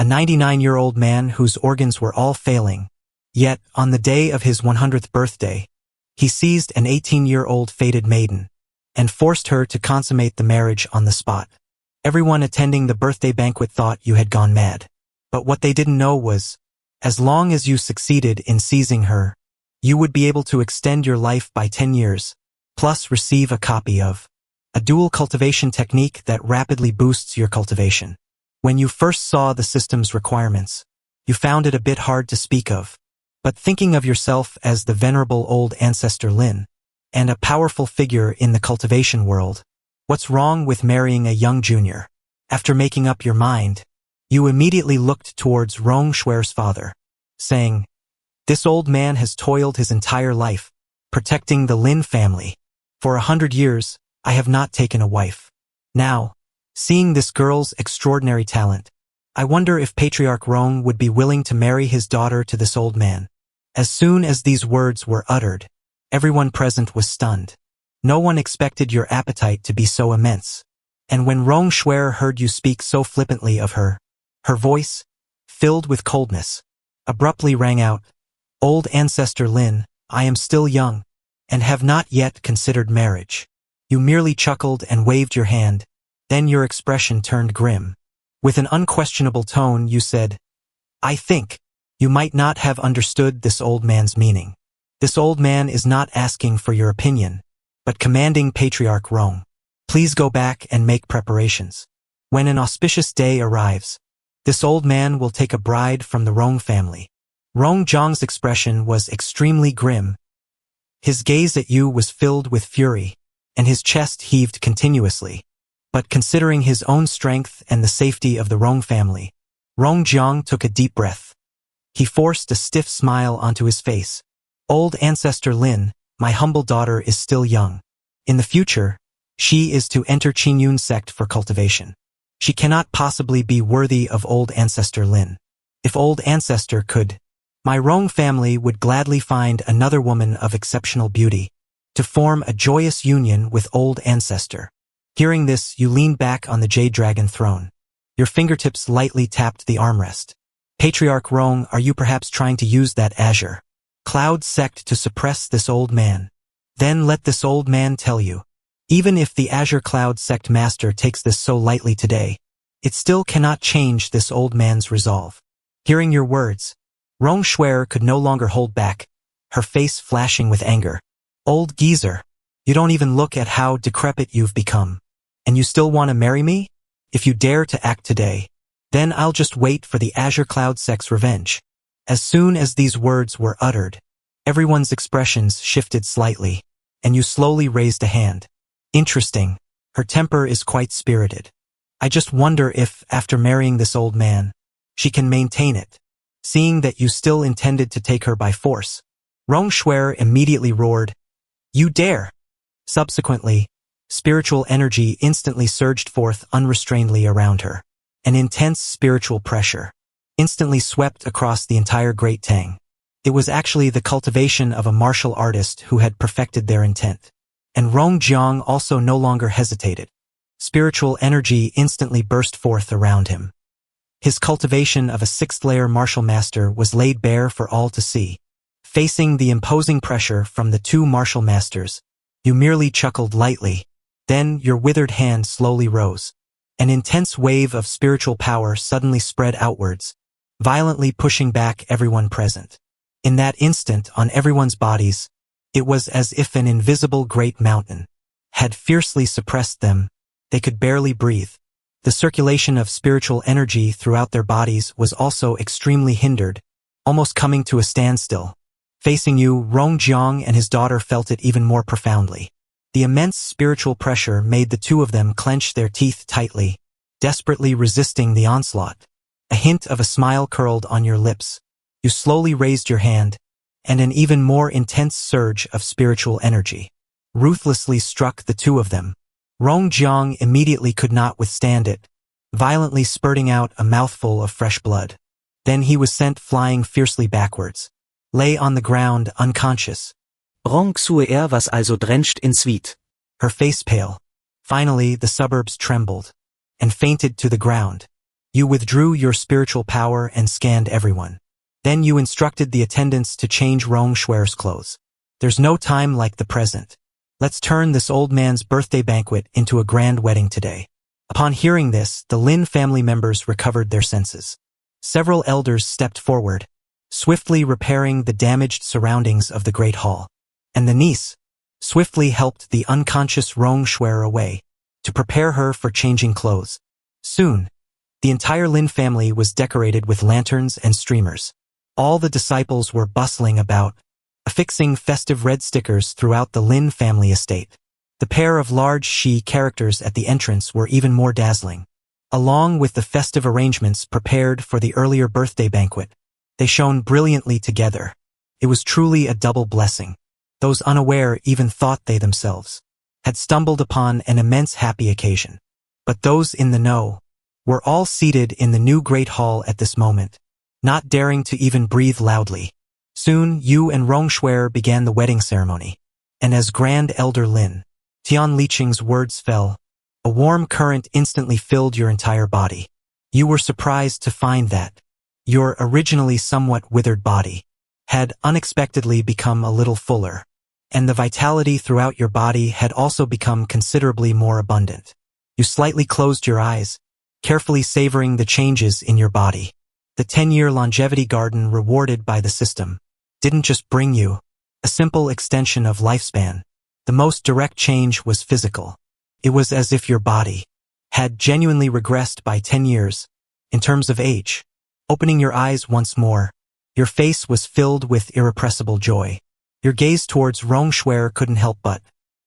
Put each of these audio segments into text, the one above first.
99-year-old man whose organs were all failing. Yet, on the day of his 100th birthday, he seized an 18-year-old fated maiden and forced her to consummate the marriage on the spot. Everyone attending the birthday banquet thought you had gone mad. But what they didn't know was, as long as you succeeded in seizing her, you would be able to extend your life by 10 years, plus receive a copy of a dual cultivation technique that rapidly boosts your cultivation. When you first saw the system's requirements, you found it a bit hard to speak of. But thinking of yourself as the venerable old ancestor Lin, and a powerful figure in the cultivation world, what's wrong with marrying a young junior? After making up your mind, you immediately looked towards Rong Shui's father, saying, "This old man has toiled his entire life, protecting the Lin family. For 100 years, I have not taken a wife. Now, seeing this girl's extraordinary talent, I wonder if Patriarch Rong would be willing to marry his daughter to this old man." As soon as these words were uttered, everyone present was stunned. No one expected your appetite to be so immense. And when Rong Shui heard you speak so flippantly of her, her voice, filled with coldness, abruptly rang out, "Old ancestor Lin, I am still young, and have not yet considered marriage." You merely chuckled and waved your hand, then your expression turned grim. With an unquestionable tone you said, "I think you might not have understood this old man's meaning. This old man is not asking for your opinion, but commanding Patriarch Rong. Please go back and make preparations. When an auspicious day arrives, this old man will take a bride from the Rong family." Rong Zhang's expression was extremely grim. His gaze at you was filled with fury, and his chest heaved continuously. But considering his own strength and the safety of the Rong family, Rong Zhang took a deep breath. He forced a stiff smile onto his face. "Old ancestor Lin, my humble daughter is still young. In the future, she is to enter Qingyun sect for cultivation. She cannot possibly be worthy of old ancestor Lin. If old ancestor could, my Rong family would gladly find another woman of exceptional beauty to form a joyous union with old ancestor." Hearing this, you leaned back on the Jade Dragon throne. Your fingertips lightly tapped the armrest. "Patriarch Rong, are you perhaps trying to use that Azure Cloud sect to suppress this old man? Then let this old man tell you, even if the Azure Cloud sect master takes this so lightly today, it still cannot change this old man's resolve." Hearing your words, Rong Shui could no longer hold back, her face flashing with anger. "Old geezer, you don't even look at how decrepit you've become. And you still want to marry me? If you dare to act today, then I'll just wait for the Azure Cloud sect's revenge." As soon as these words were uttered, everyone's expressions shifted slightly, and you slowly raised a hand. "Interesting. Her temper is quite spirited. I just wonder if, after marrying this old man, she can maintain it, seeing that you still intended to take her by force." Rong Shui immediately roared, "You dare!" Subsequently, spiritual energy instantly surged forth unrestrainedly around her. An intense spiritual pressure instantly swept across the entire Great Tang. It was actually the cultivation of a martial artist who had perfected their intent. And Rong Jiang also no longer hesitated. Spiritual energy instantly burst forth around him. His cultivation of a sixth-layer martial master was laid bare for all to see. Facing the imposing pressure from the two martial masters, you merely chuckled lightly. Then your withered hand slowly rose. An intense wave of spiritual power suddenly spread outwards, violently pushing back everyone present. In that instant, on everyone's bodies, it was as if an invisible great mountain had fiercely suppressed them. They could barely breathe. The circulation of spiritual energy throughout their bodies was also extremely hindered, almost coming to a standstill. Facing you, Rong Jiang and his daughter felt it even more profoundly. The immense spiritual pressure made the two of them clench their teeth tightly, desperately resisting the onslaught. A hint of a smile curled on your lips. You slowly raised your hand, and an even more intense surge of spiritual energy ruthlessly struck the two of them. Rong Jiang immediately could not withstand it, violently spurting out a mouthful of fresh blood. Then he was sent flying fiercely backwards, lay on the ground unconscious. Rong Shui was also drenched in sweat. Her face pale. Finally, the suburbs trembled and fainted to the ground. You withdrew your spiritual power and scanned everyone. Then you instructed the attendants to change Rongshuer's clothes. There's no time like the present. Let's turn this old man's birthday banquet into a grand wedding today. Upon hearing this, the Lin family members recovered their senses. Several elders stepped forward, swiftly repairing the damaged surroundings of the great hall. And the niece swiftly helped the unconscious Rongshuer away to prepare her for changing clothes. Soon, the entire Lin family was decorated with lanterns and streamers. All the disciples were bustling about, affixing festive red stickers throughout the Lin family estate. The pair of large Shi characters at the entrance were even more dazzling. Along with the festive arrangements prepared for the earlier birthday banquet, they shone brilliantly together. It was truly a double blessing. Those unaware even thought they themselves had stumbled upon an immense happy occasion. But those in the know were all seated in the new great hall at this moment, not daring to even breathe loudly. Soon, Yu and Rongshuer began the wedding ceremony. And as Grand Elder Lin Tianliqing's words fell, a warm current instantly filled your entire body. You were surprised to find that your originally somewhat withered body had unexpectedly become a little fuller, and the vitality throughout your body had also become considerably more abundant. You slightly closed your eyes, carefully savoring the changes in your body. The 10-year longevity garden rewarded by the system didn't just bring you a simple extension of lifespan. The most direct change was physical. It was as if your body had genuinely regressed by 10 years in terms of age. Opening your eyes once more, your face was filled with irrepressible joy. Your gaze towards Rongshuer couldn't help but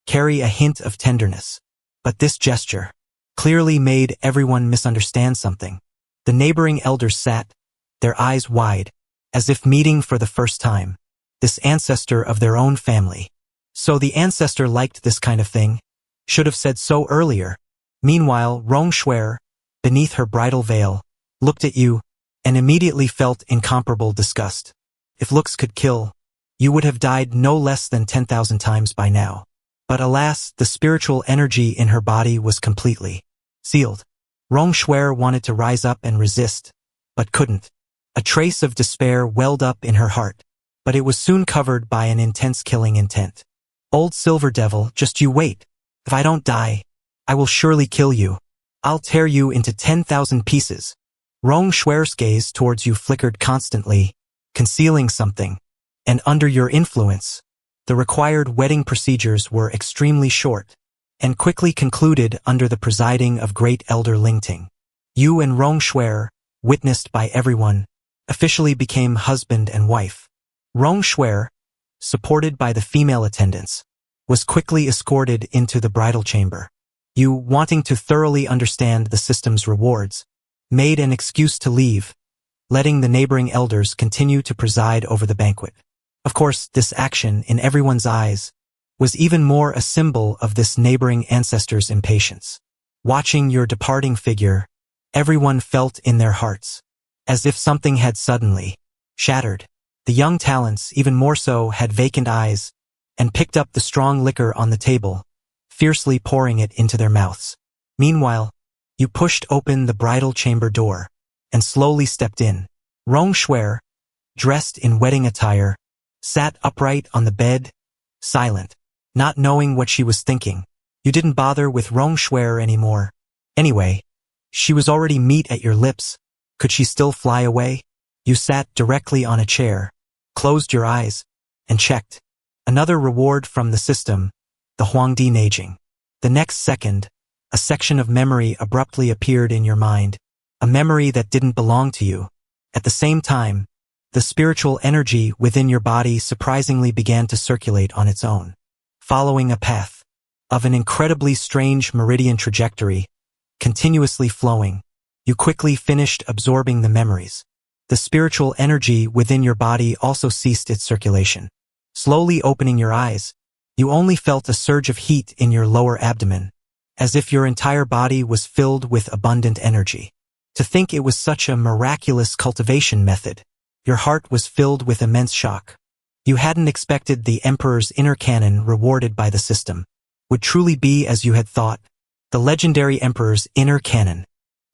carry a hint of tenderness. But this gesture clearly made everyone misunderstand something. The neighboring elders sat, their eyes wide, as if meeting for the first time this ancestor of their own family. So the ancestor liked this kind of thing, should have said so earlier. Meanwhile, Rongshuer, beneath her bridal veil, looked at you and immediately felt incomparable disgust. If looks could kill, you would have died no less than 10,000 times by now. But alas, the spiritual energy in her body was completely sealed. Rongshuer wanted to rise up and resist, but couldn't. A trace of despair welled up in her heart, but it was soon covered by an intense killing intent. Old Silver Devil, just you wait. If I don't die, I will surely kill you. I'll tear you into 10,000 pieces. Rongshuer's gaze towards you flickered constantly, concealing something. And under your influence, the required wedding procedures were extremely short and quickly concluded under the presiding of Great Elder Lingting. You and Rongshuer, witnessed by everyone, officially became husband and wife. Rongshuer, supported by the female attendants, was quickly escorted into the bridal chamber. You, wanting to thoroughly understand the system's rewards, made an excuse to leave, letting the neighboring elders continue to preside over the banquet. Of course, this action, in everyone's eyes, was even more a symbol of this neighboring ancestor's impatience. Watching your departing figure, everyone felt in their hearts, as if something had suddenly shattered. The young talents, even more so, had vacant eyes and picked up the strong liquor on the table, fiercely pouring it into their mouths. Meanwhile, you pushed open the bridal chamber door and slowly stepped in. Rongshuer, dressed in wedding attire, sat upright on the bed, silent, not knowing what she was thinking. You didn't bother with Rongshuer anymore. Anyway, she was already meat at your lips. Could she still fly away? You sat directly on a chair, closed your eyes, and checked. Another reward from the system, the Huangdi Neijing. The next second, a section of memory abruptly appeared in your mind, a memory that didn't belong to you. At the same time, the spiritual energy within your body surprisingly began to circulate on its own, following a path of an incredibly strange meridian trajectory, continuously flowing. You quickly finished absorbing the memories. The spiritual energy within your body also ceased its circulation. Slowly opening your eyes, you only felt a surge of heat in your lower abdomen, as if your entire body was filled with abundant energy. To think it was such a miraculous cultivation method, your heart was filled with immense shock. You hadn't expected the Emperor's inner canon rewarded by the system would truly be as you had thought. The legendary Emperor's inner canon.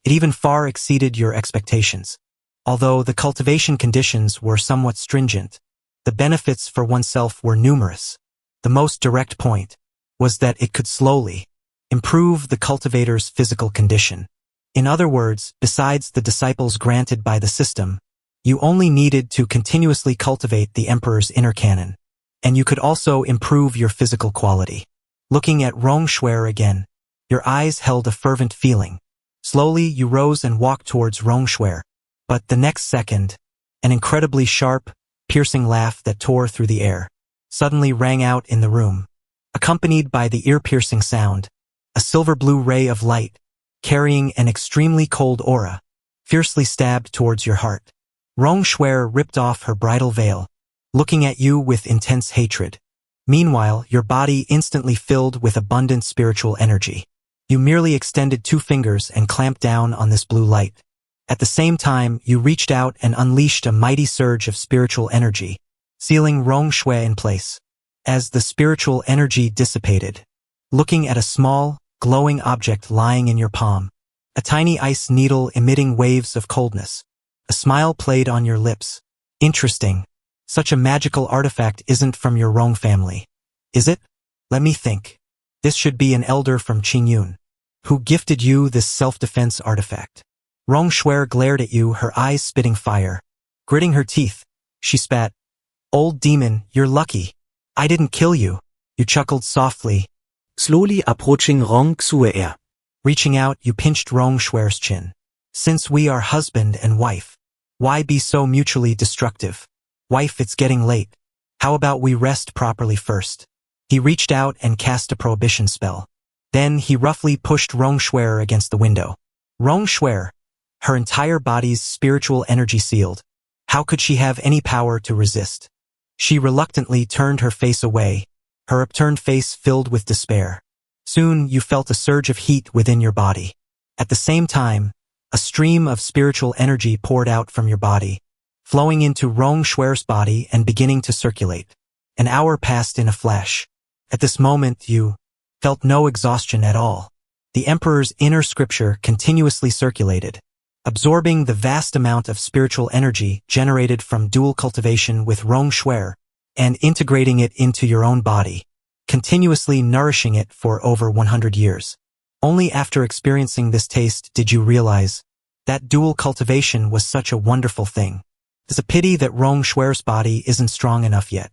It even far exceeded your expectations. Although the cultivation conditions were somewhat stringent, the benefits for oneself were numerous. The most direct point was that it could slowly improve the cultivator's physical condition. In other words, besides the disciples granted by the system, you only needed to continuously cultivate the emperor's inner canon, and you could also improve your physical quality. Looking at Rongshuer again, your eyes held a fervent feeling. Slowly you rose and walked towards Rongshuer, but the next second, an incredibly sharp, piercing laugh that tore through the air suddenly rang out in the room. Accompanied by the ear-piercing sound, a silver-blue ray of light, carrying an extremely cold aura, fiercely stabbed towards your heart. Rongshuer ripped off her bridal veil, looking at you with intense hatred. Meanwhile, your body instantly filled with abundant spiritual energy. You merely extended 2 fingers and clamped down on this blue light. At the same time, you reached out and unleashed a mighty surge of spiritual energy, sealing Rongshui in place. As the spiritual energy dissipated, looking at a small, glowing object lying in your palm, a tiny ice needle emitting waves of coldness, a smile played on your lips. Interesting. Such a magical artifact isn't from your Rong family, is it? Let me think. This should be an elder from Qingyun, who gifted you this self-defense artifact. Rongshuer glared at you, her eyes spitting fire. Gritting her teeth, she spat. Old demon, you're lucky. I didn't kill you. You chuckled softly. Slowly approaching Rongshuer. Reaching out, you pinched Rongshuer's chin. Since we are husband and wife, why be so mutually destructive? Wife, it's getting late. How about we rest properly first? He reached out and cast a prohibition spell. Then he roughly pushed Rongshuer against the window. Rongshuer, her entire body's spiritual energy sealed. How could she have any power to resist? She reluctantly turned her face away, her upturned face filled with despair. Soon you felt a surge of heat within your body. At the same time, a stream of spiritual energy poured out from your body, flowing into Rongshuer's body and beginning to circulate. An hour passed in a flash. At this moment you felt no exhaustion at all. The Emperor's inner scripture continuously circulated, absorbing the vast amount of spiritual energy generated from dual cultivation with Rongshuer and integrating it into your own body, continuously nourishing it for over 100 years. Only after experiencing this taste did you realize that dual cultivation was such a wonderful thing. It's a pity that Rongshuer's body isn't strong enough yet.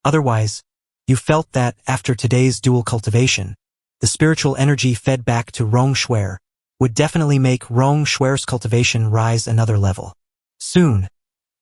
Otherwise, you felt that after today's dual cultivation, the spiritual energy fed back to Rongshuer would definitely make Rongshuer's cultivation rise another level. Soon,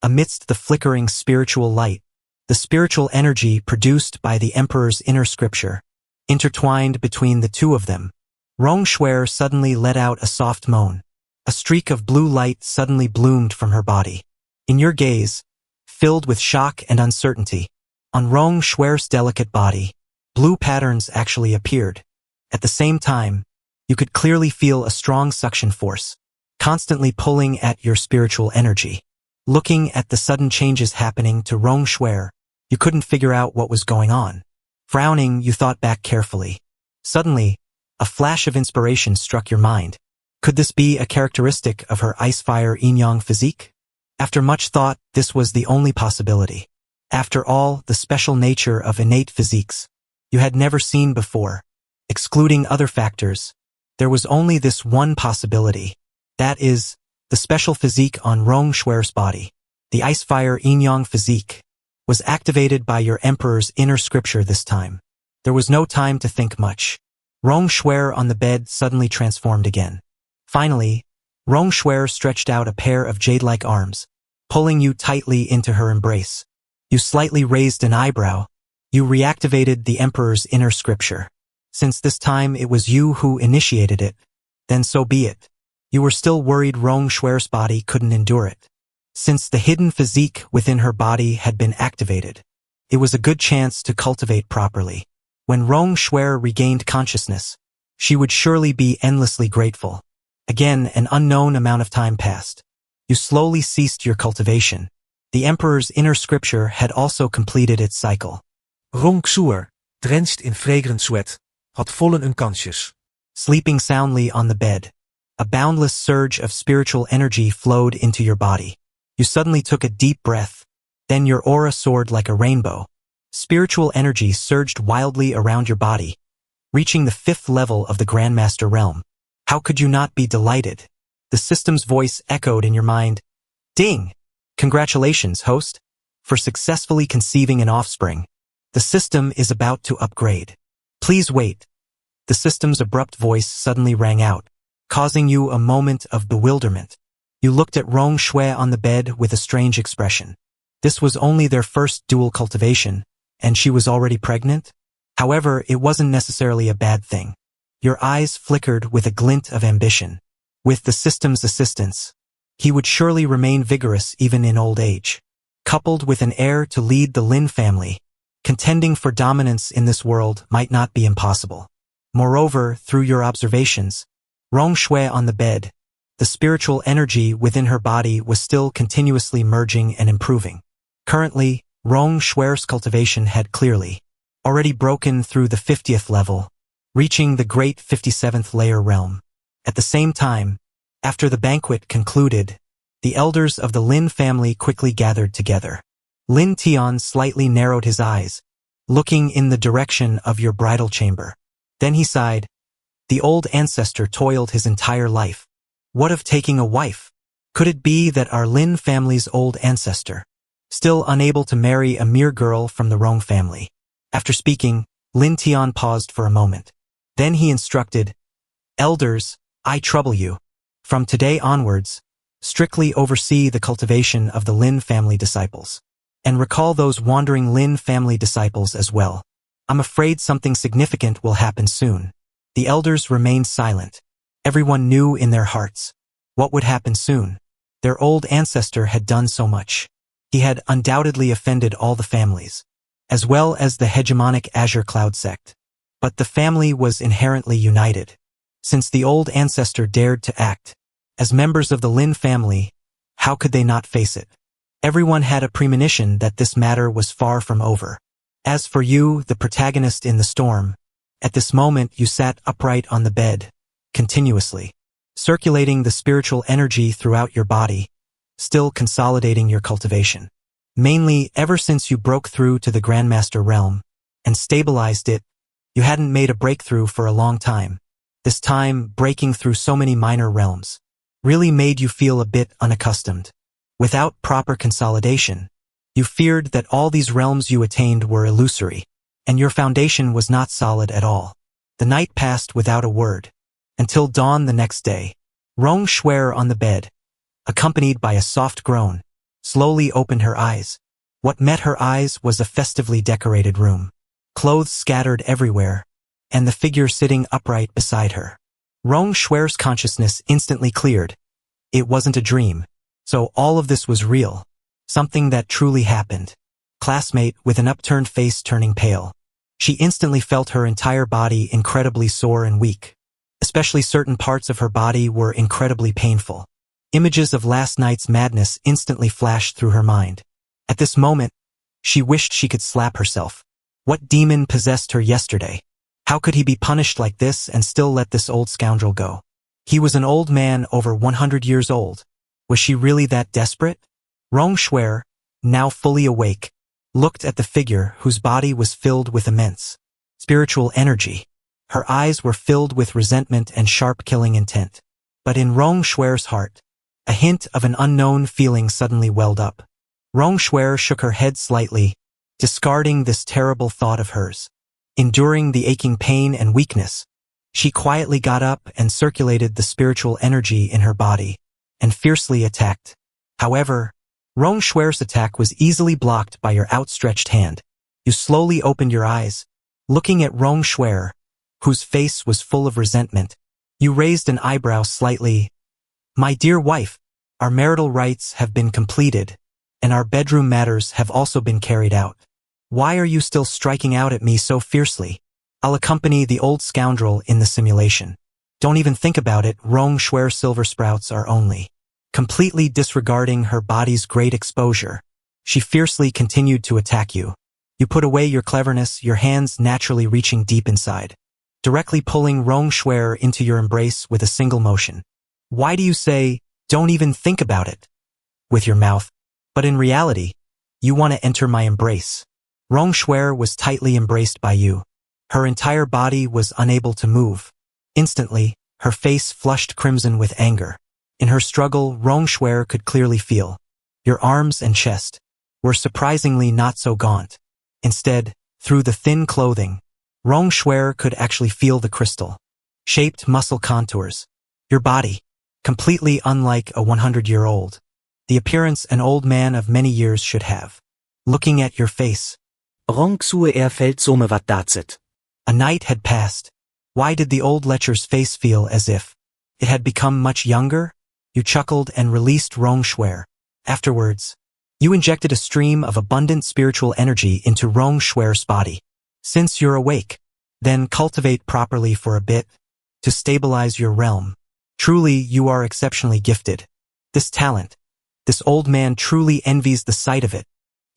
amidst the flickering spiritual light, the spiritual energy produced by the Emperor's inner scripture, intertwined between the two of them, Rongshuer suddenly let out a soft moan. A streak of blue light suddenly bloomed from her body. In your gaze, filled with shock and uncertainty, on Rongshuer's delicate body, blue patterns actually appeared. At the same time, you could clearly feel a strong suction force, constantly pulling at your spiritual energy. Looking at the sudden changes happening to Rongshuer, you couldn't figure out what was going on. Frowning, you thought back carefully. Suddenly, a flash of inspiration struck your mind. Could this be a characteristic of her ice-fire yin-yang physique? After much thought, this was the only possibility. After all, the special nature of innate physiques you had never seen before. Excluding other factors, there was only this one possibility. That is, the special physique on Rongshuer's body. The ice-fire yin-yang physique was activated by your Emperor's inner scripture this time. There was no time to think much. Rongshuer on the bed suddenly transformed again. Finally, Rongshuer stretched out a pair of jade-like arms, pulling you tightly into her embrace. You slightly raised an eyebrow. You reactivated the Emperor's inner scripture. Since this time it was you who initiated it, then so be it. You were still worried Rongshuer's body couldn't endure it. Since the hidden physique within her body had been activated, it was a good chance to cultivate properly. When Rongshuer regained consciousness, she would surely be endlessly grateful. Again, an unknown amount of time passed. You slowly ceased your cultivation. The Emperor's inner scripture had also completed its cycle. Rongshuer, drenched in fragrant sweat, had vollen een kansjes. Sleeping soundly on the bed, A boundless surge of spiritual energy flowed into your body. You suddenly took a deep breath. Then your aura soared like a rainbow. Spiritual energy surged wildly around your body, reaching the 5th level of the Grandmaster realm. How could you not be delighted? The system's voice echoed in your mind. Ding! Congratulations, host, for successfully conceiving an offspring. The system is about to upgrade. Please wait. The system's abrupt voice suddenly rang out, causing you a moment of bewilderment. You looked at Rong Shui on the bed with a strange expression. This was only their first dual cultivation, and she was already pregnant? However, it wasn't necessarily a bad thing. Your eyes flickered with a glint of ambition. With the system's assistance, he would surely remain vigorous even in old age. Coupled with an heir to lead the Lin family, contending for dominance in this world might not be impossible. Moreover, through your observations, Rong Shui on the bed, the spiritual energy within her body was still continuously merging and improving. Currently, Rong Shui's cultivation had clearly already broken through the 50th level, reaching the great 57th layer realm. At the same time, after the banquet concluded, the elders of the Lin family quickly gathered together. Lin Tian slightly narrowed his eyes, looking in the direction of your bridal chamber. Then he sighed. The old ancestor toiled his entire life. What of taking a wife? Could it be that our Lin family's old ancestor, still unable to marry a mere girl from the Rong family? After speaking, Lin Tian paused for a moment. Then he instructed, Elders, I trouble you. From today onwards, strictly oversee the cultivation of the Lin family disciples. And recall those wandering Lin family disciples as well. I'm afraid something significant will happen soon. The elders remained silent. Everyone knew in their hearts what would happen soon. Their old ancestor had done so much. He had undoubtedly offended all the families, as well as the hegemonic Azure Cloud sect. But the family was inherently united. Since the old ancestor dared to act as members of the Lin family, how could they not face it? Everyone had a premonition that this matter was far from over. As for you, the protagonist in the storm, at this moment you sat upright on the bed, continuously circulating the spiritual energy throughout your body, still consolidating your cultivation. Mainly, ever since you broke through to the Grandmaster realm and stabilized it, you hadn't made a breakthrough for a long time. This time, breaking through so many minor realms really made you feel a bit unaccustomed. Without proper consolidation, you feared that all these realms you attained were illusory, and your foundation was not solid at all. The night passed without a word, until dawn the next day. Rong Shui on the bed, accompanied by a soft groan, slowly opened her eyes. What met her eyes was a festively decorated room, clothes scattered everywhere, and the figure sitting upright beside her. Rong Shui's consciousness instantly cleared. It wasn't a dream, so all of this was real, something that truly happened. Classmate with an upturned face turning pale. She instantly felt her entire body incredibly sore and weak. Especially certain parts of her body were incredibly painful. Images of last night's madness instantly flashed through her mind. At this moment, she wished she could slap herself. What demon possessed her yesterday? How could he be punished like this and still let this old scoundrel go? He was an old man over 100 years old. Was she really that desperate? Rong Shui, now fully awake, looked at the figure whose body was filled with immense spiritual energy. Her eyes were filled with resentment and sharp killing intent. But in Rong Shui's heart, a hint of an unknown feeling suddenly welled up. Rong Shui shook her head slightly, discarding this terrible thought of hers. Enduring the aching pain and weakness, she quietly got up and circulated the spiritual energy in her body, and fiercely attacked. However, Rong Shui's attack was easily blocked by your outstretched hand. You slowly opened your eyes, looking at Rong Shui, whose face was full of resentment. You raised an eyebrow slightly. My dear wife, our marital rites have been completed, and our bedroom matters have also been carried out. Why are you still striking out at me so fiercely? I'll accompany the old scoundrel in the simulation. Don't even think about it. Rong Shui's silver sprouts are only. Completely disregarding her body's great exposure, she fiercely continued to attack you. You put away your cleverness, your hands naturally reaching deep inside, directly pulling Rong Shui into your embrace with a single motion. Why do you say, "Don't even think about it," with your mouth? But in reality, you want to enter my embrace. Rongshuer was tightly embraced by you. Her entire body was unable to move. Instantly, her face flushed crimson with anger. In her struggle, Rongshuer could clearly feel. Your arms and chest were surprisingly not so gaunt. Instead, through the thin clothing, Rongshuer could actually feel the crystal-shaped muscle contours. Your body, completely unlike a 100-year-old. The appearance an old man of many years should have. Looking at your face. Rongshuer fällt some wat dazit. A night had passed. Why did the old lecher's face feel as if it had become much younger? You chuckled and released Rongshuer. Afterwards, you injected a stream of abundant spiritual energy into Rongshuer's body. Since you're awake, then cultivate properly for a bit to stabilize your realm. Truly, you are exceptionally gifted. This talent, this old man truly envies the sight of it.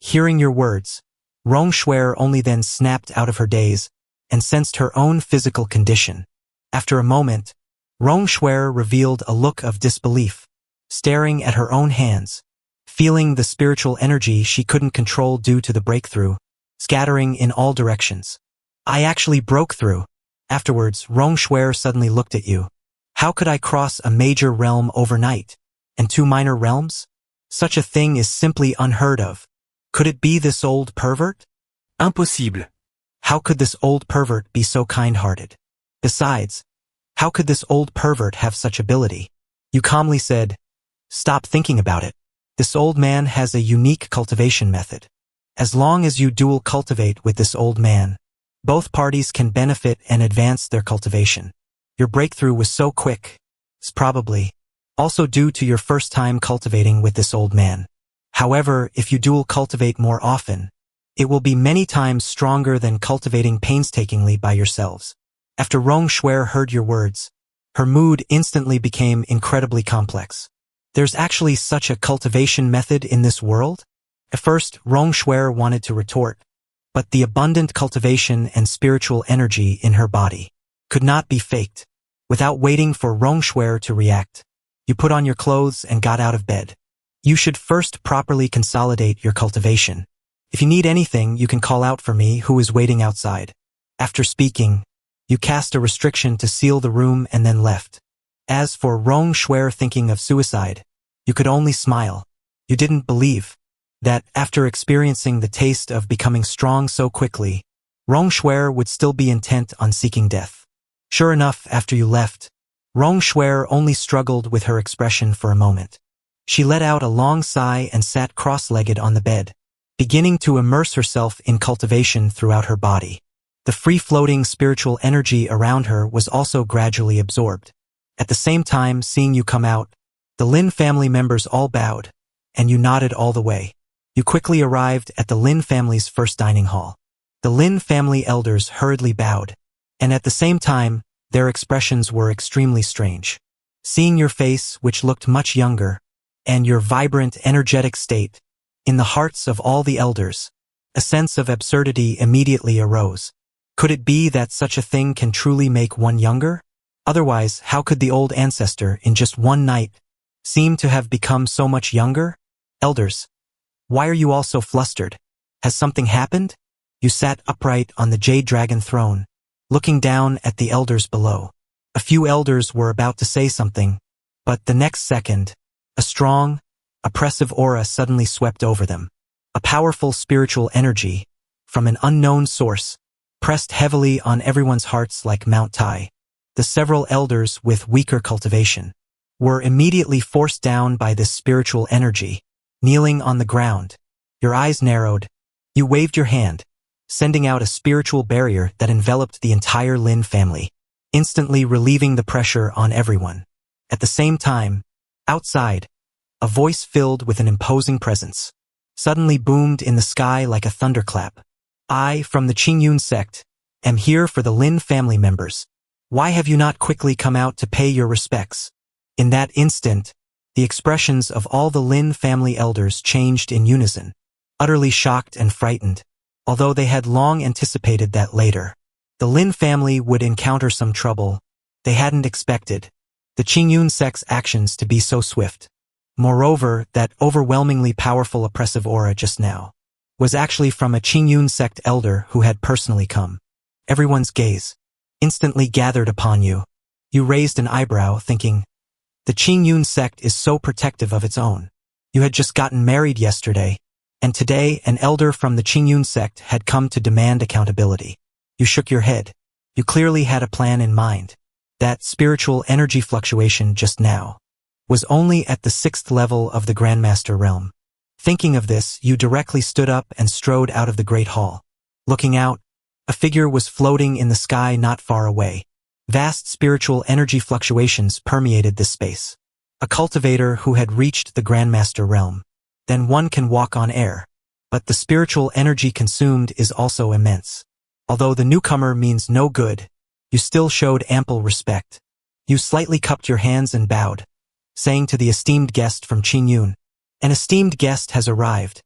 Hearing your words, Rongshuer only then snapped out of her daze and sensed her own physical condition. After a moment, Rongshuer revealed a look of disbelief, staring at her own hands, feeling the spiritual energy she couldn't control due to the breakthrough, scattering in all directions. I actually broke through. Afterwards, Rongshuer suddenly looked at you. How could I cross a major realm overnight? And 2 minor realms? Such a thing is simply unheard of. Could it be this old pervert? Impossible. How could this old pervert be so kind-hearted? Besides, how could this old pervert have such ability? You calmly said, "Stop thinking about it. This old man has a unique cultivation method. As long as you dual cultivate with this old man, both parties can benefit and advance their cultivation. Your breakthrough was so quick. It's probably also due to your first time cultivating with this old man. However, if you dual cultivate more often, it will be many times stronger than cultivating painstakingly by yourselves." After Rongshuer heard your words, her mood instantly became incredibly complex. There's actually such a cultivation method in this world? At first, Rongshuer wanted to retort, but the abundant cultivation and spiritual energy in her body could not be faked. Without waiting for Rongshuer to react, you put on your clothes and got out of bed. You should first properly consolidate your cultivation. If you need anything, you can call out for me, who is waiting outside. After speaking, you cast a restriction to seal the room and then left. As for Rongshuer thinking of suicide, you could only smile. You didn't believe that, after experiencing the taste of becoming strong so quickly, Rongshuer would still be intent on seeking death. Sure enough, after you left, Rongshuer only struggled with her expression for a moment. She let out a long sigh and sat cross-legged on the bed, beginning to immerse herself in cultivation throughout her body. The free-floating spiritual energy around her was also gradually absorbed. At the same time, seeing you come out, the Lin family members all bowed, and you nodded all the way. You quickly arrived at the Lin family's first dining hall. The Lin family elders hurriedly bowed, and at the same time, their expressions were extremely strange. Seeing your face, which looked much younger, and your vibrant, energetic state, in the hearts of all the elders, a sense of absurdity immediately arose. Could it be that such a thing can truly make one younger? Otherwise, how could the old ancestor, in just one night, seem to have become so much younger? Elders, why are you all so flustered? Has something happened? You sat upright on the jade dragon throne, looking down at the elders below. A few elders were about to say something, but the next second, a strong, oppressive aura suddenly swept over them. A powerful spiritual energy, from an unknown source, pressed heavily on everyone's hearts like Mount Tai. The several elders with weaker cultivation were immediately forced down by this spiritual energy, kneeling on the ground. Your eyes narrowed. You waved your hand, sending out a spiritual barrier that enveloped the entire Lin family, instantly relieving the pressure on everyone. At the same time, outside, a voice filled with an imposing presence suddenly boomed in the sky like a thunderclap. I, from the Qingyun sect, am here for the Lin family members. Why have you not quickly come out to pay your respects? In that instant, the expressions of all the Lin family elders changed in unison, utterly shocked and frightened, although they had long anticipated that later the Lin family would encounter some trouble they hadn't expected. the Qingyun sect's actions to be so swift. Moreover, that overwhelmingly powerful oppressive aura just now was actually from a Qingyun sect elder who had personally come. Everyone's gaze instantly gathered upon you. You raised an eyebrow, thinking, the Qingyun sect is so protective of its own. You had just gotten married yesterday, and today an elder from the Qingyun sect had come to demand accountability. You shook your head. You clearly had a plan in mind. That spiritual energy fluctuation just now was only at the 6th level of the Grandmaster realm. Thinking of this, you directly stood up and strode out of the Great Hall. Looking out, a figure was floating in the sky not far away. Vast spiritual energy fluctuations permeated this space. A cultivator who had reached the Grandmaster realm. Then one can walk on air. But the spiritual energy consumed is also immense. Although the newcomer means no good, you still showed ample respect. You slightly cupped your hands and bowed, saying to the esteemed guest from Qingyun, an esteemed guest has arrived.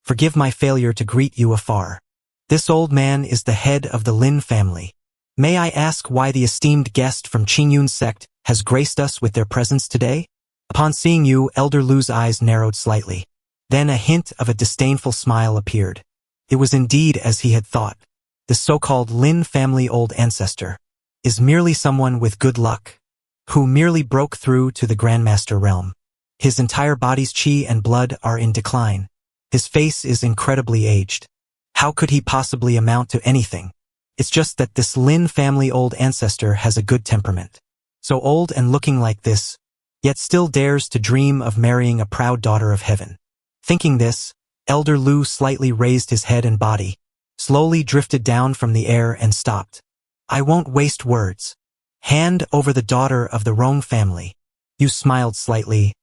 Forgive my failure to greet you afar. This old man is the head of the Lin family. May I ask why the esteemed guest from Qingyun sect has graced us with their presence today? Upon seeing you, Elder Lu's eyes narrowed slightly. Then a hint of a disdainful smile appeared. It was indeed as he had thought. The so-called Lin family old ancestor is merely someone with good luck, who merely broke through to the Grandmaster realm. His entire body's qi and blood are in decline. His face is incredibly aged. How could he possibly amount to anything? It's just that this Lin family old ancestor has a good temperament. So old and looking like this, yet still dares to dream of marrying a proud daughter of heaven. Thinking this, Elder Lu slightly raised his head and body, slowly drifted down from the air and stopped. I won't waste words. Hand over the daughter of the Rong family. You smiled slightly.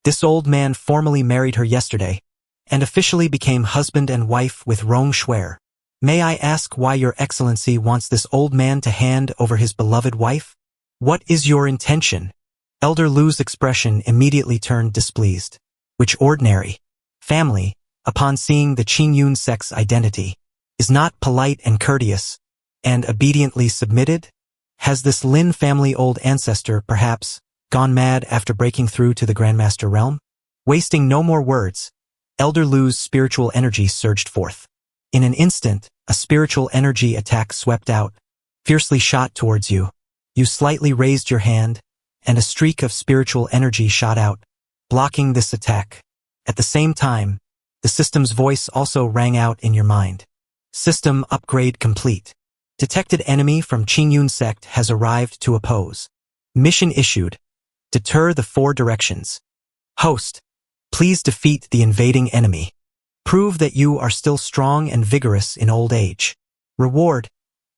This old man formally married her yesterday, and officially became husband and wife with Rong Shuer. May I ask why your excellency wants this old man to hand over his beloved wife? What is your intention? Elder Lu's expression immediately turned displeased. Which ordinary family, upon seeing the Qingyun sect's identity, is not polite and courteous, and obediently submitted? Has this Lin family old ancestor, perhaps, gone mad after breaking through to the Grandmaster realm? Wasting no more words, Elder Lu's spiritual energy surged forth. In an instant, a spiritual energy attack swept out, fiercely shot towards you. You slightly raised your hand, and a streak of spiritual energy shot out, blocking this attack. At the same time, the system's voice also rang out in your mind. System upgrade complete. Detected enemy from Qingyun sect has arrived to oppose. Mission issued. Deter the 4 directions. Host, please defeat the invading enemy. Prove that you are still strong and vigorous in old age. Reward,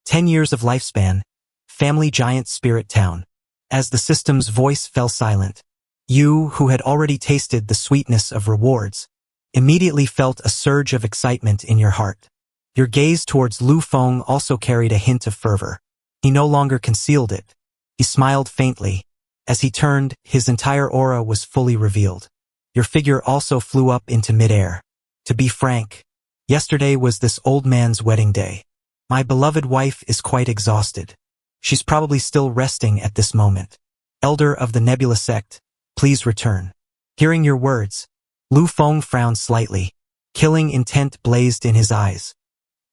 10 years of lifespan. Family Giant Spirit Town. As the system's voice fell silent, you, who had already tasted the sweetness of rewards, immediately felt a surge of excitement in your heart. Your gaze towards Lu Feng also carried a hint of fervor. He no longer concealed it. He smiled faintly. As he turned, his entire aura was fully revealed. Your figure also flew up into midair. To be frank, yesterday was this old man's wedding day. My beloved wife is quite exhausted. She's probably still resting at this moment. Elder of the Nebula sect, please return. Hearing your words, Lu Feng frowned slightly. Killing intent blazed in his eyes.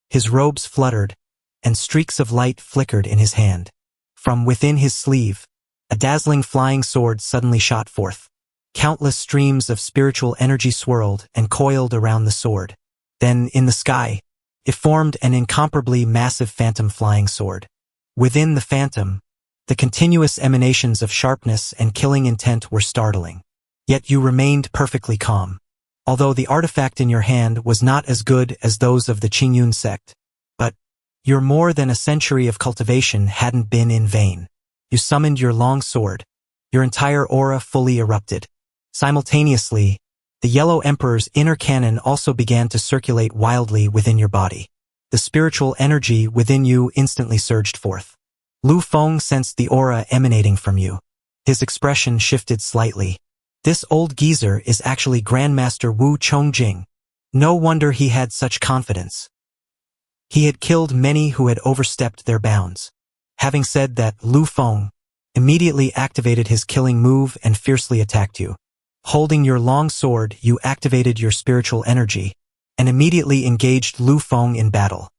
His robes fluttered, and streaks of light flickered in his hand. From within his sleeve, a dazzling flying sword suddenly shot forth. Countless streams of spiritual energy swirled and coiled around the sword. Then, in the sky, it formed an incomparably massive phantom flying sword. Within the phantom, the continuous emanations of sharpness and killing intent were startling. Yet you remained perfectly calm. Although the artifact in your hand was not as good as those of the Qingyun sect. But your more than a century of cultivation hadn't been in vain. You summoned your long sword. Your entire aura fully erupted. Simultaneously, the Yellow Emperor's inner cannon also began to circulate wildly within your body. The spiritual energy within you instantly surged forth. Lu Feng sensed the aura emanating from you. His expression shifted slightly. This old geezer is actually Grandmaster Wu Chongjing. No wonder he had such confidence. He had killed many who had overstepped their bounds. Having said that, Lu Feng, immediately activated his killing move and fiercely attacked you. Holding your long sword, you activated your spiritual energy and immediately engaged Lu Feng in battle.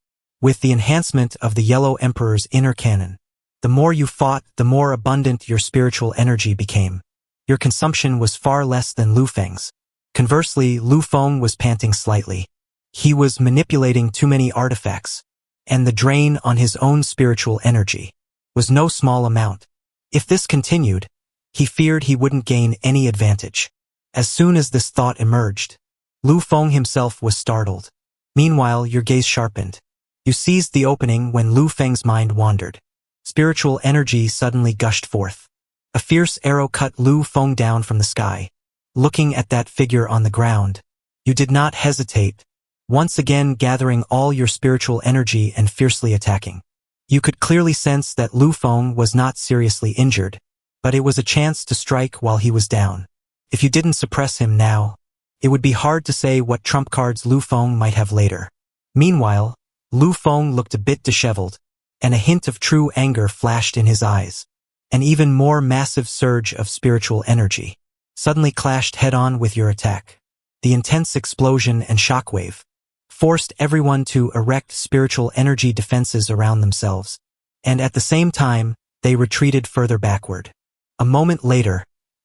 With the enhancement of the Yellow Emperor's inner cannon, the more you fought, the more abundant your spiritual energy became. Your consumption was far less than Lu Feng's. Conversely, Lu Feng was panting slightly. He was manipulating too many artifacts, and the drain on his own spiritual energy was no small amount. If this continued, he feared he wouldn't gain any advantage. As soon as this thought emerged, Lu Feng himself was startled. Meanwhile, your gaze sharpened. You seized the opening when Lu Feng's mind wandered. Spiritual energy suddenly gushed forth. A fierce arrow cut Lu Feng down from the sky. Looking at that figure on the ground, you did not hesitate, once again gathering all your spiritual energy and fiercely attacking. You could clearly sense that Lu Feng was not seriously injured, but it was a chance to strike while he was down. If you didn't suppress him now, it would be hard to say what trump cards Lu Feng might have later. Meanwhile, Lu Feng looked a bit disheveled, and a hint of true anger flashed in his eyes. An even more massive surge of spiritual energy suddenly clashed head-on with your attack. The intense explosion and shockwave forced everyone to erect spiritual energy defenses around themselves, and at the same time, they retreated further backward. A moment later,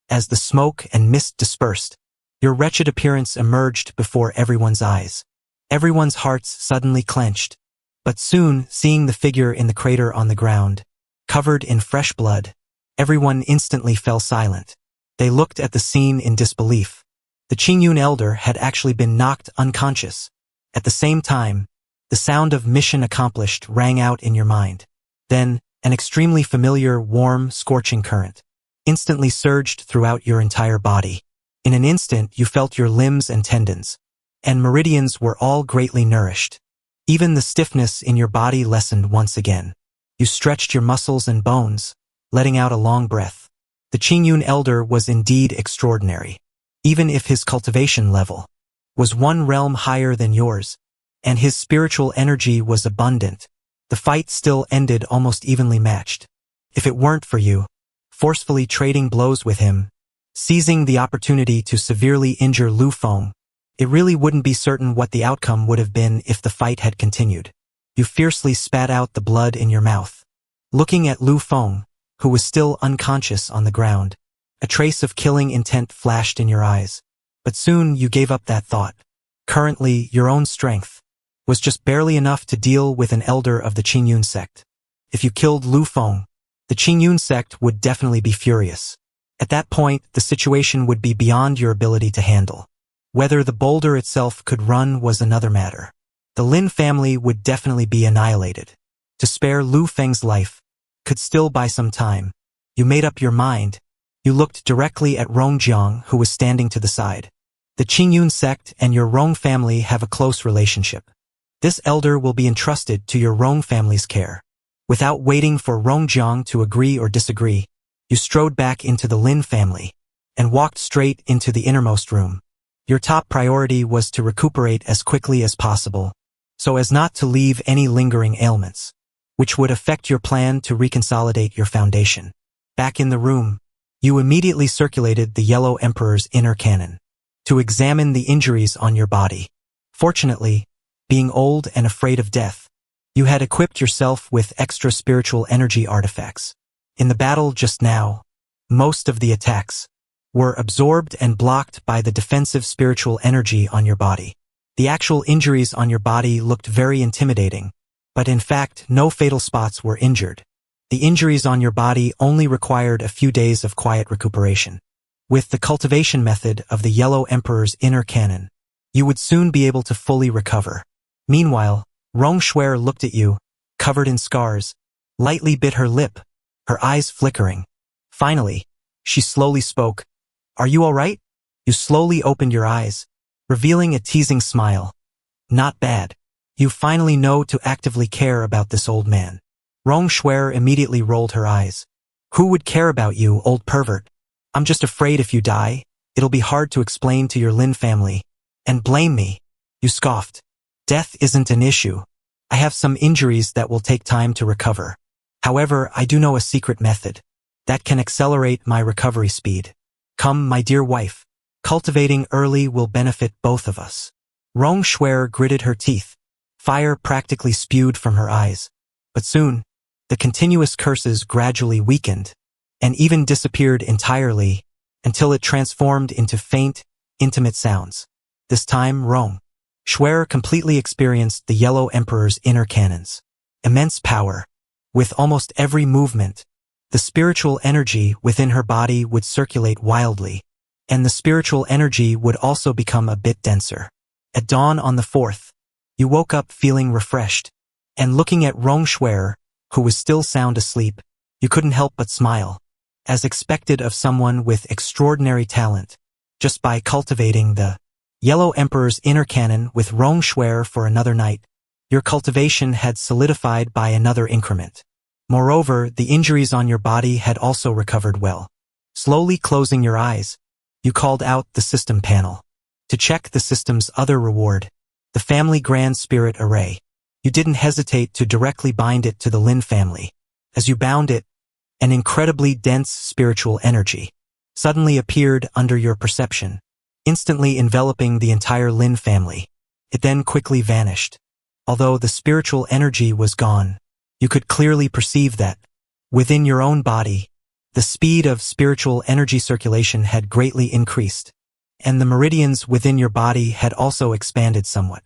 as the smoke and mist dispersed, your wretched appearance emerged before everyone's eyes. Everyone's hearts suddenly clenched. But soon, seeing the figure in the crater on the ground, covered in fresh blood, everyone instantly fell silent. They looked at the scene in disbelief. The Qingyun elder had actually been knocked unconscious. At the same time, the sound of mission accomplished rang out in your mind. Then, an extremely familiar, warm, scorching current instantly surged throughout your entire body. In an instant, you felt your limbs and tendons and meridians were all greatly nourished. Even the stiffness in your body lessened once again. You stretched your muscles and bones, letting out a long breath. The Qingyun elder was indeed extraordinary. Even if his cultivation level was one realm higher than yours, and his spiritual energy was abundant, the fight still ended almost evenly matched. If it weren't for you forcefully trading blows with him, seizing the opportunity to severely injure Lu Feng, it really wouldn't be certain what the outcome would have been if the fight had continued. You fiercely spat out the blood in your mouth. Looking at Lu Feng, who was still unconscious on the ground, a trace of killing intent flashed in your eyes. But soon you gave up that thought. Currently, your own strength was just barely enough to deal with an elder of the Qingyun sect. If you killed Lu Feng, the Qingyun sect would definitely be furious. At that point, the situation would be beyond your ability to handle. Whether the boulder itself could run was another matter. The Lin family would definitely be annihilated. To spare Lu Feng's life could still buy some time. You made up your mind. You looked directly at Rongjiang, who was standing to the side. The Qingyun sect and your Rong family have a close relationship. This elder will be entrusted to your Rong family's care. Without waiting for Rongjiang to agree or disagree, you strode back into the Lin family and walked straight into the innermost room. Your top priority was to recuperate as quickly as possible, so as not to leave any lingering ailments, which would affect your plan to reconsolidate your foundation. Back in the room, you immediately circulated the Yellow Emperor's inner cannon to examine the injuries on your body. Fortunately, being old and afraid of death, you had equipped yourself with extra spiritual energy artifacts. In the battle just now, most of the attacks were absorbed and blocked by the defensive spiritual energy on your body. The actual injuries on your body looked very intimidating, but in fact, no fatal spots were injured. The injuries on your body only required a few days of quiet recuperation. With the cultivation method of the Yellow Emperor's inner cannon, you would soon be able to fully recover. Meanwhile, Rong Shuer looked at you, covered in scars, lightly bit her lip, her eyes flickering. Finally, she slowly spoke. "Are you all right?" You slowly opened your eyes, revealing a teasing smile. "Not bad. You finally know to actively care about this old man." Rong Shuer immediately rolled her eyes. "Who would care about you, old pervert? I'm just afraid if you die, it'll be hard to explain to your Lin family. And blame me." You scoffed. "Death isn't an issue. I have some injuries that will take time to recover. However, I do know a secret method. that can accelerate my recovery speed. Come, my dear wife. Cultivating early will benefit both of us. Rong Shuer gritted her teeth. Fire practically spewed from her eyes. But soon, the continuous curses gradually weakened, and even disappeared entirely, until it transformed into faint, intimate sounds. This time, Rong Shuer completely experienced the Yellow Emperor's inner cannons. Immense power. With almost every movement, the spiritual energy within her body would circulate wildly, and the spiritual energy would also become a bit denser. At dawn on the 4th, you woke up feeling refreshed, and looking at Rong Shuer, who was still sound asleep, you couldn't help but smile, as expected of someone with extraordinary talent. Just by cultivating the Yellow Emperor's inner cannon with Rong Shuer for another night, your cultivation had solidified by another increment. Moreover, the injuries on your body had also recovered well. Slowly closing your eyes, you called out the system panel. To check the system's other reward, the family Grand Spirit Array. You didn't hesitate to directly bind it to the Lin family. As you bound it, an incredibly dense spiritual energy suddenly appeared under your perception, instantly enveloping the entire Lin family. It then quickly vanished. Although the spiritual energy was gone, you could clearly perceive that, within your own body, the speed of spiritual energy circulation had greatly increased, and the meridians within your body had also expanded somewhat.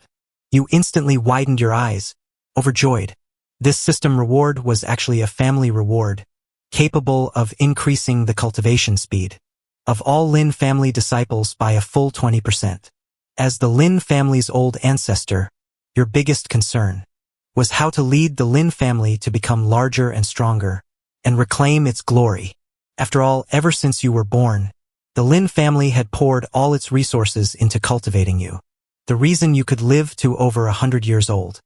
You instantly widened your eyes, overjoyed. This system reward was actually a family reward, capable of increasing the cultivation speed of all Lin family disciples by a full 20%. As the Lin family's old ancestor, your biggest concern was how to lead the Lin family to become larger and stronger, and reclaim its glory. After all, ever since you were born, the Lin family had poured all its resources into cultivating you. The reason you could live to over 100 years old,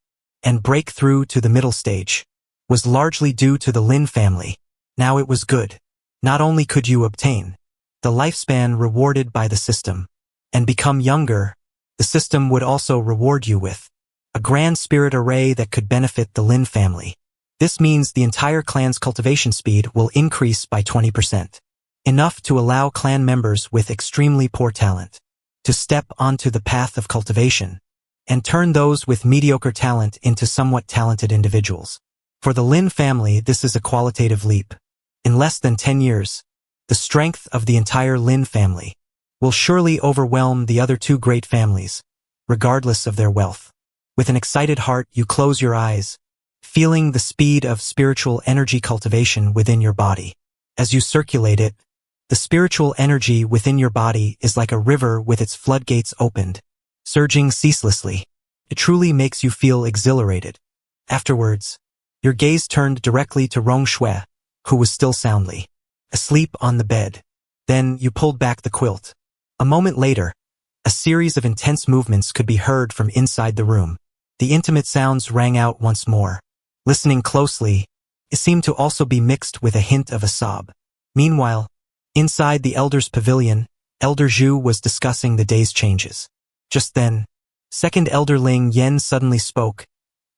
and break through to the middle stage, was largely due to the Lin family. Now it was good. Not only could you obtain the lifespan rewarded by the system, and become younger, the system would also reward you with a Grand Spirit Array that could benefit the Lin family. This means the entire clan's cultivation speed will increase by 20%. Enough to allow clan members with extremely poor talent to step onto the path of cultivation, and turn those with mediocre talent into somewhat talented individuals. For the Lin family, this is a qualitative leap. In less than 10 years, the strength of the entire Lin family will surely overwhelm the other two great families, regardless of their wealth. With an excited heart, you close your eyes, feeling the speed of spiritual energy cultivation within your body. As you circulate it, the spiritual energy within your body is like a river with its floodgates opened, surging ceaselessly. It truly makes you feel exhilarated. Afterwards, your gaze turned directly to Rong Shuer, who was still soundly asleep on the bed. Then you pulled back the quilt. A moment later, a series of intense movements could be heard from inside the room. The intimate sounds rang out once more. Listening closely, it seemed to also be mixed with a hint of a sob. Meanwhile, inside the Elder's pavilion, Elder Zhu was discussing the day's changes. Just then, Second Elder Ling Yen suddenly spoke.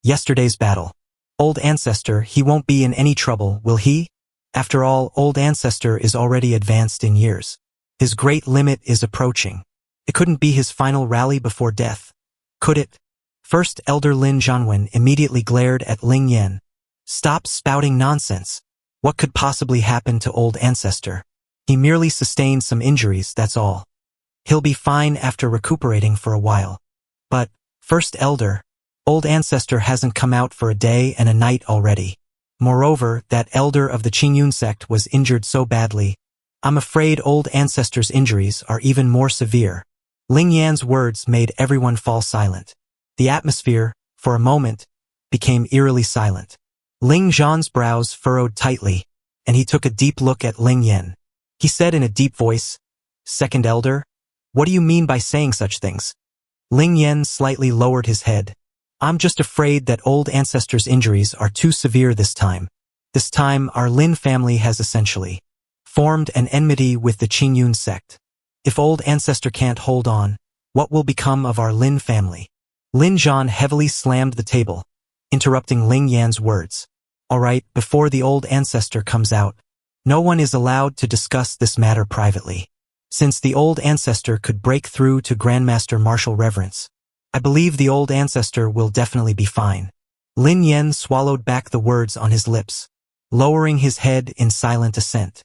Yesterday's battle. Old Ancestor, he won't be in any trouble, will he? After all, Old Ancestor is already advanced in years. His great limit is approaching. It couldn't be his final rally before death, could it? First Elder Lin Zhanwen immediately glared at Ling Yen. Stop spouting nonsense. What could possibly happen to Old Ancestor? He merely sustained some injuries, that's all. He'll be fine after recuperating for a while. But, First Elder, Old Ancestor hasn't come out for a day and a night already. Moreover, that elder of the Qingyun sect was injured so badly. I'm afraid Old Ancestor's injuries are even more severe. Ling Yan's words made everyone fall silent. The atmosphere, for a moment, became eerily silent. Ling Zhan's brows furrowed tightly, and he took a deep look at Ling Yan. He said in a deep voice, Second Elder, what do you mean by saying such things? Ling Yan slightly lowered his head. I'm just afraid that Old Ancestor's injuries are too severe this time. This time, our Lin family has essentially formed an enmity with the Qingyun sect. If Old Ancestor can't hold on, what will become of our Lin family? Lin Zhan heavily slammed the table, interrupting Ling Yan's words. All right, before the Old Ancestor comes out, No one is allowed to discuss this matter privately. Since the old ancestor could break through to Grandmaster Martial Reverence, I believe the old ancestor will definitely be fine. Lin Yen swallowed back the words on his lips, lowering his head in silent assent.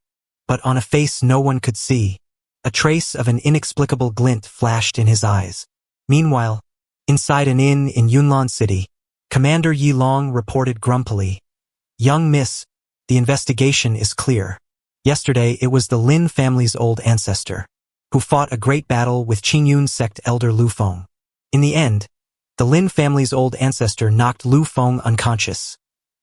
But on a face no one could see, a trace of an inexplicable glint flashed in his eyes. Meanwhile, inside an inn in Yunlan City, Commander Yi Long reported grumpily, "Young miss, the investigation is clear. Yesterday it was the Lin family's old ancestor, who fought a great battle with Qingyun sect elder Lu Feng. In the end, the Lin family's old ancestor knocked Lu Feng unconscious,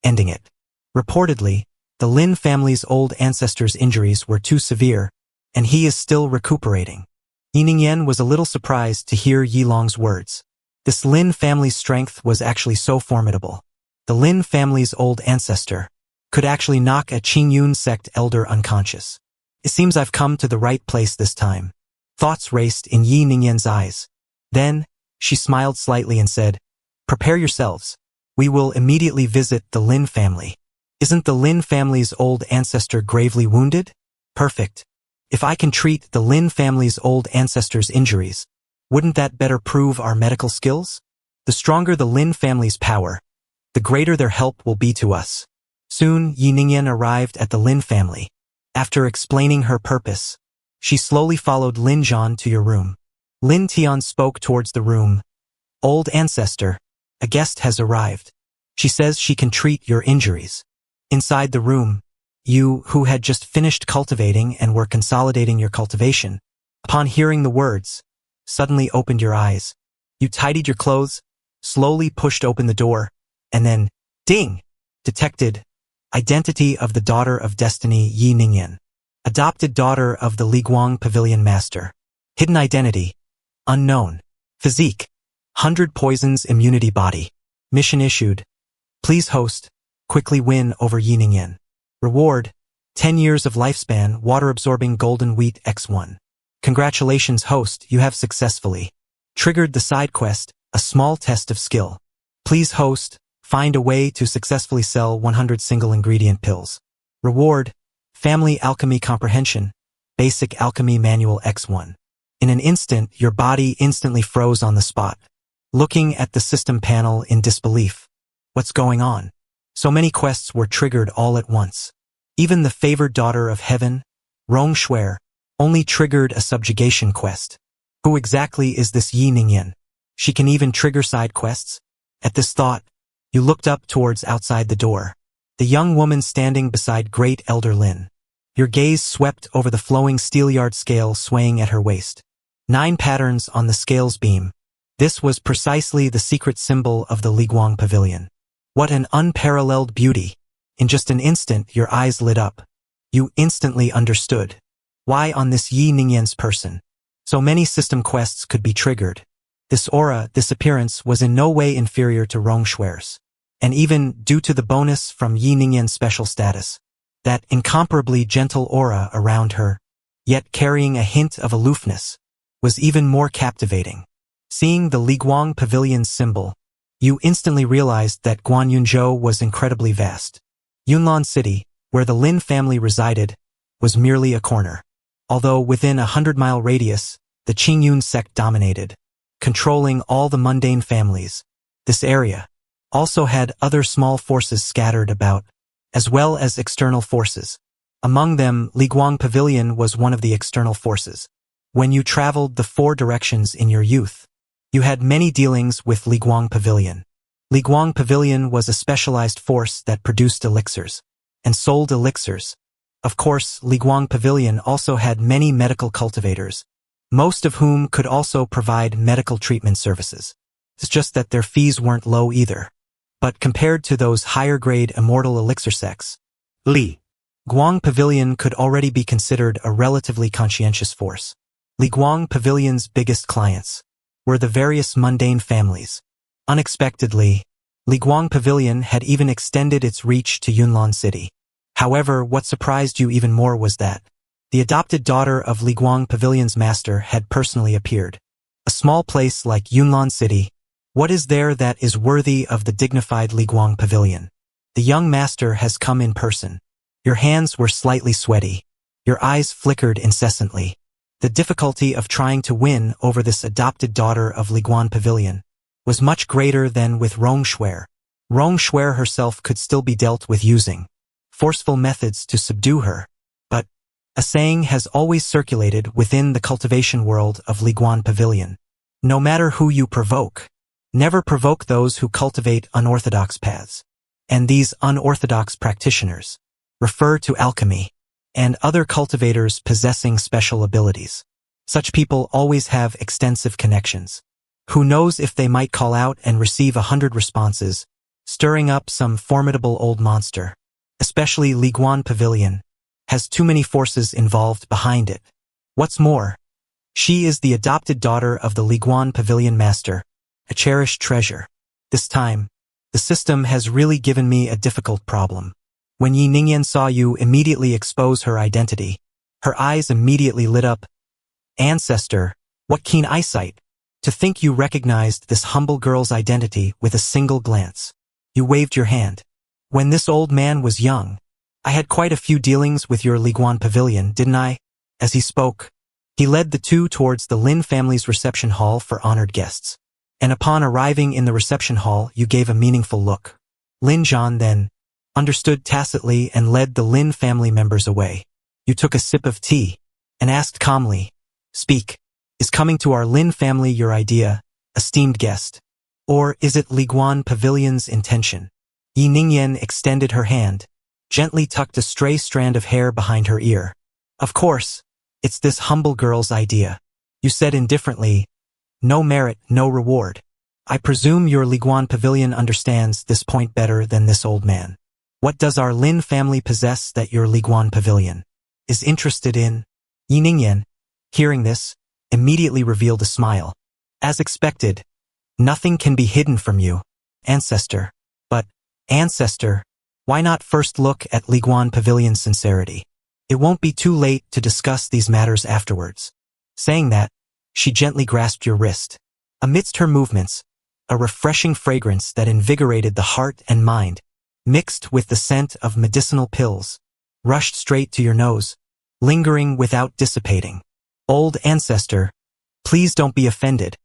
ending it. Reportedly, the Lin family's old ancestor's injuries were too severe, and he is still recuperating." Yi Ningyan was a little surprised to hear Yi Long's words. This Lin family's strength was actually so formidable. The Lin family's old ancestor could actually knock a Qingyun sect elder unconscious. It seems I've come to the right place this time. Thoughts raced in Yi Ningyan's eyes. Then, she smiled slightly and said, "Prepare yourselves. We will immediately visit the Lin family. Isn't the Lin family's old ancestor gravely wounded? Perfect. If I can treat the Lin family's old ancestor's injuries, wouldn't that better prove our medical skills? The stronger the Lin family's power, the greater their help will be to us." Soon, Yi Ningyan arrived at the Lin family. After explaining her purpose, she slowly followed Lin Zhan to your room. Lin Tian spoke towards the room. "Old ancestor, a guest has arrived. She says she can treat your injuries." Inside the room, you, who had just finished cultivating and were consolidating your cultivation, upon hearing the words, suddenly opened your eyes. You tidied your clothes, slowly pushed open the door, and then, ding! Detected, identity of the daughter of destiny Yi Ningyan. Adopted daughter of the Liguang Pavilion Master. Hidden identity, unknown. Physique, 100 poisons immunity body. Mission issued. Please host, quickly win over Yi Ningyan. Reward, 10 years of lifespan, water-absorbing golden wheat X1. Congratulations host, you have successfully triggered the side quest, a small test of skill. Please host, find a way to successfully sell 100 single-ingredient pills. Reward, family alchemy comprehension, basic alchemy manual X1. In an instant, your body instantly froze on the spot, looking at the system panel in disbelief. What's going on? So many quests were triggered all at once. Even the favored daughter of heaven, Rong Shuer, only triggered a subjugation quest. Who exactly is this Yi Ningyan? She can even trigger side quests? At this thought, you looked up towards outside the door. The young woman standing beside Great Elder Lin. Your gaze swept over the flowing steelyard scale swaying at her waist. 9 patterns on the scale's beam. This was precisely the secret symbol of the Liguang Pavilion. What an unparalleled beauty! In just an instant, your eyes lit up. You instantly understood. Why on this Yi Ningyan's person? So many system quests could be triggered. This aura, this appearance, was in no way inferior to Rong Shuer's. And even due to the bonus from Yi Ningyan's special status, that incomparably gentle aura around her, yet carrying a hint of aloofness, was even more captivating. Seeing the Liguang Pavilion's symbol, you instantly realized that Guanyunzhou was incredibly vast. Yunlan City, where the Lin family resided, was merely a corner. Although within a 100-mile radius, the Qingyun sect dominated, controlling all the mundane families. This area also had other small forces scattered about, as well as external forces. Among them, Liguang Pavilion was one of the external forces. When you traveled the 4 directions in your youth, you had many dealings with Liguang Pavilion. Liguang Pavilion was a specialized force that produced elixirs and sold elixirs. Of course, Liguang Pavilion also had many medical cultivators, most of whom could also provide medical treatment services. It's just that their fees weren't low either. But compared to those higher-grade immortal elixir sects, Liguang Pavilion could already be considered a relatively conscientious force. Liguang Pavilion's biggest clients were the various mundane families. Unexpectedly, Liguang Pavilion had even extended its reach to Yunlan City. However, what surprised you even more was that the adopted daughter of Liguang Pavilion's master had personally appeared. A small place like Yunlan City, what is there that is worthy of the dignified Liguang Pavilion? The young master has come in person. Your hands were slightly sweaty. Your eyes flickered incessantly. The difficulty of trying to win over this adopted daughter of Liguan Pavilion was much greater than with Rongshuer. Rongshuer herself could still be dealt with using forceful methods to subdue her, but a saying has always circulated within the cultivation world of Liguan Pavilion. No matter who you provoke, never provoke those who cultivate unorthodox paths. And these unorthodox practitioners refer to alchemy and other cultivators possessing special abilities. Such people always have extensive connections. Who knows if they might call out and receive 100 responses, stirring up some formidable old monster. Especially Liguan Pavilion has too many forces involved behind it. What's more, she is the adopted daughter of the Liguan Pavilion master, a cherished treasure. This time, the system has really given me a difficult problem. When Yi Ningyan saw you immediately expose her identity, her eyes immediately lit up. Ancestor, what keen eyesight! To think you recognized this humble girl's identity with a single glance. You waved your hand. When this old man was young, I had quite a few dealings with your Liguan Pavilion, didn't I? As he spoke, he led the two towards the Lin family's reception hall for honored guests. And upon arriving in the reception hall, you gave a meaningful look. Lin Zhan then understood tacitly and led the Lin family members away. You took a sip of tea and asked calmly, "Speak, is coming to our Lin family your idea, esteemed guest? Or is it Liguan Pavilion's intention?" Yi Ningyan extended her hand, gently tucked a stray strand of hair behind her ear. "Of course, it's this humble girl's idea." You said indifferently, "No merit, no reward." I presume your Liguan Pavilion understands this point better than this old man. What does our Lin family possess that your Liguan Pavilion is interested in? Yi Ningyan, hearing this, immediately revealed a smile. As expected, nothing can be hidden from you, ancestor. But, ancestor, why not first look at Liguan Pavilion's sincerity? It won't be too late to discuss these matters afterwards. Saying that, she gently grasped your wrist. Amidst her movements, a refreshing fragrance that invigorated the heart and mind, mixed with the scent of medicinal pills, rushed straight to your nose, lingering without dissipating. Old ancestor, please don't be offended.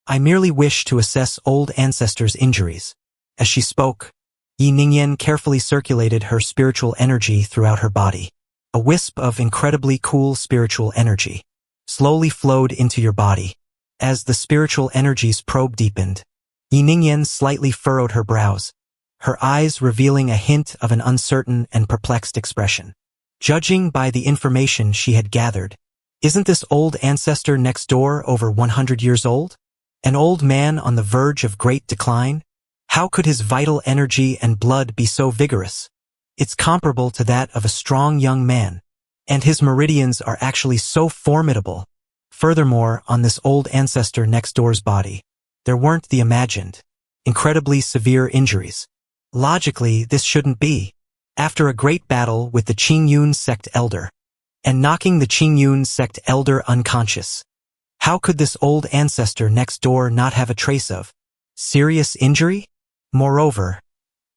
I merely wish to assess old ancestor's injuries. As she spoke, Yi Ningyan carefully circulated her spiritual energy throughout her body. A wisp of incredibly cool spiritual energy slowly flowed into your body. As the spiritual energy's probe deepened, Yi Ningyan slightly furrowed her brows, her eyes revealing a hint of an uncertain and perplexed expression. Judging by the information she had gathered, isn't this old ancestor next door over 100 years old? An old man on the verge of great decline? How could his vital energy and blood be so vigorous? It's comparable to that of a strong young man, and his meridians are actually so formidable. Furthermore, on this old ancestor next door's body, there weren't the imagined, incredibly severe injuries. Logically, this shouldn't be. After a great battle with the Qingyun sect elder, and knocking the Qingyun sect elder unconscious, how could this old ancestor next door not have a trace of serious injury? Moreover,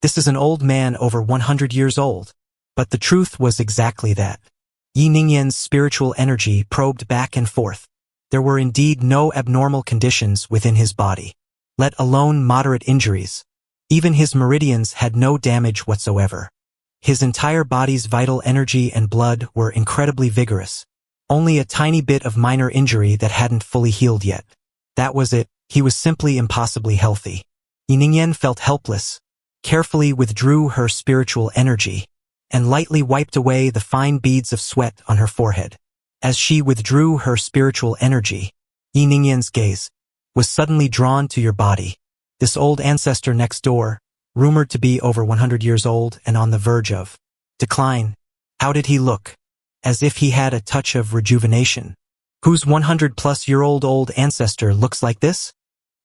this is an old man over 100 years old. But the truth was exactly that. Yi Ningyan's spiritual energy probed back and forth. There were indeed no abnormal conditions within his body, let alone moderate injuries. Even his meridians had no damage whatsoever. His entire body's vital energy and blood were incredibly vigorous. Only a tiny bit of minor injury that hadn't fully healed yet. That was it. He was simply impossibly healthy. Yi Ningyan felt helpless, carefully withdrew her spiritual energy, and lightly wiped away the fine beads of sweat on her forehead. As she withdrew her spiritual energy, Yi Ningyan's gaze was suddenly drawn to your body. This old ancestor next door, rumored to be over 100 years old and on the verge of decline. How did he look? As if he had a touch of rejuvenation. Whose 100-plus-year-old old ancestor looks like this?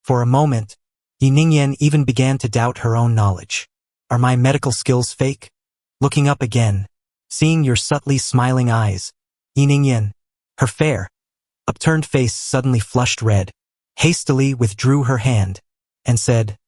For a moment, Yi Ningyan even began to doubt her own knowledge. Are my medical skills fake? Looking up again, seeing your subtly smiling eyes, Yi Ningyan, her fair, upturned face suddenly flushed red, hastily withdrew her hand, and said,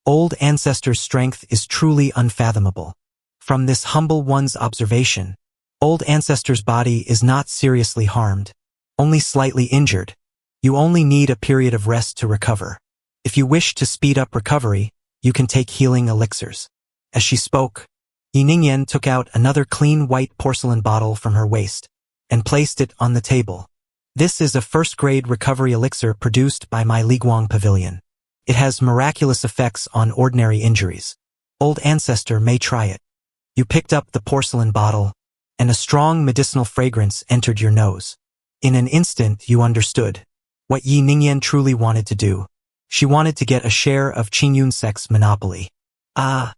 "Old ancestor's strength is truly unfathomable. From this humble one's observation, old ancestor's body is not seriously harmed, only slightly injured. You only need a period of rest to recover. If you wish to speed up recovery, you can take healing elixirs. As she spoke, Yiningyan took out another clean white porcelain bottle from her waist and placed it on the table. This is a first-grade recovery elixir produced by my Liguang Pavilion. It has miraculous effects on ordinary injuries. Old ancestor may try it. You picked up the porcelain bottle, and a strong medicinal fragrance entered your nose. In an instant you understood what Yi Ningyan truly wanted to do. She wanted to get a share of Xianxia's monopoly. Ah,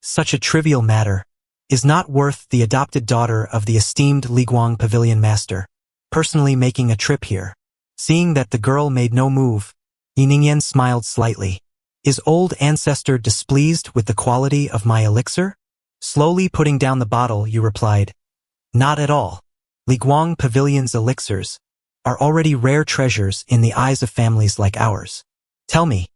such a trivial matter is not worth the adopted daughter of the esteemed Liguang Pavilion master personally making a trip here. Seeing that the girl made no move, Yi Ningyan smiled slightly. Is old ancestor displeased with the quality of my elixir? Slowly putting down the bottle, you replied, not at all. Liguang Pavilion's elixirs are already rare treasures in the eyes of families like ours. Tell me,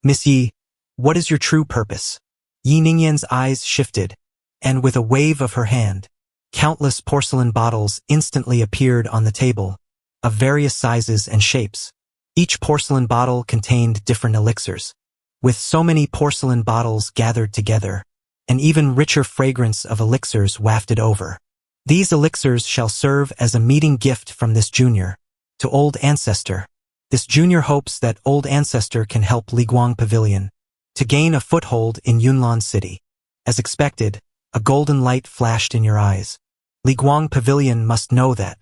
Miss Yi, what is your true purpose? Yi Ningyan's eyes shifted, and with a wave of her hand, countless porcelain bottles instantly appeared on the table, of various sizes and shapes. Each porcelain bottle contained different elixirs. With so many porcelain bottles gathered together, an even richer fragrance of elixirs wafted over. These elixirs shall serve as a meeting gift from this junior to old ancestor. This junior hopes that old ancestor can help Liguang Pavilion to gain a foothold in Yunlan City. As expected, a golden light flashed in your eyes. Liguang Pavilion must know that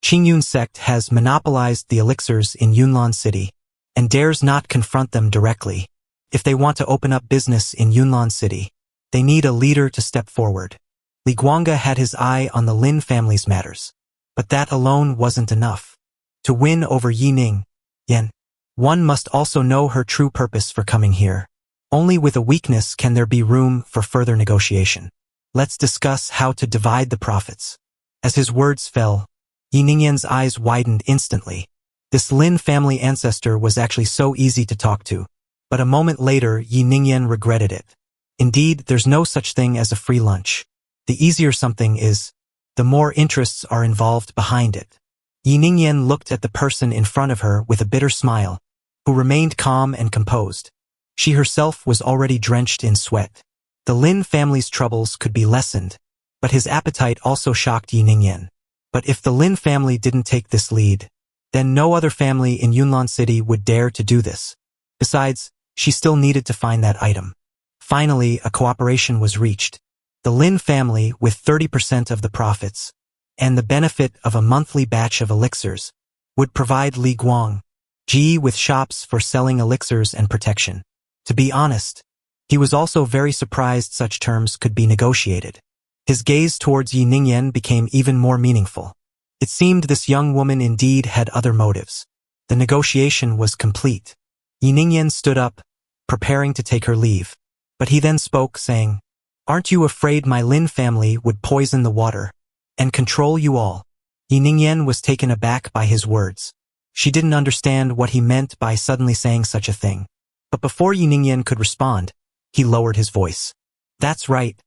Qingyun sect has monopolized the elixirs in Yunlan City and dares not confront them directly. If they want to open up business in Yunlan City, they need a leader to step forward. Li Guanga had his eye on the Lin family's matters, but that alone wasn't enough. To win over Yi Ningyan, one must also know her true purpose for coming here. Only with a weakness can there be room for further negotiation. Let's discuss how to divide the profits. As his words fell, Yi Ningyan's eyes widened instantly. This Lin family ancestor was actually so easy to talk to. But a moment later, Yi Ningyan regretted it. Indeed, there's no such thing as a free lunch. The easier something is, the more interests are involved behind it. Yi Ningyan looked at the person in front of her with a bitter smile, who remained calm and composed. She herself was already drenched in sweat. The Lin family's troubles could be lessened, but his appetite also shocked Yi Ningyan. But if the Lin family didn't take this lead, then no other family in Yunlan City would dare to do this. Besides, she still needed to find that item. Finally, a cooperation was reached. The Lin family, with 30% of the profits, and the benefit of a monthly batch of elixirs, would provide Li Guangji with shops for selling elixirs and protection. To be honest, he was also very surprised such terms could be negotiated. His gaze towards Yi Ningyan became even more meaningful. It seemed this young woman indeed had other motives. The negotiation was complete. Yi Ningyan stood up, preparing to take her leave. But he then spoke, saying, "Aren't you afraid my Lin family would poison the water and control you all?" Yi Ningyan was taken aback by his words. She didn't understand what he meant by suddenly saying such a thing. But before Yi Ningyan could respond, he lowered his voice. "That's right.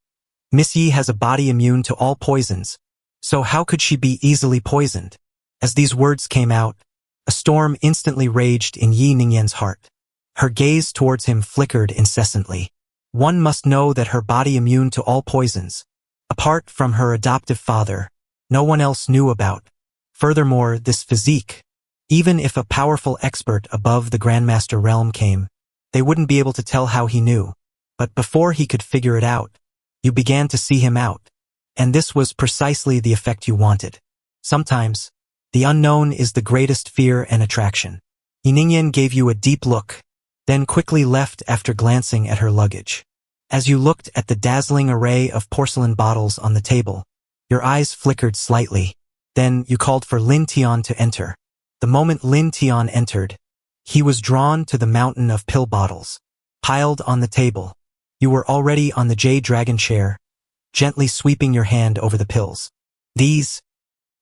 Miss Yi has a body immune to all poisons, so how could she be easily poisoned?" As these words came out, a storm instantly raged in Yi Ningyan's heart. Her gaze towards him flickered incessantly. One must know that her body immune to all poisons, apart from her adoptive father, no one else knew about. Furthermore, this physique, even if a powerful expert above the Grandmaster realm came, they wouldn't be able to tell how he knew. But before he could figure it out, you began to see him out. And this was precisely the effect you wanted. Sometimes, the unknown is the greatest fear and attraction. Yi Ningyan gave you a deep look, then quickly left after glancing at her luggage. As you looked at the dazzling array of porcelain bottles on the table, your eyes flickered slightly. Then you called for Lin Tian to enter. The moment Lin Tian entered, he was drawn to the mountain of pill bottles, piled on the table. You were already on the jade dragon chair, gently sweeping your hand over the pills. These,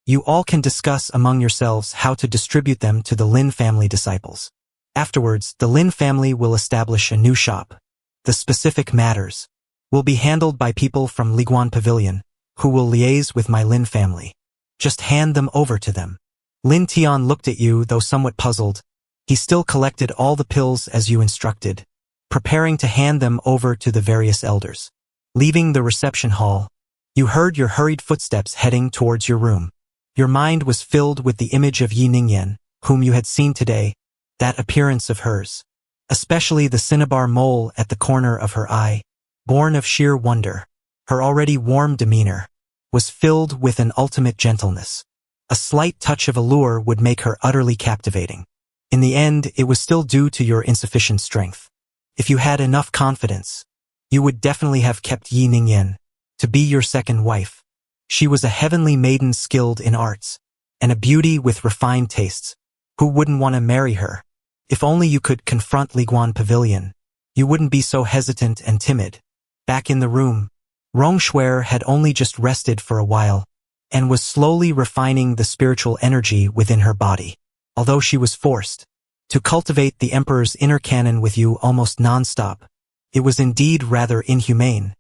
you all can discuss among yourselves how to distribute them to the Lin family disciples. Afterwards, the Lin family will establish a new shop. The specific matters will be handled by people from Liguan Pavilion, who will liaise with my Lin family. Just hand them over to them. Lin Tian looked at you, though somewhat puzzled. He still collected all the pills as you instructed, preparing to hand them over to the various elders. Leaving the reception hall, you heard your hurried footsteps heading towards your room. Your mind was filled with the image of Yi Ningyan, whom you had seen today, that appearance of hers. Especially the cinnabar mole at the corner of her eye, born of sheer wonder. Her already warm demeanor was filled with an ultimate gentleness. A slight touch of allure would make her utterly captivating. In the end, it was still due to your insufficient strength. If you had enough confidence, you would definitely have kept Yi Ningyan to be your second wife. She was a heavenly maiden skilled in arts, and a beauty with refined tastes. Who wouldn't want to marry her? If only you could confront Liguan Pavilion, you wouldn't be so hesitant and timid. Back in the room, Rongshuer had only just rested for a while, and was slowly refining the spiritual energy within her body. Although she was forced to cultivate the Emperor's inner canon with you almost non-stop, it was indeed rather inhumane.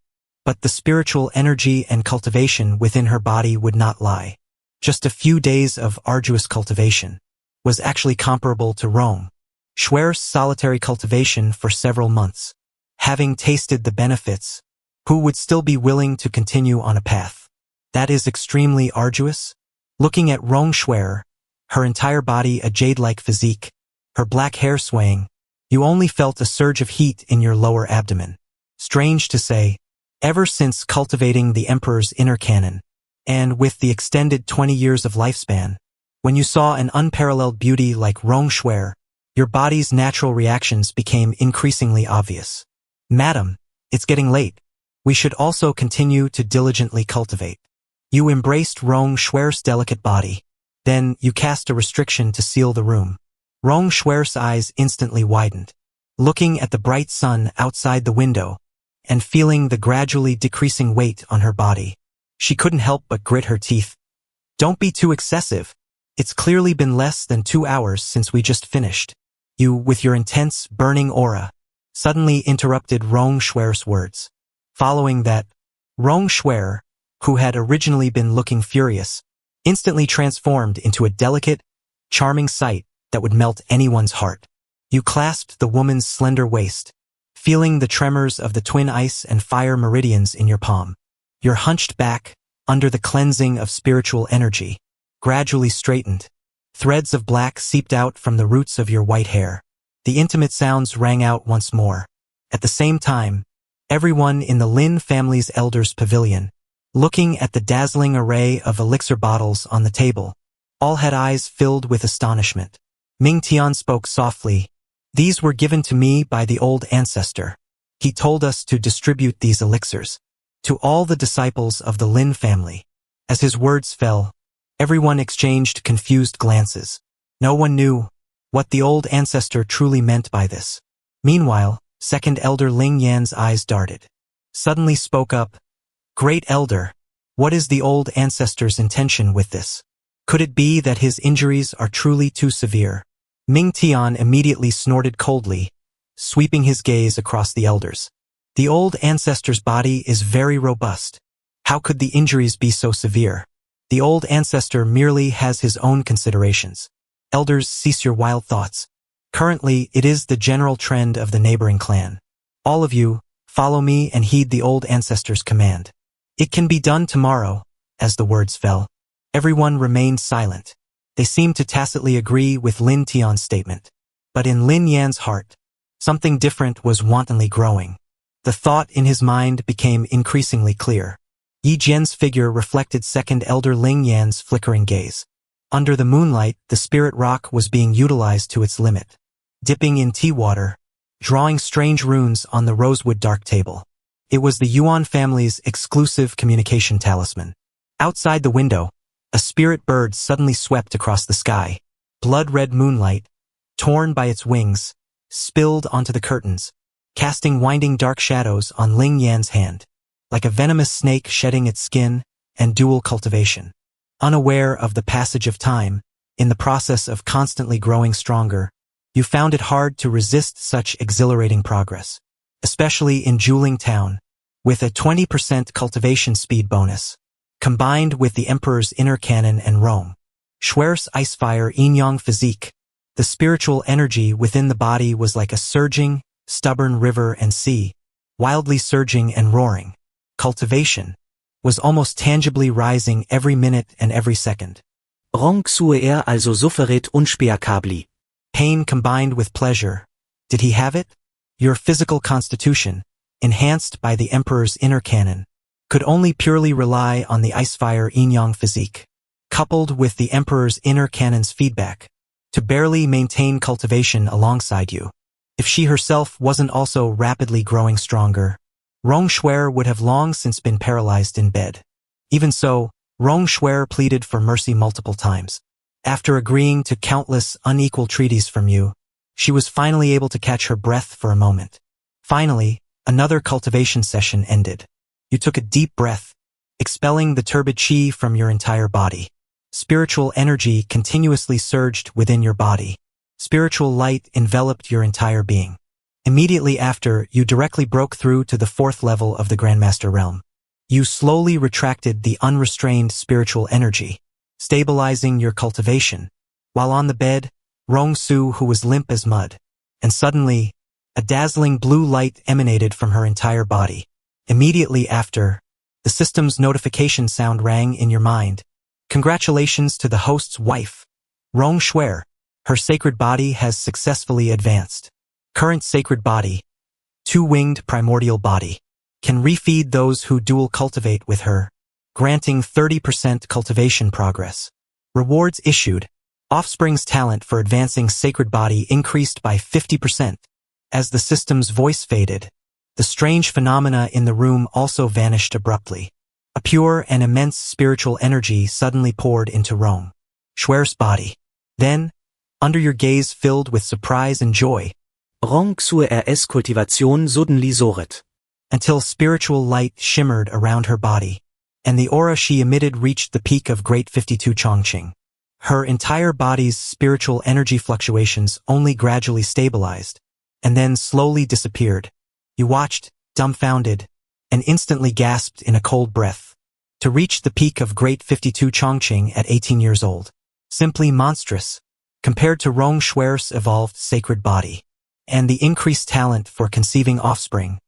But the spiritual energy and cultivation within her body would not lie. Just a few days of arduous cultivation was actually comparable to Rongshuer's solitary cultivation for several months. Having tasted the benefits, who would still be willing to continue on a path that is extremely arduous? Looking at Rongshuer, her entire body a jade-like physique, her black hair swaying, you only felt a surge of heat in your lower abdomen. Strange to say, ever since cultivating the Emperor's inner canon, and with the extended 20 years of lifespan, when you saw an unparalleled beauty like Rongshuer, your body's natural reactions became increasingly obvious. Madam, it's getting late. We should also continue to diligently cultivate. You embraced Rongshuer's delicate body. Then you cast a restriction to seal the room. Rongshuer's eyes instantly widened, looking at the bright sun outside the window, and feeling the gradually decreasing weight on her body. She couldn't help but grit her teeth. Don't be too excessive. It's clearly been less than 2 hours since we just finished. You, with your intense, burning aura, suddenly interrupted Rongshuer's words. Following that, Rongshuer, who had originally been looking furious, instantly transformed into a delicate, charming sight that would melt anyone's heart. You clasped the woman's slender waist, feeling the tremors of the twin ice and fire meridians in your palm. Your hunched back, under the cleansing of spiritual energy, gradually straightened. Threads of black seeped out from the roots of your white hair. The intimate sounds rang out once more. At the same time, everyone in the Lin family's elders' pavilion, looking at the dazzling array of elixir bottles on the table, all had eyes filled with astonishment. Ming Tian spoke softly. These were given to me by the old ancestor. He told us to distribute these elixirs to all the disciples of the Lin family. As his words fell, everyone exchanged confused glances. No one knew what the old ancestor truly meant by this. Meanwhile, second elder Ling Yan's eyes darted. Suddenly spoke up, Great elder, what is the old ancestor's intention with this? Could it be that his injuries are truly too severe? Ming Tian immediately snorted coldly, sweeping his gaze across the elders. The old ancestor's body is very robust. How could the injuries be so severe? The old ancestor merely has his own considerations. Elders, cease your wild thoughts. Currently, it is the general trend of the neighboring clan. All of you, follow me and heed the old ancestor's command. It can be done tomorrow. As the words fell, everyone remained silent. They seemed to tacitly agree with Lin Tian's statement. But in Lin Yan's heart, something different was wantonly growing. The thought in his mind became increasingly clear. Yi Jian's figure reflected second elder Ling Yan's flickering gaze. Under the moonlight, the spirit rock was being utilized to its limit. Dipping in tea water, drawing strange runes on the rosewood dark table. It was the Yuan family's exclusive communication talisman. Outside the window, a spirit bird suddenly swept across the sky. Blood-red moonlight, torn by its wings, spilled onto the curtains, casting winding dark shadows on Ling Yan's hand, like a venomous snake shedding its skin and dual cultivation. Unaware of the passage of time, in the process of constantly growing stronger, you found it hard to resist such exhilarating progress. Especially in Juling Town, with a 20% cultivation speed bonus. Combined with the Emperor's inner cannon and Rong Shuer's icefire yin-yang physique, the spiritual energy within the body was like a surging, stubborn river and sea, wildly surging and roaring. Cultivation was almost tangibly rising every minute and every second. Rong Shuer also sufferet unspiakabli. Pain combined with pleasure. Did he have it? Your physical constitution, enhanced by the Emperor's inner cannon, could only purely rely on the icefire yin-yang physique, coupled with the Emperor's inner cannon's feedback, to barely maintain cultivation alongside you. If she herself wasn't also rapidly growing stronger, Rong Shuer would have long since been paralyzed in bed. Even so, Rong Shuer pleaded for mercy multiple times. After agreeing to countless unequal treaties from you, she was finally able to catch her breath for a moment. Finally, another cultivation session ended. You took a deep breath, expelling the turbid qi from your entire body. Spiritual energy continuously surged within your body. Spiritual light enveloped your entire being. Immediately after, you directly broke through to the 4th level of the Grandmaster realm. You slowly retracted the unrestrained spiritual energy, stabilizing your cultivation. While on the bed, Rong Su, who was limp as mud, and suddenly, a dazzling blue light emanated from her entire body. Immediately after, the system's notification sound rang in your mind. Congratulations to the host's wife, Rong Shuer. Her sacred body has successfully advanced. Current sacred body, 2-winged primordial body, can refeed those who dual cultivate with her, granting 30% cultivation progress. Rewards issued. Offspring's talent for advancing sacred body increased by 50%. As the system's voice faded, the strange phenomena in the room also vanished abruptly. A pure and immense spiritual energy suddenly poured into Rong Shuer's body. Then, under your gaze filled with surprise and joy, Rong Shuer's cultivation suddenly soared. Until spiritual light shimmered around her body, and the aura she emitted reached the peak of Great 52 Chongqing. Her entire body's spiritual energy fluctuations only gradually stabilized, and then slowly disappeared. You watched, dumbfounded, and instantly gasped in a cold breath. To reach the peak of Great 52 Chongqing at 18 years old. Simply monstrous, compared to Rong Shuer's evolved sacred body, and the increased talent for conceiving offspring.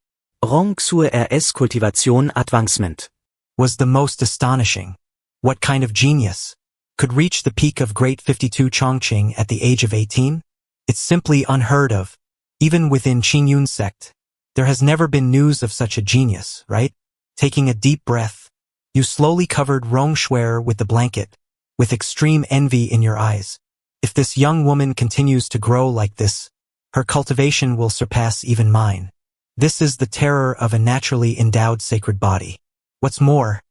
Rong Shuer's cultivation advancement was the most astonishing. What kind of genius could reach the peak of Great 52 Chongqing at the age of 18? It's simply unheard of. Even within Qingyun's sect, there has never been news of such a genius, right? Taking a deep breath, you slowly covered Rong Shuer with the blanket, with extreme envy in your eyes. If this young woman continues to grow like this, her cultivation will surpass even mine. This is the terror of a naturally endowed sacred body. What's more,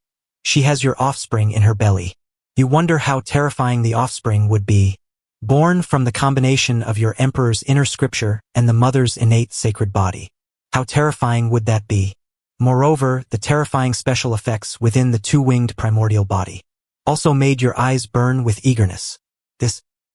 she has your offspring in her belly. You wonder how terrifying the offspring would be, born from the combination of your emperor's inner scripture and the mother's innate sacred body. How terrifying would that be? Moreover, the terrifying special effects within the 2-winged primordial body also made your eyes burn with eagerness.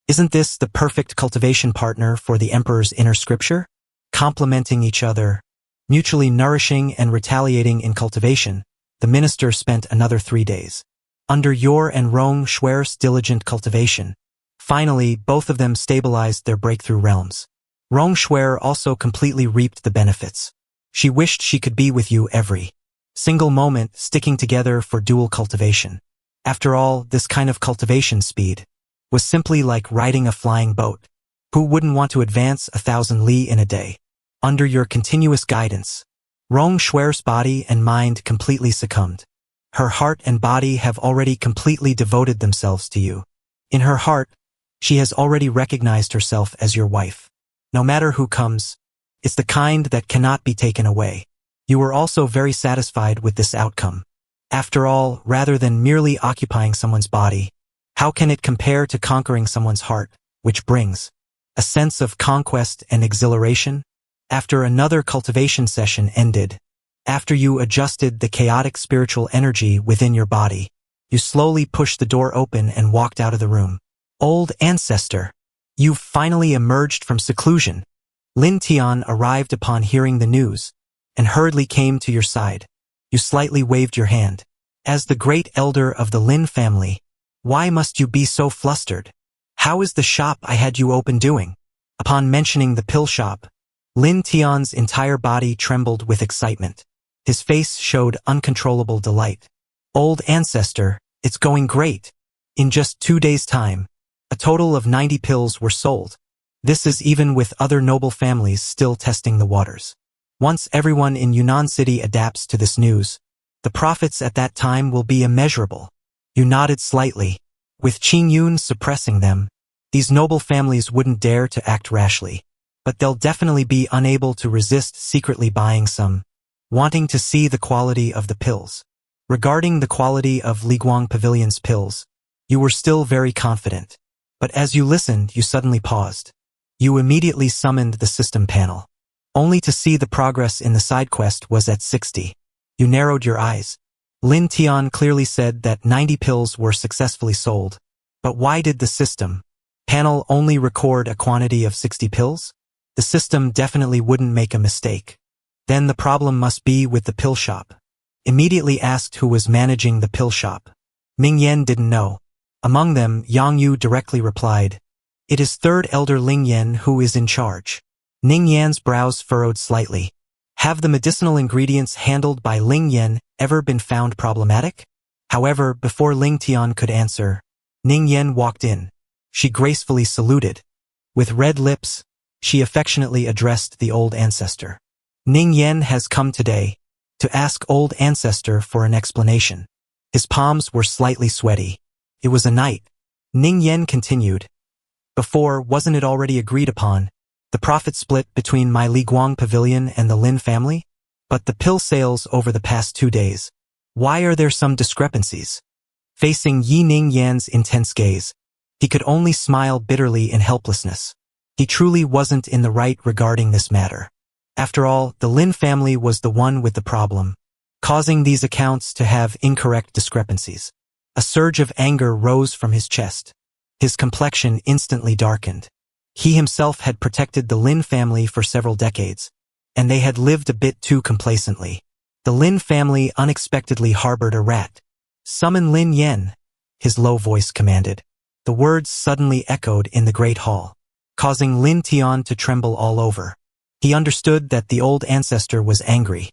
Isn't this the perfect cultivation partner for the emperor's inner scripture? Complementing each other, mutually nourishing and retaliating in cultivation, the minister spent another 3 days. Under your and Rong Shuer's diligent cultivation, finally both of them stabilized their breakthrough realms. Rong Shuer also completely reaped the benefits. She wished she could be with you every single moment, sticking together for dual cultivation. After all, this kind of cultivation speed was simply like riding a flying boat. Who wouldn't want to advance 1,000 li in a day? Under your continuous guidance, Rong Shuer's body and mind completely succumbed. Her heart and body have already completely devoted themselves to you. In her heart, she has already recognized herself as your wife. No matter who comes, it's the kind that cannot be taken away. You were also very satisfied with this outcome. After all, rather than merely occupying someone's body, how can it compare to conquering someone's heart, which brings a sense of conquest and exhilaration? After another cultivation session ended, after you adjusted the chaotic spiritual energy within your body, you slowly pushed the door open and walked out of the room. Old ancestor, you've finally emerged from seclusion. Lin Tian arrived upon hearing the news, and hurriedly came to your side. You slightly waved your hand. As the great elder of the Lin family, why must you be so flustered? How is the shop I had you open doing? Upon mentioning the pill shop, Lin Tian's entire body trembled with excitement. His face showed uncontrollable delight. Old ancestor, it's going great. In just 2 days' time, a total of 90 pills were sold. This is even with other noble families still testing the waters. Once everyone in Yunnan City adapts to this news, the profits at that time will be immeasurable. You nodded slightly. With Qingyun suppressing them, these noble families wouldn't dare to act rashly, but they'll definitely be unable to resist secretly buying some, wanting to see the quality of the pills. Regarding the quality of Liguang Pavilion's pills, you were still very confident, but as you listened, you suddenly paused. You immediately summoned the system panel, only to see the progress in the side quest was at 60. You narrowed your eyes. Lin Tian clearly said that 90 pills were successfully sold, but why did the system panel only record a quantity of 60 pills? The system definitely wouldn't make a mistake. Then the problem must be with the pill shop. Immediately asked who was managing the pill shop. Ming Yan didn't know. Among them, Yang Yu directly replied, "It is third elder Ling Yan who is in charge." Ning Yan's brows furrowed slightly. Have the medicinal ingredients handled by Ling Yan ever been found problematic? However, before Ling Tian could answer, Ning Yan walked in. She gracefully saluted. With red lips, she affectionately addressed the old ancestor. Ning Yan has come today to ask old ancestor for an explanation. His palms were slightly sweaty. It was a night. Ning Yan continued. Before, wasn't it already agreed upon? The profit split between my Liguang Pavilion and the Lin family? But the pill sales over the past 2 days. Why are there some discrepancies? Facing Yi Ning Yan's intense gaze, he could only smile bitterly in helplessness. He truly wasn't in the right regarding this matter. After all, the Lin family was the one with the problem, causing these accounts to have incorrect discrepancies. A surge of anger rose from his chest. His complexion instantly darkened. He himself had protected the Lin family for several decades, and they had lived a bit too complacently. The Lin family unexpectedly harbored a rat. "Summon Lin Yan," his low voice commanded. The words suddenly echoed in the great hall, causing Lin Tian to tremble all over. He understood that the old ancestor was angry,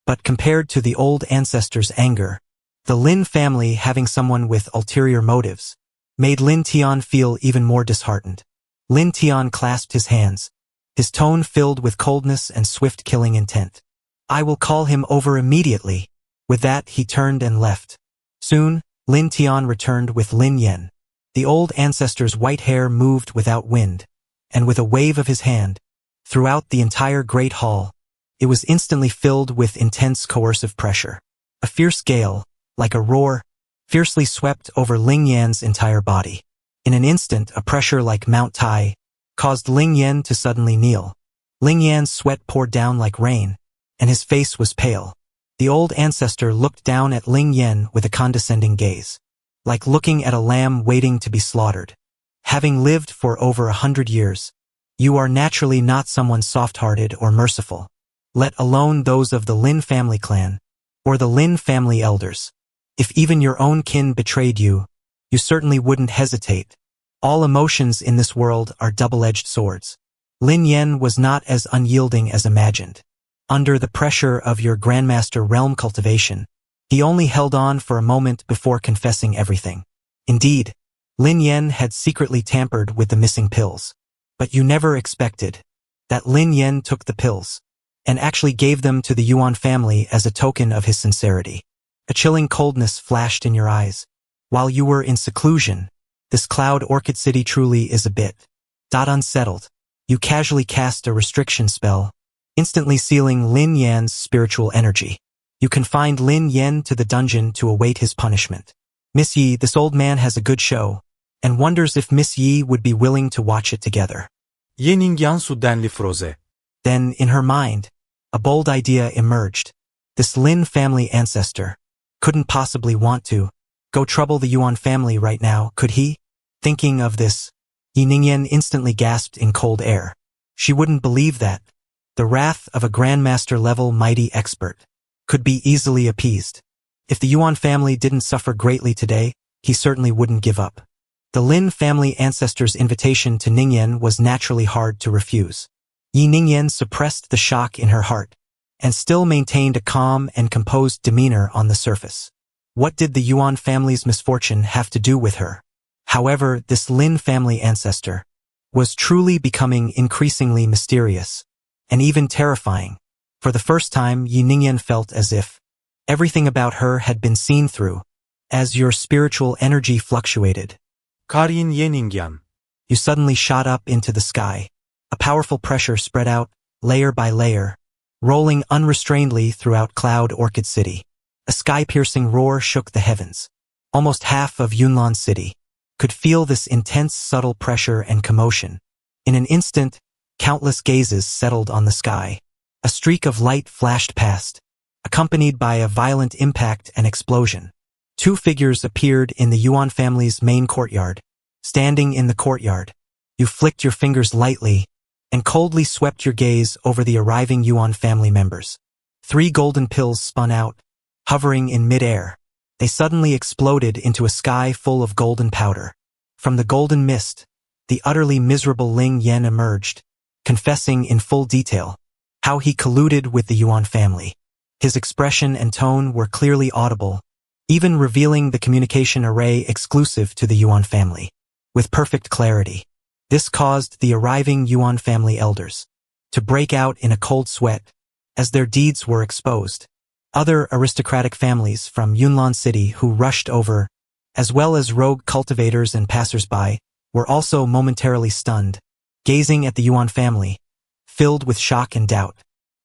but compared to the old ancestor's anger, the Lin family having someone with ulterior motives made Lin Tian feel even more disheartened. Lin Tian clasped his hands, his tone filled with coldness and swift killing intent. "I will call him over immediately." With that, he turned and left. Soon, Lin Tian returned with Lin Yan. The old ancestor's white hair moved without wind, and with a wave of his hand, throughout the entire great hall, it was instantly filled with intense coercive pressure. A fierce gale, like a roar, fiercely swept over Ling Yan's entire body. In an instant, a pressure like Mount Tai caused Ling Yan to suddenly kneel. Ling Yan's sweat poured down like rain, and his face was pale. The old ancestor looked down at Ling Yan with a condescending gaze, like looking at a lamb waiting to be slaughtered. Having lived for over 100 years, you are naturally not someone soft-hearted or merciful, let alone those of the Lin family clan, or the Lin family elders. If even your own kin betrayed you, you certainly wouldn't hesitate. All emotions in this world are double-edged swords. Lin Yan was not as unyielding as imagined. Under the pressure of your Grandmaster realm cultivation, he only held on for a moment before confessing everything. Indeed, Lin Yan had secretly tampered with the missing pills. But you never expected that Lin Yan took the pills and actually gave them to the Yuan family as a token of his sincerity. A chilling coldness flashed in your eyes. While you were in seclusion, this Cloud Orchid City truly is a bit unsettled. You casually cast a restriction spell, instantly sealing Lin Yan's spiritual energy. You confined Lin Yan to the dungeon to await his punishment. Miss Yi, this old man has a good show, and wonders if Miss Yi would be willing to watch it together. Yeningyan su denli froze. Then, in her mind, a bold idea emerged. This Lin family ancestor couldn't possibly want to go trouble the Yuan family right now, could he? Thinking of this, Yi Ningyan instantly gasped in cold air. She wouldn't believe that. The wrath of a Grandmaster-level mighty expert could be easily appeased. If the Yuan family didn't suffer greatly today, he certainly wouldn't give up. The Lin family ancestor's invitation to Ningyan was naturally hard to refuse. Yi Ningyan suppressed the shock in her heart, and still maintained a calm and composed demeanor on the surface. What did the Yuan family's misfortune have to do with her? However, this Lin family ancestor was truly becoming increasingly mysterious, and even terrifying. For the first time, Yi Ningyan felt as if everything about her had been seen through, as your spiritual energy fluctuated. Karin Yeningyan. You suddenly shot up into the sky. A powerful pressure spread out, layer by layer, rolling unrestrainedly throughout Cloud Orchid City. A sky-piercing roar shook the heavens. Almost half of Yunlan City could feel this intense, subtle pressure and commotion. In an instant, countless gazes settled on the sky. A streak of light flashed past, accompanied by a violent impact and explosion. Two figures appeared in the Yuan family's main courtyard. Standing in the courtyard, you flicked your fingers lightly and coldly swept your gaze over the arriving Yuan family members. 3 golden pills spun out, hovering in mid-air. They suddenly exploded into a sky full of golden powder. From the golden mist, the utterly miserable Ling Yan emerged, confessing in full detail how he colluded with the Yuan family. His expression and tone were clearly audible, even revealing the communication array exclusive to the Yuan family. With perfect clarity, this caused the arriving Yuan family elders to break out in a cold sweat as their deeds were exposed. Other aristocratic families from Yunlan City who rushed over, as well as rogue cultivators and passers-by, were also momentarily stunned, gazing at the Yuan family, filled with shock and doubt.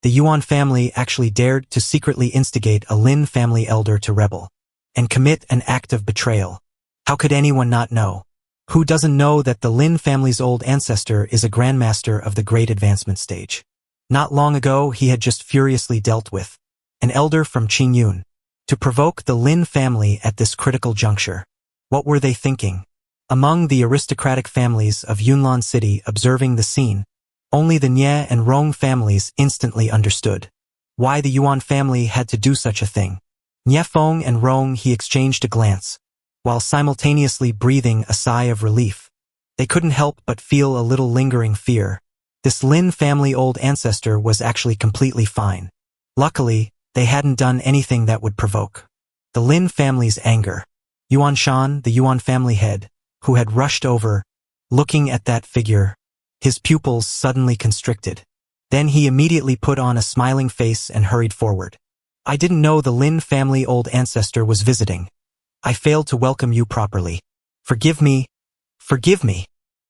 The Yuan family actually dared to secretly instigate a Lin family elder to rebel and commit an act of betrayal. How could anyone not know? Who doesn't know that the Lin family's old ancestor is a grandmaster of the Great Advancement stage? Not long ago, he had just furiously dealt with an elder from Qingyun to provoke the Lin family at this critical juncture. What were they thinking? Among the aristocratic families of Yunlan City observing the scene, only the Nye and Rong families instantly understood why the Yuan family had to do such a thing. Nye Feng and Rong he exchanged a glance, while simultaneously breathing a sigh of relief. They couldn't help but feel a little lingering fear. This Lin family old ancestor was actually completely fine. Luckily, they hadn't done anything that would provoke the Lin family's anger. Yuan Shan, the Yuan family head, who had rushed over, looking at that figure, his pupils suddenly constricted. Then he immediately put on a smiling face and hurried forward. I didn't know the Lin family old ancestor was visiting. I failed to welcome you properly. Forgive me. Forgive me.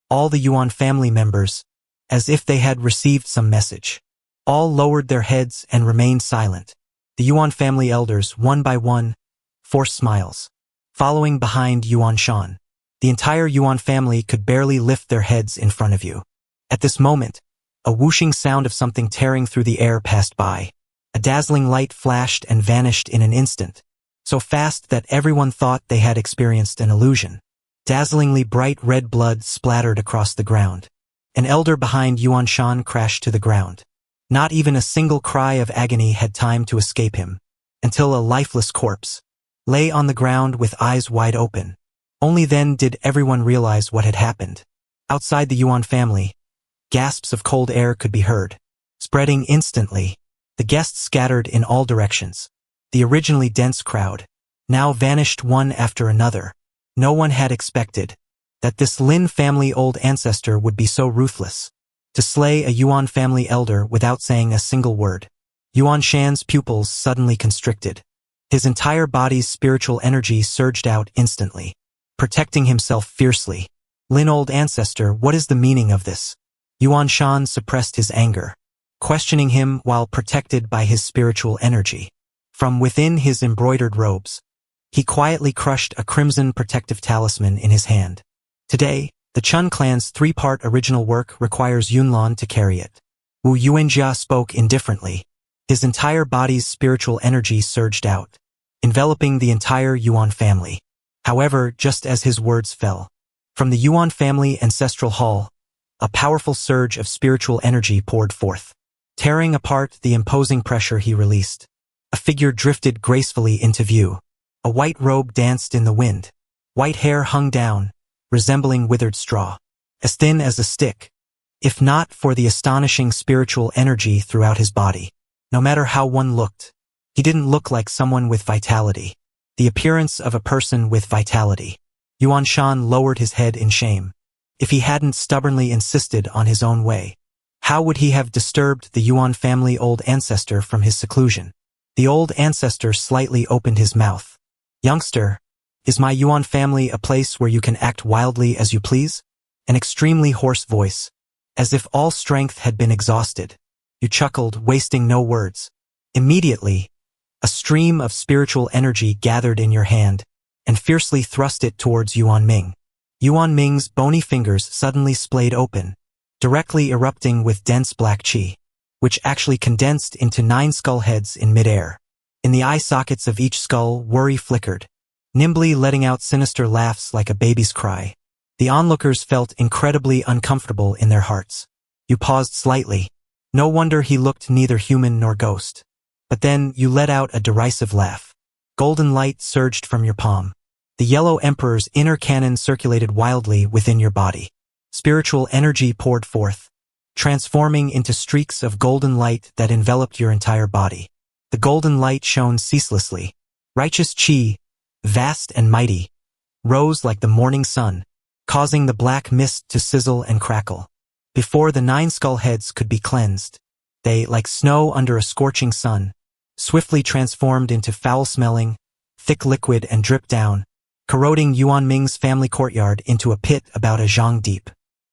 All the Yuan family members, as if they had received some message, all lowered their heads and remained silent. The Yuan family elders, one by one, forced smiles, following behind Yuan Shan. The entire Yuan family could barely lift their heads in front of you. At this moment, a whooshing sound of something tearing through the air passed by. A dazzling light flashed and vanished in an instant, so fast that everyone thought they had experienced an illusion. Dazzlingly bright red blood splattered across the ground. An elder behind Yuan Shan crashed to the ground. Not even a single cry of agony had time to escape him, until a lifeless corpse lay on the ground with eyes wide open. Only then did everyone realize what had happened. Outside the Yuan family, gasps of cold air could be heard, spreading instantly. The guests scattered in all directions. The originally dense crowd now vanished one after another. No one had expected that this Lin family old ancestor would be so ruthless to slay a Yuan family elder without saying a single word. Yuan Shan's pupils suddenly constricted. His entire body's spiritual energy surged out instantly, protecting himself fiercely. Lin old ancestor, what is the meaning of this? Yuan Shan suppressed his anger, questioning him while protected by his spiritual energy. From within his embroidered robes, he quietly crushed a crimson protective talisman in his hand. Today, the Chun clan's 3-part original work requires Yunlan to carry it. Wu Yuanjia spoke indifferently. His entire body's spiritual energy surged out, enveloping the entire Yuan family. However, just as his words fell, from the Yuan family ancestral hall, a powerful surge of spiritual energy poured forth, tearing apart the imposing pressure he released. A figure drifted gracefully into view. A white robe danced in the wind. White hair hung down, resembling withered straw, as thin as a stick, if not for the astonishing spiritual energy throughout his body. No matter how one looked, he didn't look like someone with vitality. The appearance of a person with vitality. Yuan Shan lowered his head in shame. If he hadn't stubbornly insisted on his own way, how would he have disturbed the Yuan family old ancestor from his seclusion? The old ancestor slightly opened his mouth. Youngster, is my Yuan family a place where you can act wildly as you please? An extremely hoarse voice, as if all strength had been exhausted. You chuckled, wasting no words. Immediately, a stream of spiritual energy gathered in your hand and fiercely thrust it towards Yuan Ming. Yuan Ming's bony fingers suddenly splayed open, directly erupting with dense black qi, which actually condensed into 9 skull heads in midair. In the eye sockets of each skull, worry flickered, nimbly letting out sinister laughs like a baby's cry. The onlookers felt incredibly uncomfortable in their hearts. You paused slightly. No wonder he looked neither human nor ghost. But then you let out a derisive laugh. Golden light surged from your palm. The yellow emperor's inner cannon circulated wildly within your body. Spiritual energy poured forth, transforming into streaks of golden light that enveloped your entire body. The golden light shone ceaselessly. Righteous qi, vast and mighty, rose like the morning sun, causing the black mist to sizzle and crackle. Before the 9 skull heads could be cleansed, they, like snow under a scorching sun, swiftly transformed into foul-smelling, thick liquid and dripped down, corroding Yuan Ming's family courtyard into a pit about a zhang deep.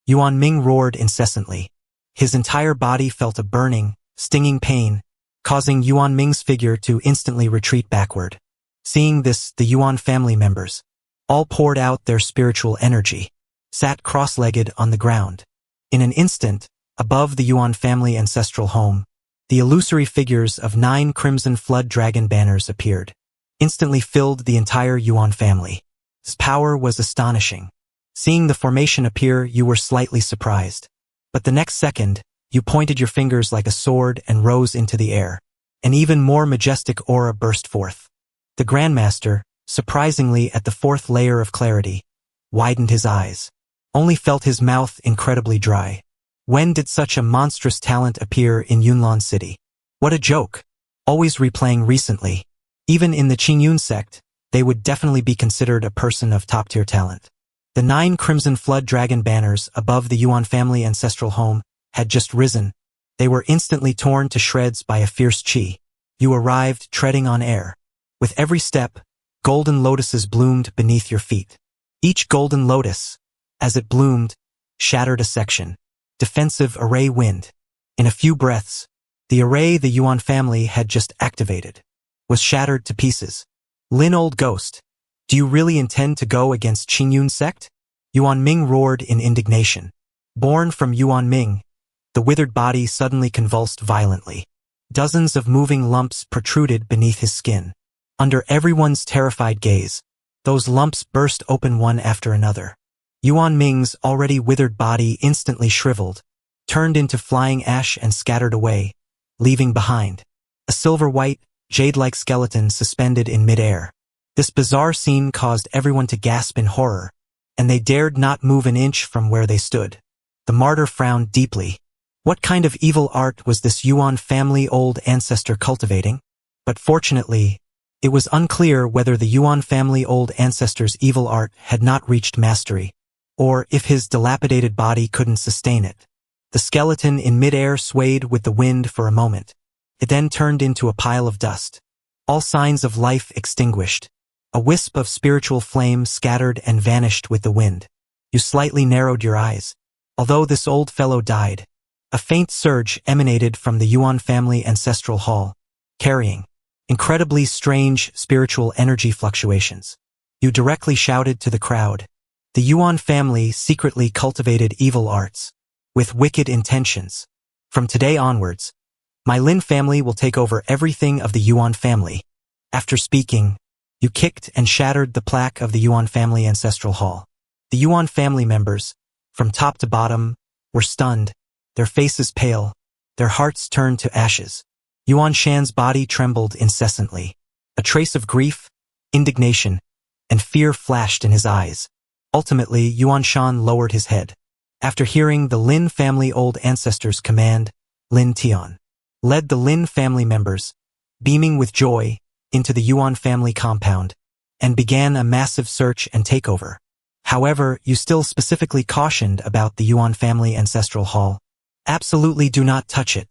Yuan Ming roared incessantly. His entire body felt a burning, stinging pain, causing Yuan Ming's figure to instantly retreat backward. Seeing this, the Yuan family members, all poured out their spiritual energy, sat cross-legged on the ground. In an instant, above the Yuan family ancestral home, the illusory figures of 9 crimson flood dragon banners appeared, instantly filled the entire Yuan family. Its power was astonishing. Seeing the formation appear, you were slightly surprised. But the next second, you pointed your fingers like a sword and rose into the air. An even more majestic aura burst forth. The Grandmaster, surprisingly at the 4th layer of clarity, widened his eyes, only felt his mouth incredibly dry. When did such a monstrous talent appear in Yunlan City? What a joke! Always replaying recently. Even in the Qingyun sect, they would definitely be considered a person of top-tier talent. The 9 crimson flood dragon banners above the Yuan family ancestral home had just risen. They were instantly torn to shreds by a fierce qi. You arrived treading on air. With every step, golden lotuses bloomed beneath your feet. Each golden lotus, as it bloomed, shattered a section. Defensive array wind. In a few breaths, the array the Yuan family had just activated was shattered to pieces. Lin Old Ghost, do you really intend to go against Qingyun sect? Yuan Ming roared in indignation. Born from Yuan Ming, the withered body suddenly convulsed violently. Dozens of moving lumps protruded beneath his skin. Under everyone's terrified gaze, those lumps burst open one after another. Yuan Ming's already withered body instantly shriveled, turned into flying ash and scattered away, leaving behind a silver-white, jade-like skeleton suspended in midair. This bizarre scene caused everyone to gasp in horror, and they dared not move an inch from where they stood. The martyr frowned deeply. What kind of evil art was this Yuan family old ancestor cultivating? But fortunately, it was unclear whether the Yuan family old ancestor's evil art had not reached mastery, or if his dilapidated body couldn't sustain it. The skeleton in midair swayed with the wind for a moment. It then turned into a pile of dust. All signs of life extinguished. A wisp of spiritual flame scattered and vanished with the wind. You slightly narrowed your eyes. Although this old fellow died, a faint surge emanated from the Yuan family ancestral hall, carrying incredibly strange spiritual energy fluctuations. You directly shouted to the crowd. The Yuan family secretly cultivated evil arts, with wicked intentions. From today onwards, my Lin family will take over everything of the Yuan family. After speaking, you kicked and shattered the plaque of the Yuan family ancestral hall. The Yuan family members, from top to bottom, were stunned, their faces pale, their hearts turned to ashes. Yuan Shan's body trembled incessantly. A trace of grief, indignation, and fear flashed in his eyes. Ultimately, Yuan Shan lowered his head. After hearing the Lin family old ancestors' command, Lin Tian led the Lin family members, beaming with joy, into the Yuan family compound, and began a massive search and takeover. However, you still specifically cautioned about the Yuan family ancestral hall. Absolutely do not touch it.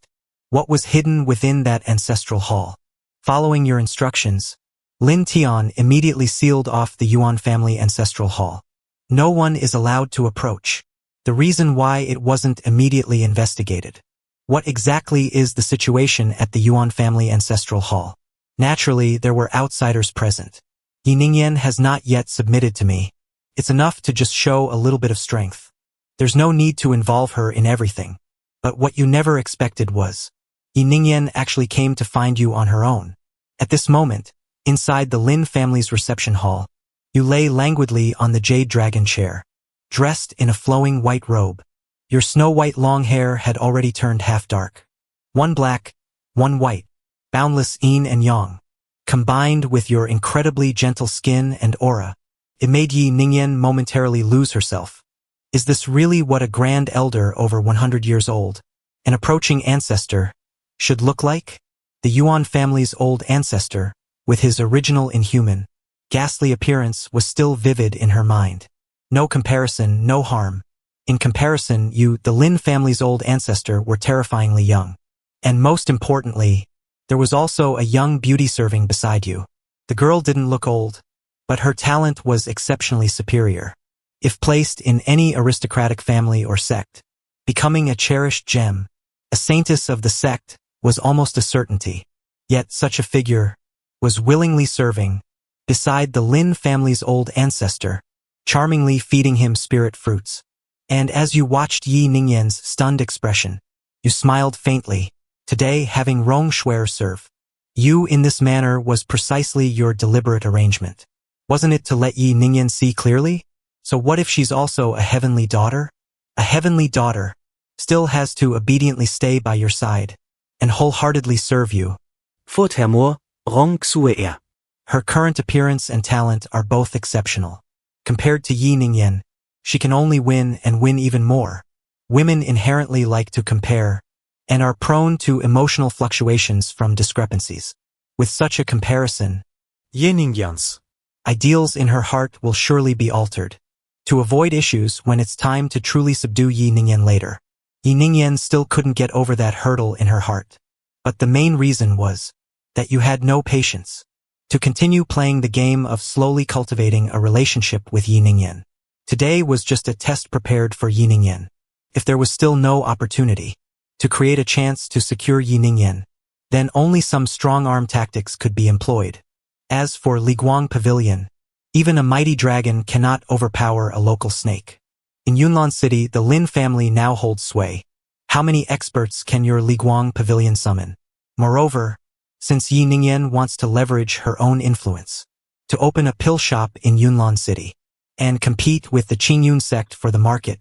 What was hidden within that ancestral hall? Following your instructions, Lin Tian immediately sealed off the Yuan family ancestral hall. No one is allowed to approach. The reason why it wasn't immediately investigated. What exactly is the situation at the Yuan family ancestral hall? Naturally, there were outsiders present. Yi Ningyan has not yet submitted to me. It's enough to just show a little bit of strength. There's no need to involve her in everything. But what you never expected was, Yi Ningyan actually came to find you on her own. At this moment, inside the Lin family's reception hall, you lay languidly on the jade dragon chair, dressed in a flowing white robe. Your snow-white long hair had already turned half dark. One black, one white, boundless yin and yang. Combined with your incredibly gentle skin and aura, it made Yi Ningyan momentarily lose herself. Is this really what a grand elder over 100 years old, an approaching ancestor, should look like? The Yuan family's old ancestor, with his original inhuman, ghastly appearance, was still vivid in her mind. No comparison, no harm. In comparison, you, the Lin family's old ancestor, were terrifyingly young. And most importantly, there was also a young beauty serving beside you. The girl didn't look old, but her talent was exceptionally superior. If placed in any aristocratic family or sect, becoming a cherished gem, a saintess of the sect, was almost a certainty. Yet such a figure was willingly serving beside the Lin family's old ancestor, charmingly feeding him spirit fruits. And as you watched Yi Ningyan's stunned expression, you smiled faintly. Today, having Rong Shuer serve you in this manner was precisely your deliberate arrangement. Wasn't it to let Yi Ningyan see clearly? So what if she's also a heavenly daughter? A heavenly daughter still has to obediently stay by your side and wholeheartedly serve you. Furthermore, Rong Shuer. Her current appearance and talent are both exceptional. Compared to Yi Ningyan, she can only win and win even more. Women inherently like to compare and are prone to emotional fluctuations from discrepancies. With such a comparison, Yi Ningyan's ideals in her heart will surely be altered. To avoid issues when it's time to truly subdue Yi Ningyan later. Yi Ningyan still couldn't get over that hurdle in her heart. But the main reason was that you had no patience to continue playing the game of slowly cultivating a relationship with Yi Ningyan. Today was just a test prepared for Yi Ningyan. If there was still no opportunity to create a chance to secure Yi Ningyan, then only some strong-arm tactics could be employed. As for Liguang Pavilion, even a mighty dragon cannot overpower a local snake. In Yunlan City, the Lin family now holds sway. How many experts can your Liguang Pavilion summon? Moreover, since Yi Ningyan wants to leverage her own influence to open a pill shop in Yunlan City and compete with the Qingyun sect for the market,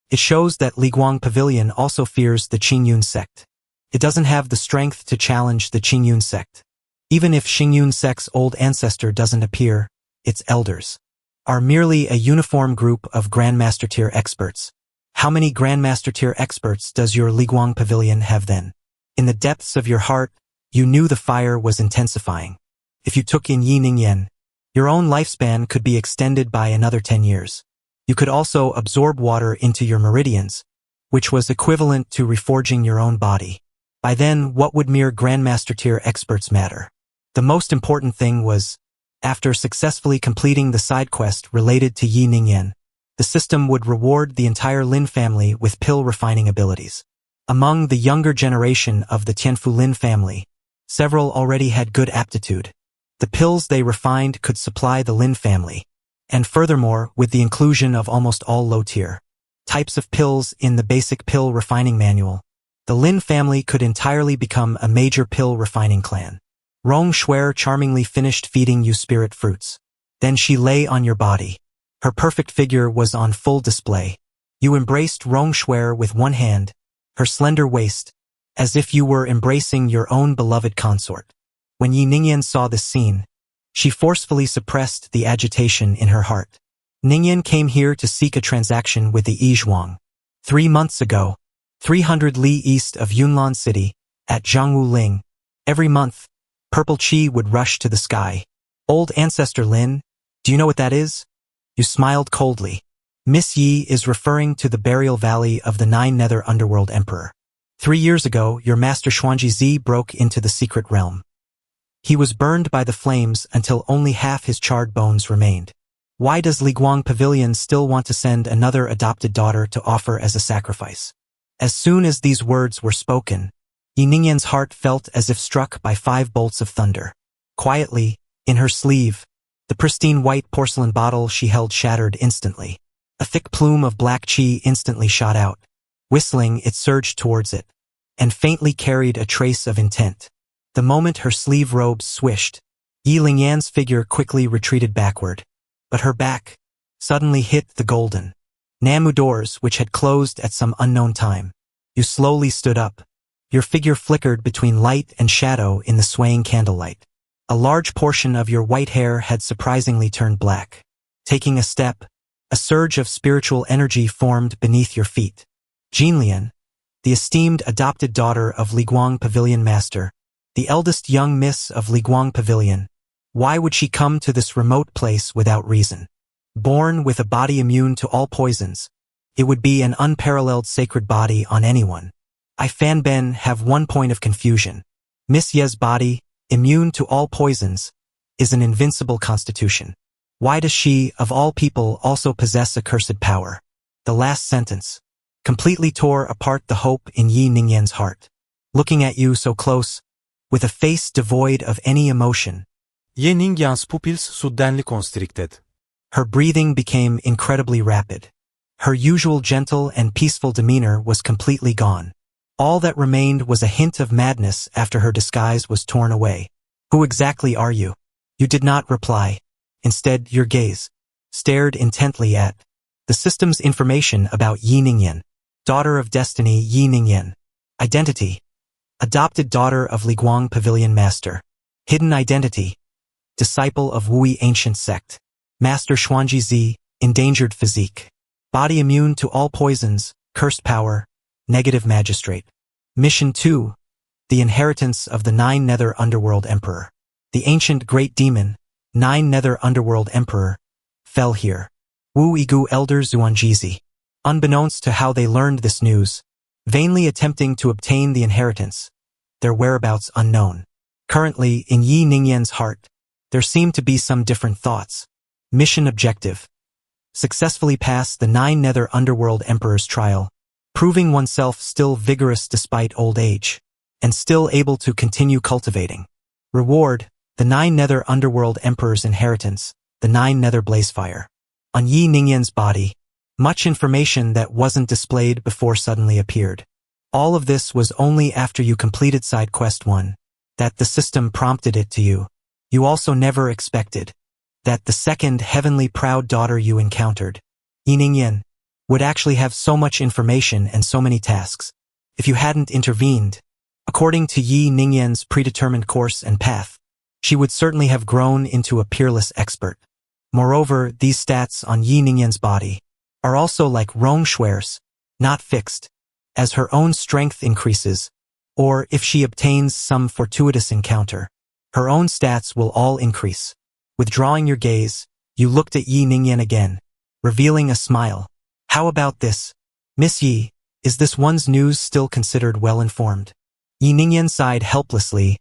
it shows that Liguang Pavilion also fears the Qingyun sect. It doesn't have the strength to challenge the Qingyun sect. Even if Qingyun sect's old ancestor doesn't appear, its elders are merely a uniform group of Grandmaster tier experts. How many Grandmaster tier experts does your Liguang Pavilion have then? In the depths of your heart, you knew the fire was intensifying. If you took in Yi Ningyan, your own lifespan could be extended by another 10 years. You could also absorb water into your meridians, which was equivalent to reforging your own body. By then, what would mere Grandmaster tier experts matter? The most important thing was, after successfully completing the side quest related to Yi Ningyan, the system would reward the entire Lin family with pill refining abilities. Among the younger generation of the Tianfu Lin family, several already had good aptitude. The pills they refined could supply the Lin family. And furthermore, with the inclusion of almost all low-tier types of pills in the basic pill refining manual, the Lin family could entirely become a major pill refining clan. Rong Shuer charmingly finished feeding you spirit fruits. Then she lay on your body. Her perfect figure was on full display. You embraced Rong Shuer with one hand, her slender waist, as if you were embracing your own beloved consort. When Yi Ningyan saw this scene, she forcefully suppressed the agitation in her heart. Ningyan came here to seek a transaction with the Yizhuang. 3 months ago, 300 li east of Yunlan City, at Zhangwu Ling, every month, purple qi would rush to the sky. Old ancestor Lin, do you know what that is? You smiled coldly. Miss Yi is referring to the burial valley of the 9 Nether Underworld Emperor. 3 years ago, your master Xuanji broke into the secret realm. He was burned by the flames until only half his charred bones remained. Why does Liguang Pavilion still want to send another adopted daughter to offer as a sacrifice? As soon as these words were spoken, Yi Ningyan's heart felt as if struck by 5 bolts of thunder. Quietly, in her sleeve, the pristine white porcelain bottle she held shattered instantly. A thick plume of black qi instantly shot out. Whistling, it surged towards it, and faintly carried a trace of intent. The moment her sleeve robes swished, Yi Lingyan's figure quickly retreated backward, but her back suddenly hit the golden Namu doors which had closed at some unknown time. You slowly stood up. Your figure flickered between light and shadow in the swaying candlelight. A large portion of your white hair had surprisingly turned black. Taking a step, a surge of spiritual energy formed beneath your feet. Jinlian, the esteemed adopted daughter of Liguang Pavilion Master, the eldest young miss of Liguang Pavilion. Why would she come to this remote place without reason? Born with a body immune to all poisons, it would be an unparalleled sacred body on anyone. I Fan Ben have one point of confusion. Miss Ye's body, immune to all poisons, is an invincible constitution. Why does she, of all people, also possess accursed power? The last sentence completely tore apart the hope in Yi Ningyan's heart. Looking at you so close, with a face devoid of any emotion, Yi Ningyan's pupils suddenly constricted. her breathing became incredibly rapid. Her usual gentle and peaceful demeanor was completely gone. All that remained was a hint of madness after her disguise was torn away. Who exactly are you? You did not reply. Instead, your gaze stared intently at the system's information about Yi Ningyan, daughter of destiny Yi Ningyan. Identity: adopted daughter of Liguang Pavilion Master. Hidden identity: disciple of Wui ancient sect. Master Xuanji, endangered physique. Body immune to all poisons, cursed power, negative magistrate. Mission 2: the inheritance of the 9 Nether Underworld Emperor. The ancient great demon, 9 Nether Underworld Emperor, fell here. Wu Igu Elder Xuanji, unbeknownst to how they learned this news, vainly attempting to obtain the inheritance, their whereabouts unknown. Currently, in Yi Ningyan's heart, there seemed to be some different thoughts. Mission objective: successfully pass the 9 Nether Underworld Emperor's trial, proving oneself still vigorous despite old age, and still able to continue cultivating. Reward: the 9 Nether Underworld Emperor's inheritance, the 9 Nether Blazefire. On Yi Ningyan's body, much information that wasn't displayed before suddenly appeared. All of this was only after you completed side quest 1, that the system prompted it to you. You also never expected that the second heavenly proud daughter you encountered, Yi Ningyan, would actually have so much information and so many tasks. If you hadn't intervened, according to Yi Ningyan's predetermined course and path, she would certainly have grown into a peerless expert. Moreover, these stats on Yi Ningyan's body are also like Rong Shui's, not fixed. As her own strength increases, or if she obtains some fortuitous encounter, her own stats will all increase. Withdrawing your gaze, you looked at Yi Ningyan again, revealing a smile. How about this? Miss Yi, is this one's news still considered well-informed? Yi Ningyan sighed helplessly.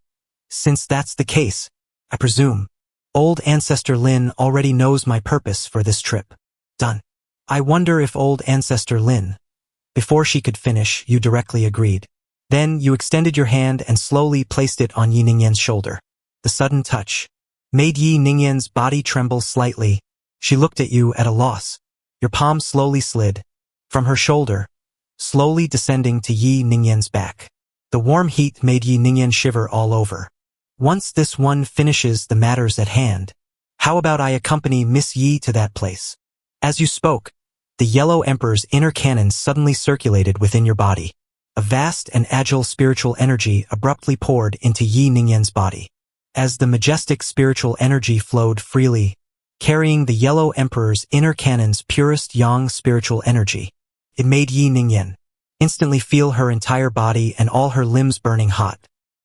Since that's the case, I presume old ancestor Lin already knows my purpose for this trip. Done. I wonder if old ancestor Lin. Before she could finish, you directly agreed. Then you extended your hand and slowly placed it on Yi Ningyan's shoulder. The sudden touch made Yi Ningyan's body tremble slightly. She looked at you at a loss. Your palm slowly slid from her shoulder, slowly descending to Yi Ningyan's back. The warm heat made Yi Ningyan shiver all over. Once this one finishes the matters at hand, how about I accompany Miss Yi to that place? As you spoke, the Yellow Emperor's inner cannon suddenly circulated within your body. A vast and agile spiritual energy abruptly poured into Yi Ningyan's body. As the majestic spiritual energy flowed freely, carrying the Yellow Emperor's inner cannon's purest yang spiritual energy, it made Yi Ningyan instantly feel her entire body and all her limbs burning hot.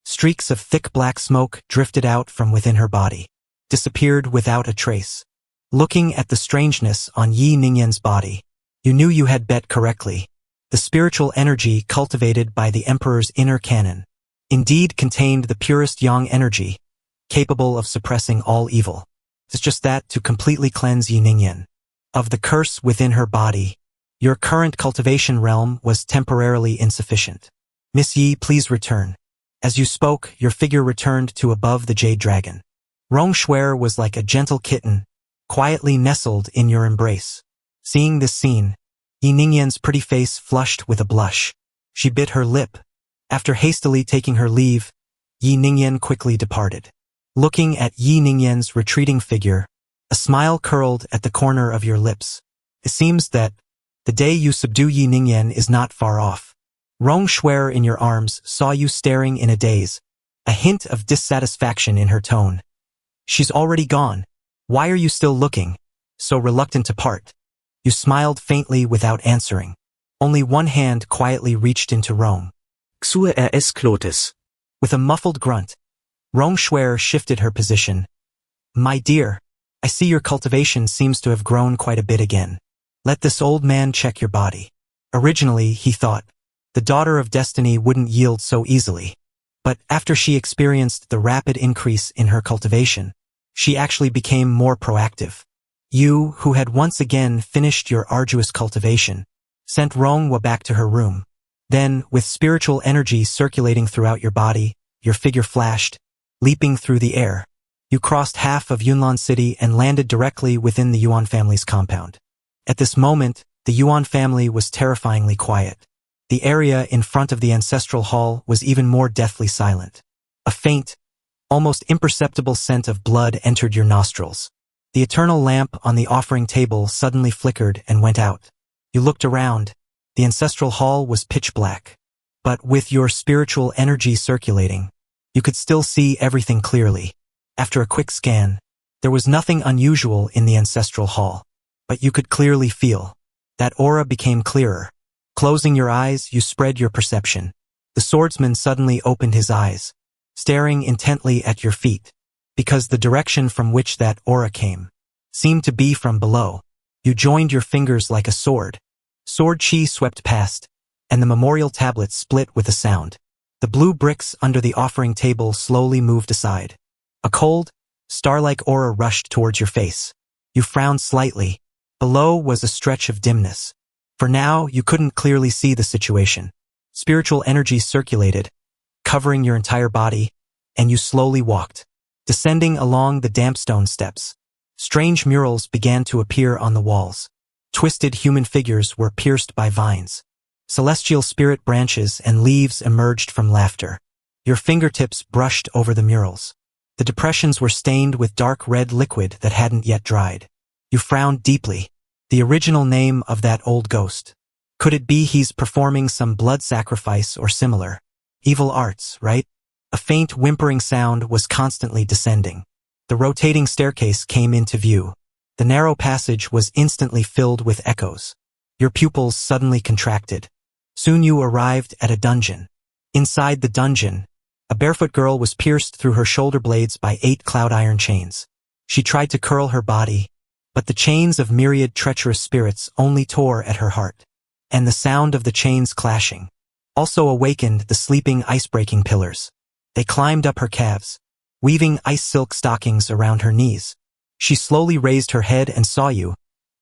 Streaks of thick black smoke drifted out from within her body, disappeared without a trace. Looking at the strangeness on Yi Ningyan's body, you knew you had bet correctly. The spiritual energy cultivated by the Emperor's inner cannon indeed contained the purest yang energy, capable of suppressing all evil. It's just that to completely cleanse Yi Ningyan of the curse within her body, your current cultivation realm was temporarily insufficient. Miss Yi, please return. As you spoke, your figure returned to above the jade dragon. Rong Shuer was like a gentle kitten, quietly nestled in your embrace. Seeing this scene, Yi Ningyan's pretty face flushed with a blush. She bit her lip. After hastily taking her leave, Yi Ningyan quickly departed. Looking at Yi Ningyan's retreating figure, a smile curled at the corner of your lips. It seems that the day you subdue Yi Ningyan is not far off. Rong Shuer in your arms saw you staring in a daze, a hint of dissatisfaction in her tone. She's already gone. Why are you still looking, so reluctant to part? You smiled faintly without answering. Only one hand quietly reached into Rong. Xue rs Clotis. With a muffled grunt, Rong Shuer shifted her position. My dear, I see your cultivation seems to have grown quite a bit again. Let this old man check your body. Originally, he thought, the daughter of destiny wouldn't yield so easily. But after she experienced the rapid increase in her cultivation, she actually became more proactive. You, who had once again finished your arduous cultivation, sent Rong back to her room. Then, with spiritual energy circulating throughout your body, your figure flashed, leaping through the air. You crossed half of Yunlan City and landed directly within the Yuan family's compound. At this moment, the Yuan family was terrifyingly quiet. The area in front of the ancestral hall was even more deathly silent. A faint, almost imperceptible scent of blood entered your nostrils. The eternal lamp on the offering table suddenly flickered and went out. You looked around. The ancestral hall was pitch black. But with your spiritual energy circulating, you could still see everything clearly. After a quick scan, there was nothing unusual in the ancestral hall. But you could clearly feel that aura became clearer. Closing your eyes, you spread your perception. The swordsman suddenly opened his eyes, staring intently at your feet, because the direction from which that aura came seemed to be from below. You joined your fingers like a sword. Sword chi swept past, and the memorial tablet split with a sound. The blue bricks under the offering table slowly moved aside. A cold, star-like aura rushed towards your face. You frowned slightly. Below was a stretch of dimness. For now, you couldn't clearly see the situation. Spiritual energy circulated, covering your entire body, and you slowly walked, descending along the damp stone steps. Strange murals began to appear on the walls. Twisted human figures were pierced by vines. Celestial spirit branches and leaves emerged from laughter. Your fingertips brushed over the murals. The depressions were stained with dark red liquid that hadn't yet dried. You frowned deeply. The original name of that old ghost. Could it be he's performing some blood sacrifice or similar? Evil arts, right? A faint whimpering sound was constantly descending. The rotating staircase came into view. The narrow passage was instantly filled with echoes. Your pupils suddenly contracted. Soon you arrived at a dungeon. Inside the dungeon, a barefoot girl was pierced through her shoulder blades by 8 cloud iron chains. She tried to curl her body, but the chains of myriad treacherous spirits only tore at her heart. And the sound of the chains clashing also awakened the sleeping ice-breaking pillars. They climbed up her calves, weaving ice silk stockings around her knees. She slowly raised her head and saw you.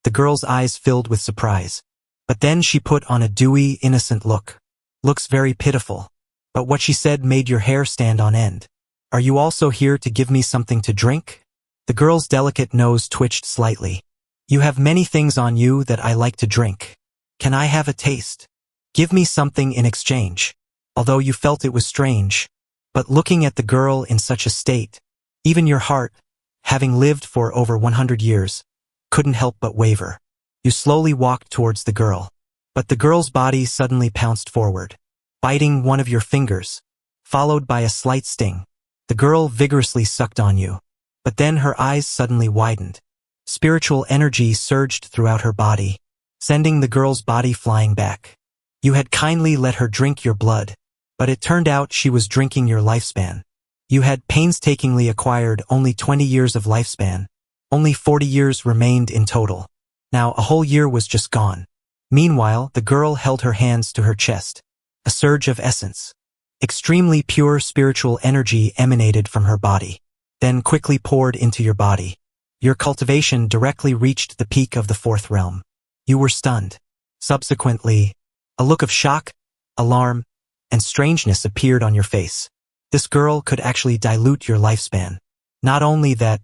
The girl's eyes filled with surprise. But then she put on a dewy, innocent look. Looks very pitiful. But what she said made your hair stand on end. Are you also here to give me something to drink? The girl's delicate nose twitched slightly. You have many things on you that I like to drink. Can I have a taste? Give me something in exchange. Although you felt it was strange. But looking at the girl in such a state, even your heart, having lived for over 100 years, couldn't help but waver. You slowly walked towards the girl. But the girl's body suddenly pounced forward. biting one of your fingers, followed by a slight sting. The girl vigorously sucked on you. But then her eyes suddenly widened. Spiritual energy surged throughout her body, sending the girl's body flying back. You had kindly let her drink your blood, but it turned out she was drinking your lifespan. You had painstakingly acquired only 20 years of lifespan. Only 40 years remained in total. Now a whole year was just gone. Meanwhile, the girl held her hands to her chest. A surge of essence. Extremely pure spiritual energy emanated from her body, then quickly poured into your body. Your cultivation directly reached the peak of the fourth realm. You were stunned. Subsequently, a look of shock, alarm, and strangeness appeared on your face. This girl could actually dilute your lifespan. Not only that,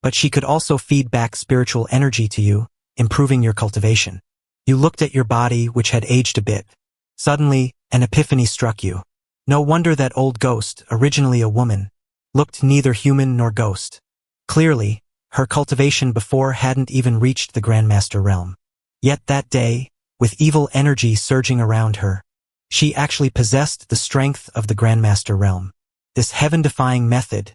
but she could also feed back spiritual energy to you, improving your cultivation. You looked at your body, which had aged a bit. Suddenly, an epiphany struck you. No wonder that old ghost, originally a woman, looked neither human nor ghost. Clearly, her cultivation before hadn't even reached the Grandmaster realm. Yet that day, with evil energy surging around her, she actually possessed the strength of the Grandmaster realm. This heaven-defying method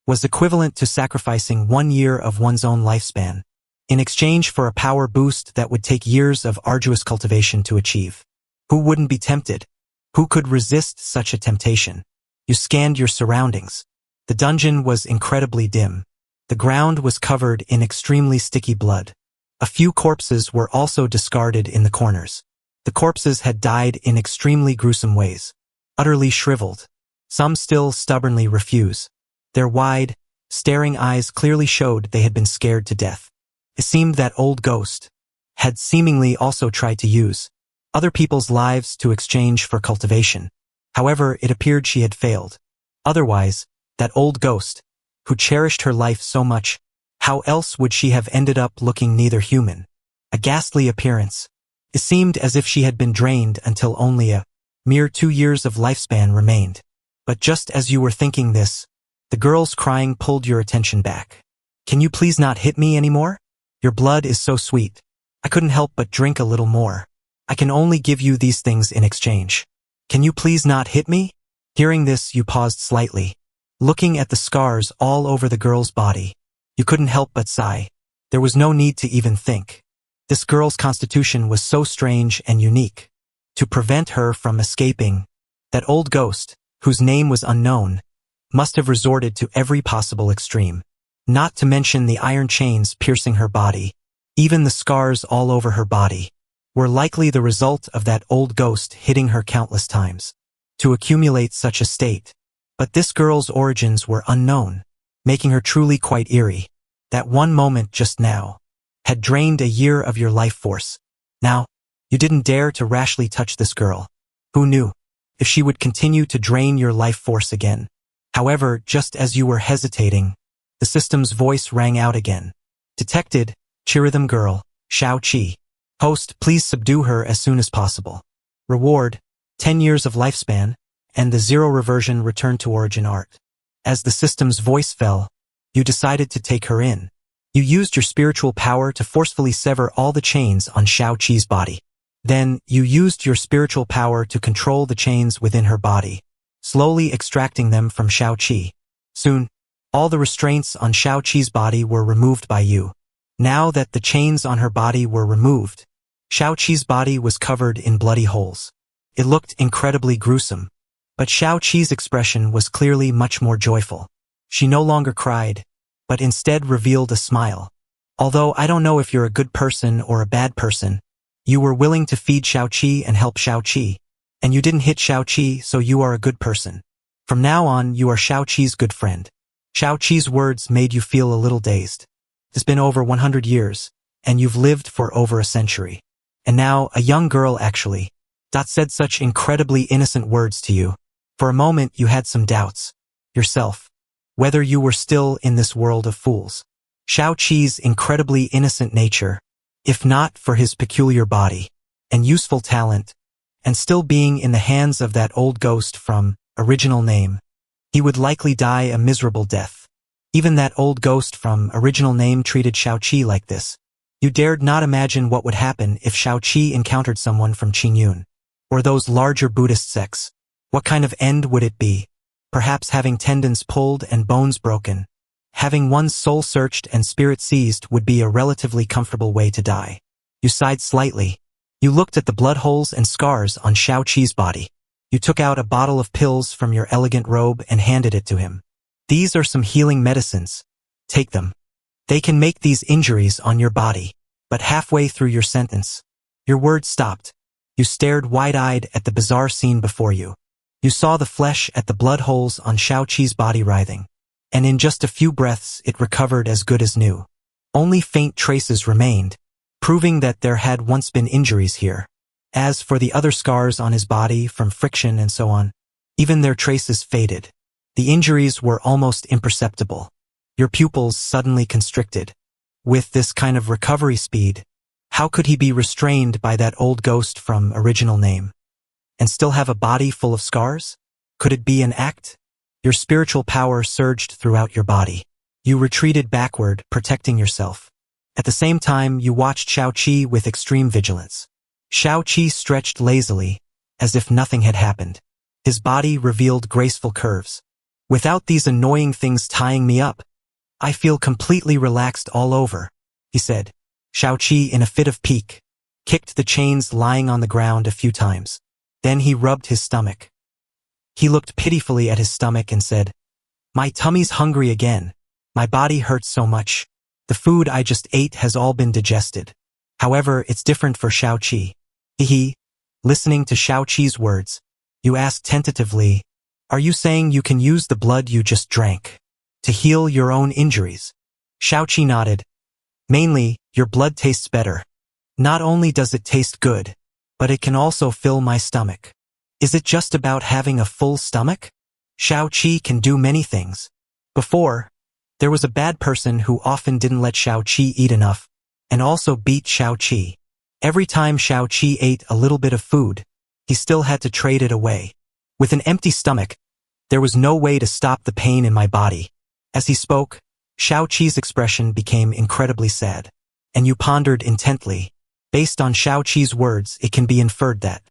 was equivalent to sacrificing 1 year of one's own lifespan, in exchange for a power boost that would take years of arduous cultivation to achieve. Who wouldn't be tempted? Who could resist such a temptation? You scanned your surroundings. The dungeon was incredibly dim. The ground was covered in extremely sticky blood. A few corpses were also discarded in the corners. The corpses had died in extremely gruesome ways, utterly shriveled. Some still stubbornly refuse. Their wide, staring eyes clearly showed they had been scared to death. It seemed that old ghost had seemingly also tried to use other people's lives to exchange for cultivation. However, it appeared she had failed. Otherwise, that old ghost, who cherished her life so much, how else would she have ended up looking neither human? A ghastly appearance. It seemed as if she had been drained until only a mere 2 years of lifespan remained. But just as you were thinking this, the girl's crying pulled your attention back. Can you please not hit me anymore? Your blood is so sweet. I couldn't help but drink a little more. I can only give you these things in exchange. Can you please not hit me? Hearing this, you paused slightly. Looking at the scars all over the girl's body, you couldn't help but sigh. There was no need to even think. This girl's constitution was so strange and unique. To prevent her from escaping, that old ghost, whose name was unknown, must have resorted to every possible extreme. Not to mention the iron chains piercing her body. Even the scars all over her body were likely the result of that old ghost hitting her countless times to accumulate such a state. But this girl's origins were unknown, making her truly quite eerie. That one moment just now had drained a year of your life force. Now, you didn't dare to rashly touch this girl. Who knew if she would continue to drain your life force again? However, just as you were hesitating, the system's voice rang out again. Detected, Chirithm girl, Xianxia. Host, please subdue her as soon as possible. Reward, 10 years of lifespan, and the 0 reversion returned to origin art. As the system's voice fell, you decided to take her in. You used your spiritual power to forcefully sever all the chains on Xianxia's body. Then, you used your spiritual power to control the chains within her body, slowly extracting them from Xianxia. Soon, all the restraints on Xianxia's body were removed by you. Now that the chains on her body were removed, Xianxia's body was covered in bloody holes. It looked incredibly gruesome. But Xianxia's expression was clearly much more joyful. She no longer cried, but instead revealed a smile. Although I don't know if you're a good person or a bad person, you were willing to feed Xianxia and help Xianxia. And you didn't hit Xianxia, so you are a good person. From now on, you are Xianxia's good friend. Xianxia's words made you feel a little dazed. It's been over 100 years, and you've lived for over a century. And now, a young girl actually said such incredibly innocent words to you. For a moment, you had some doubts. Yourself. Whether you were still in this world of fools. Xianxia's incredibly innocent nature, if not for his peculiar body, and useful talent, and still being in the hands of that old ghost from original name, he would likely die a miserable death. Even that old ghost from original name treated Xianxia like this. You dared not imagine what would happen if Xianxia encountered someone from Qingyun, or those larger Buddhist sects. What kind of end would it be? Perhaps having tendons pulled and bones broken. Having one's soul searched and spirit seized would be a relatively comfortable way to die. You sighed slightly. You looked at the blood holes and scars on Xiaoqi's body. You took out a bottle of pills from your elegant robe and handed it to him. These are some healing medicines. Take them. They can make these injuries on your body. But halfway through your sentence, your words stopped. You stared wide-eyed at the bizarre scene before you. You saw the flesh at the blood holes on Xiaoqi's body writhing. And in just a few breaths it recovered as good as new. Only faint traces remained, proving that there had once been injuries here. As for the other scars on his body from friction and so on, even their traces faded. The injuries were almost imperceptible. Your pupils suddenly constricted. With this kind of recovery speed, how could he be restrained by that old ghost from Original Name? And still have a body full of scars? Could it be an act? Your spiritual power surged throughout your body. You retreated backward, protecting yourself. At the same time, you watched Xiaoqi with extreme vigilance. Xiaoqi stretched lazily, as if nothing had happened. His body revealed graceful curves. Without these annoying things tying me up, I feel completely relaxed all over, he said. Xiaoqi, in a fit of pique, kicked the chains lying on the ground a few times. Then he rubbed his stomach. He looked pitifully at his stomach and said, "My tummy's hungry again. My body hurts so much. The food I just ate has all been digested. However, it's different for Xiaoqi." Listening to Xiaoqi's words, you asked tentatively, "Are you saying you can use the blood you just drank to heal your own injuries?" Xiaoqi nodded. "Mainly, your blood tastes better. Not only does it taste good, but it can also fill my stomach." "Is it just about having a full stomach?" Xiaoqi can do many things. Before, there was a bad person who often didn't let Xiaoqi eat enough, and also beat Xiaoqi. Every time Xiaoqi ate a little bit of food, he still had to trade it away. With an empty stomach, there was no way to stop the pain in my body. As he spoke, Xiaoqi's expression became incredibly sad. And you pondered intently. Based on Xiaoqi's words, it can be inferred that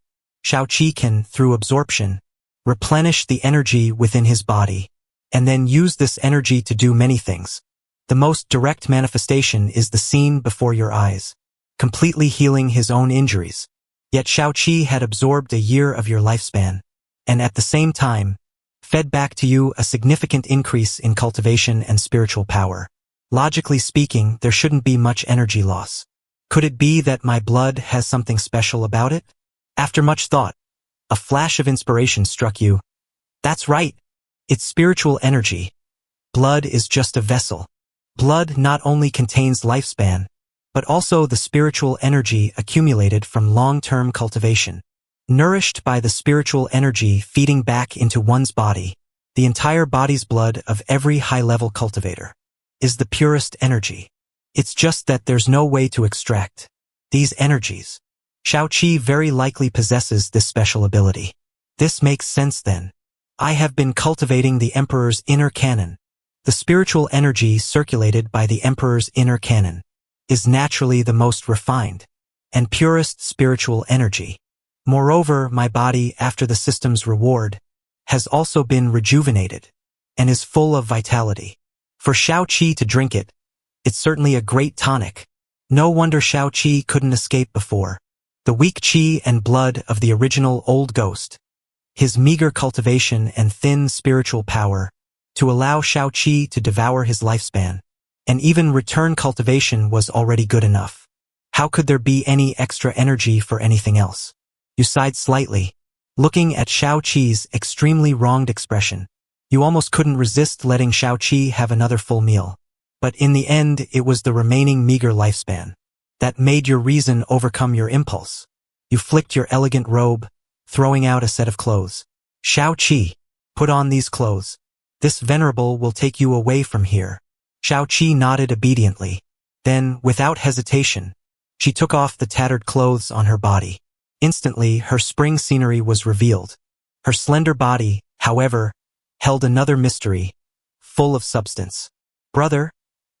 Xiaoqi can, through absorption, replenish the energy within his body, and then use this energy to do many things. The most direct manifestation is the scene before your eyes, completely healing his own injuries. Yet Xiaoqi had absorbed a year of your lifespan, and at the same time, fed back to you a significant increase in cultivation and spiritual power. Logically speaking, there shouldn't be much energy loss. Could it be that my blood has something special about it? After much thought, a flash of inspiration struck you. That's right. It's spiritual energy. Blood is just a vessel. Blood not only contains lifespan, but also the spiritual energy accumulated from long-term cultivation. Nourished by the spiritual energy feeding back into one's body, the entire body's blood of every high-level cultivator is the purest energy. It's just that there's no way to extract these energies. Xiaoqi very likely possesses this special ability. This makes sense then. I have been cultivating the Emperor's inner canon. The spiritual energy circulated by the Emperor's inner canon is naturally the most refined and purest spiritual energy. Moreover, my body, after the system's reward, has also been rejuvenated and is full of vitality. For Xiaoqi to drink it, it's certainly a great tonic. No wonder Xiaoqi couldn't escape before. The weak qi and blood of the original old ghost, his meager cultivation and thin spiritual power, to allow Xiaoqi to devour his lifespan, and even return cultivation was already good enough. How could there be any extra energy for anything else? You sighed slightly, looking at Xiaoqi's extremely wronged expression. You almost couldn't resist letting Xiaoqi have another full meal. But in the end, it was the remaining meager lifespan that made your reason overcome your impulse. You flicked your elegant robe, throwing out a set of clothes. Xiaoqi, put on these clothes. This venerable will take you away from here. Xiaoqi nodded obediently. Then, without hesitation, she took off the tattered clothes on her body. Instantly, her spring scenery was revealed. Her slender body, however, held another mystery, full of substance. Brother,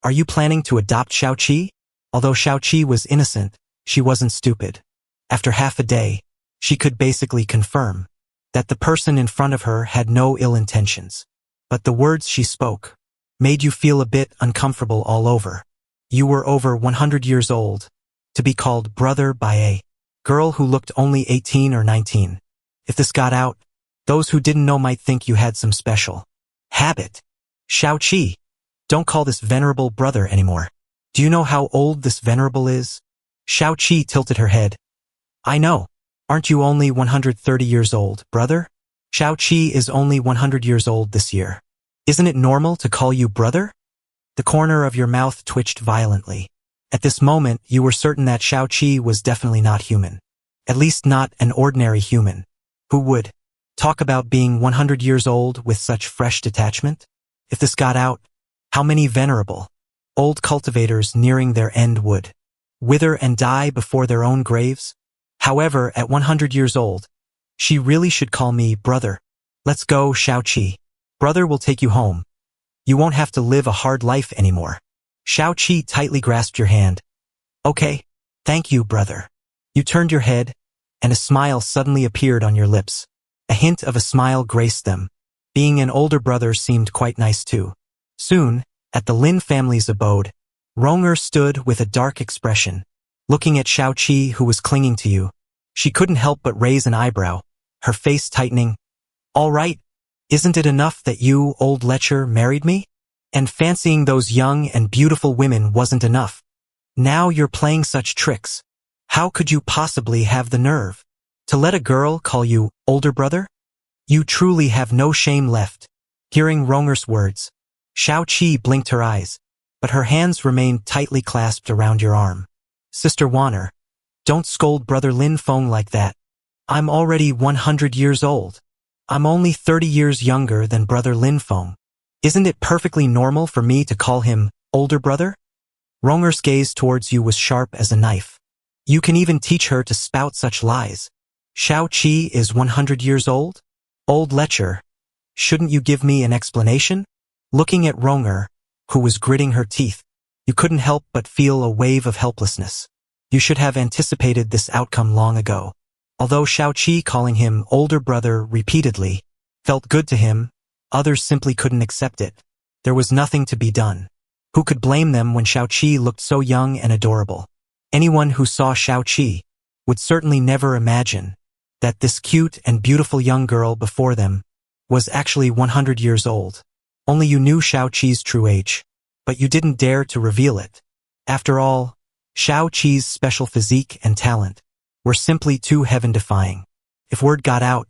are you planning to adopt Xiaoqi? Although Xiaoqi was innocent, she wasn't stupid. After half a day, she could basically confirm that the person in front of her had no ill intentions. But the words she spoke made you feel a bit uncomfortable all over. You were over 100 years old, to be called brother by a girl who looked only 18 or 19. If this got out, those who didn't know might think you had some special habit. Xianxia, don't call this venerable brother anymore. Do you know how old this venerable is? Xianxia tilted her head. I know. Aren't you only 130 years old, brother? Xianxia is only 100 years old this year. Isn't it normal to call you brother? The corner of your mouth twitched violently. At this moment, you were certain that Xianxia was definitely not human. At least not an ordinary human. Who would talk about being 100 years old with such fresh detachment? If this got out, how many venerable, old cultivators nearing their end would wither and die before their own graves? However, at 100 years old, she really should call me brother. Let's go, Xianxia. Brother will take you home. You won't have to live a hard life anymore. Xianxia tightly grasped your hand. Okay, thank you, brother. You turned your head, and a smile suddenly appeared on your lips. A hint of a smile graced them. Being an older brother seemed quite nice too. Soon, at the Lin family's abode, Ronger stood with a dark expression, looking at Xianxia who was clinging to you. She couldn't help but raise an eyebrow, her face tightening. All right, isn't it enough that you, old lecher, married me? And fancying those young and beautiful women wasn't enough. Now you're playing such tricks. How could you possibly have the nerve to let a girl call you older brother? You truly have no shame left. Hearing Ronger's words, Xianxia blinked her eyes, but her hands remained tightly clasped around your arm. Sister Wanner, don't scold brother Lin Feng like that. I'm already 100 years old. I'm only 30 years younger than brother Lin Feng. Isn't it perfectly normal for me to call him older brother? Ronger's gaze towards you was sharp as a knife. You can even teach her to spout such lies. Xianxia is 100 years old? Old lecher, shouldn't you give me an explanation? Looking at Ronger, who was gritting her teeth, you couldn't help but feel a wave of helplessness. You should have anticipated this outcome long ago. Although Xianxia calling him older brother repeatedly felt good to him, others simply couldn't accept it. There was nothing to be done. Who could blame them when Xianxia looked so young and adorable? Anyone who saw Xianxia would certainly never imagine that this cute and beautiful young girl before them was actually 100 years old. Only you knew Xiaoqi's true age, but you didn't dare to reveal it. After all, Xiaoqi's special physique and talent were simply too heaven-defying. If word got out,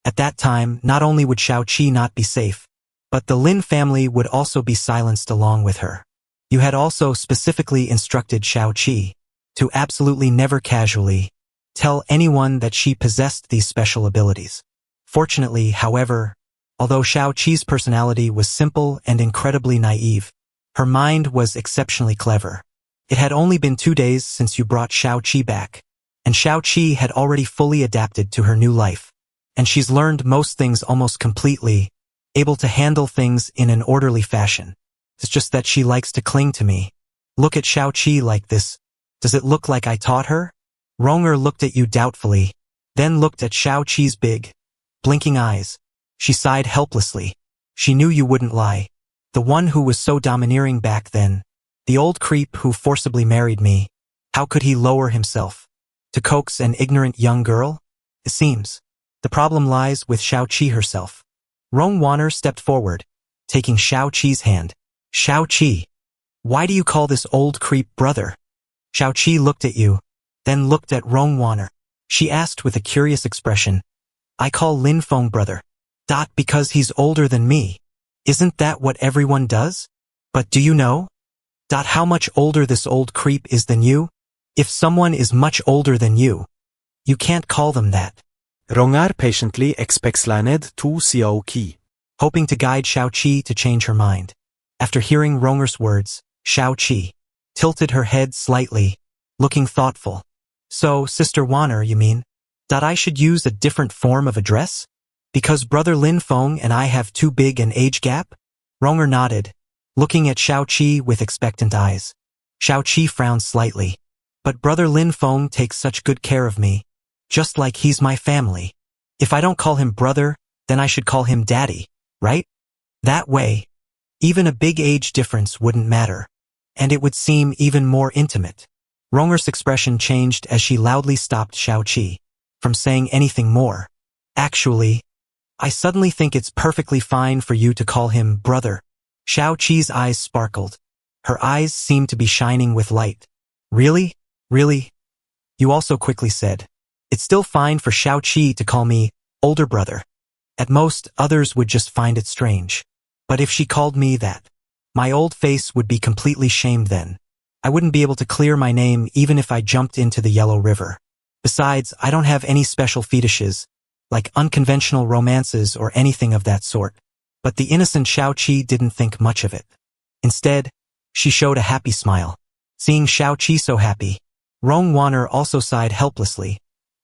at that time not only would Xiaoqi not be safe, but the Lin family would also be silenced along with her. You had also specifically instructed Xiaoqi to absolutely never casually tell anyone that she possessed these special abilities. Fortunately, however, although Xiaoqi's personality was simple and incredibly naive, her mind was exceptionally clever. It had only been 2 days since you brought Xiaoqi back, and Xiaoqi had already fully adapted to her new life. And she's learned most things almost completely, able to handle things in an orderly fashion. It's just that she likes to cling to me. Look at Xiaoqi like this. Does it look like I taught her? Ronger looked at you doubtfully, then looked at Xiaoqi's big, blinking eyes. She sighed helplessly. She knew you wouldn't lie. The one who was so domineering back then, the old creep who forcibly married me, how could he lower himself to coax an ignorant young girl? It seems the problem lies with Xiaoqi herself. Rong Wanner stepped forward, taking Xiaoqi's hand. Xiaoqi, why do you call this old creep brother? Xiaoqi looked at you, then looked at Rong Wanner. She asked with a curious expression, I call Lin Feng brother. Because he's older than me. Isn't that what everyone does? But do you know how much older this old creep is than you? If someone is much older than you can't call them that. Ronger patiently explained to Xiaoqi, hoping to guide Xiaoqi to change her mind. After hearing Ronger's words, Xiaoqi tilted her head slightly, looking thoughtful. So, Sister Wanner, you mean that I should use a different form of address? Because brother Lin Feng and I have too big an age gap? Ronger nodded, looking at Xiaoqi with expectant eyes. Xiaoqi frowned slightly. But brother Lin Feng takes such good care of me, just like he's my family. If I don't call him brother, then I should call him daddy, right? That way, even a big age difference wouldn't matter, and it would seem even more intimate. Ronger's expression changed as she loudly stopped Xiaoqi from saying anything more. Actually, I suddenly think it's perfectly fine for you to call him brother. Xiaoqi's eyes sparkled. Her eyes seemed to be shining with light. Really? Really? You also quickly said, it's still fine for Xiaoqi to call me older brother. At most, others would just find it strange. But if she called me that, my old face would be completely shamed then. I wouldn't be able to clear my name even if I jumped into the Yellow River. Besides, I don't have any special fetishes, like unconventional romances or anything of that sort. But the innocent Xiaoqi didn't think much of it. Instead, she showed a happy smile. Seeing Xiaoqi so happy, Rong Wanner also sighed helplessly,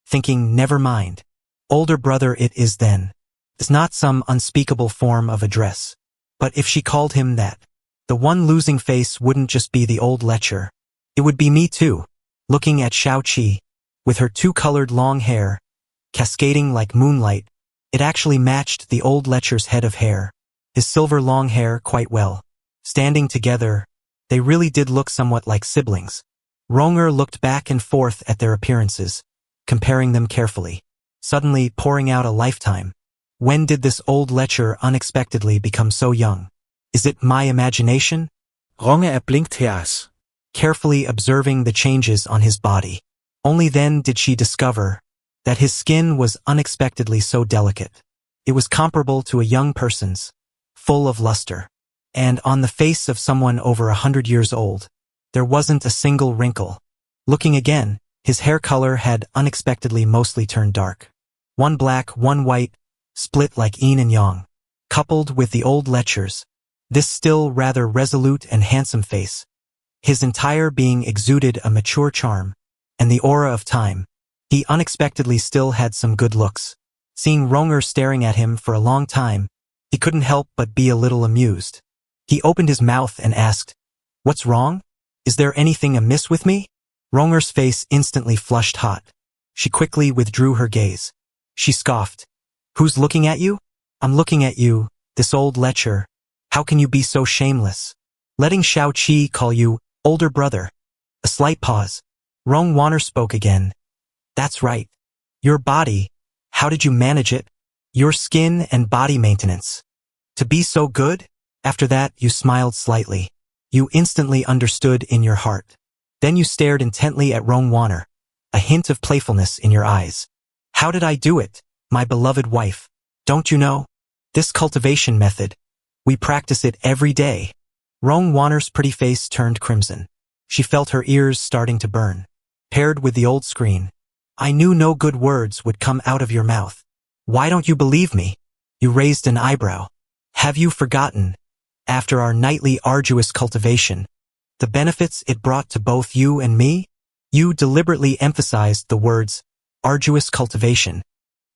thinking, never mind. Older brother it is then. It's not some unspeakable form of address. But if she called him that, the one losing face wouldn't just be the old lecher. It would be me too, looking at Xiaoqi, with her two-colored long hair, cascading like moonlight. It actually matched the old lecher's head of hair, his silver long hair quite well. Standing together, they really did look somewhat like siblings. Ronger looked back and forth at their appearances, comparing them carefully, suddenly pouring out a lifetime. When did this old lecher unexpectedly become so young? Is it my imagination? Ronger erblinkt Heas. Carefully observing the changes on his body. Only then did she discover that his skin was unexpectedly so delicate. It was comparable to a young person's, full of luster. And on the face of someone over 100 years old, there wasn't a single wrinkle. Looking again, his hair color had unexpectedly mostly turned dark. One black, one white, split like yin and yang. Coupled with the old lecher's, this still rather resolute and handsome face, his entire being exuded a mature charm, and the aura of time. He unexpectedly still had some good looks. Seeing Ronger staring at him for a long time, he couldn't help but be a little amused. He opened his mouth and asked, "What's wrong? Is there anything amiss with me?" Ronger's face instantly flushed hot. She quickly withdrew her gaze. She scoffed. "Who's looking at you?" "I'm looking at you, this old lecher. How can you be so shameless? Letting Xiaoqi call you older brother." A slight pause. Rong Wanner spoke again. "That's right. Your body, how did you manage it? Your skin and body maintenance. To be so good?" After that, you smiled slightly. You instantly understood in your heart. Then you stared intently at Rong Wanner, a hint of playfulness in your eyes. "How did I do it, my beloved wife? Don't you know? This cultivation method, we practice it every day." Rong Wanner's pretty face turned crimson. She felt her ears starting to burn. Paired with the old screen, "I knew no good words would come out of your mouth. Why don't you believe me?" You raised an eyebrow. "Have you forgotten, after our nightly arduous cultivation, the benefits it brought to both you and me?" You deliberately emphasized the words, arduous cultivation,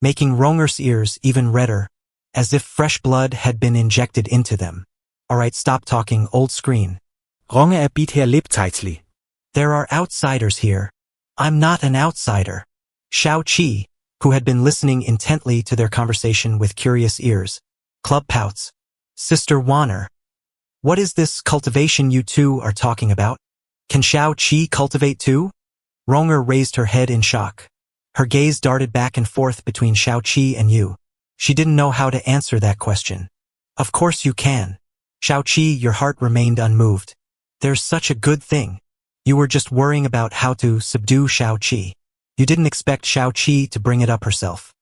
making Ronger's ears even redder, as if fresh blood had been injected into them. "Alright, stop talking, old screen. Ronger erbiedt her Lebzeitli. There are outsiders here. I'm not an outsider." Xiaoqi, who had been listening intently to their conversation with curious ears, club pouts. "Sister Wanner, what is this cultivation you two are talking about? Can Xiaoqi cultivate too?" Ronger raised her head in shock. Her gaze darted back and forth between Xiaoqi and you. She didn't know how to answer that question. "Of course you can." Xiaoqi, your heart remained unmoved. "There's such a good thing. You were just worrying about how to subdue Xiaoqi. You didn't expect Xiaoqi to bring it up herself.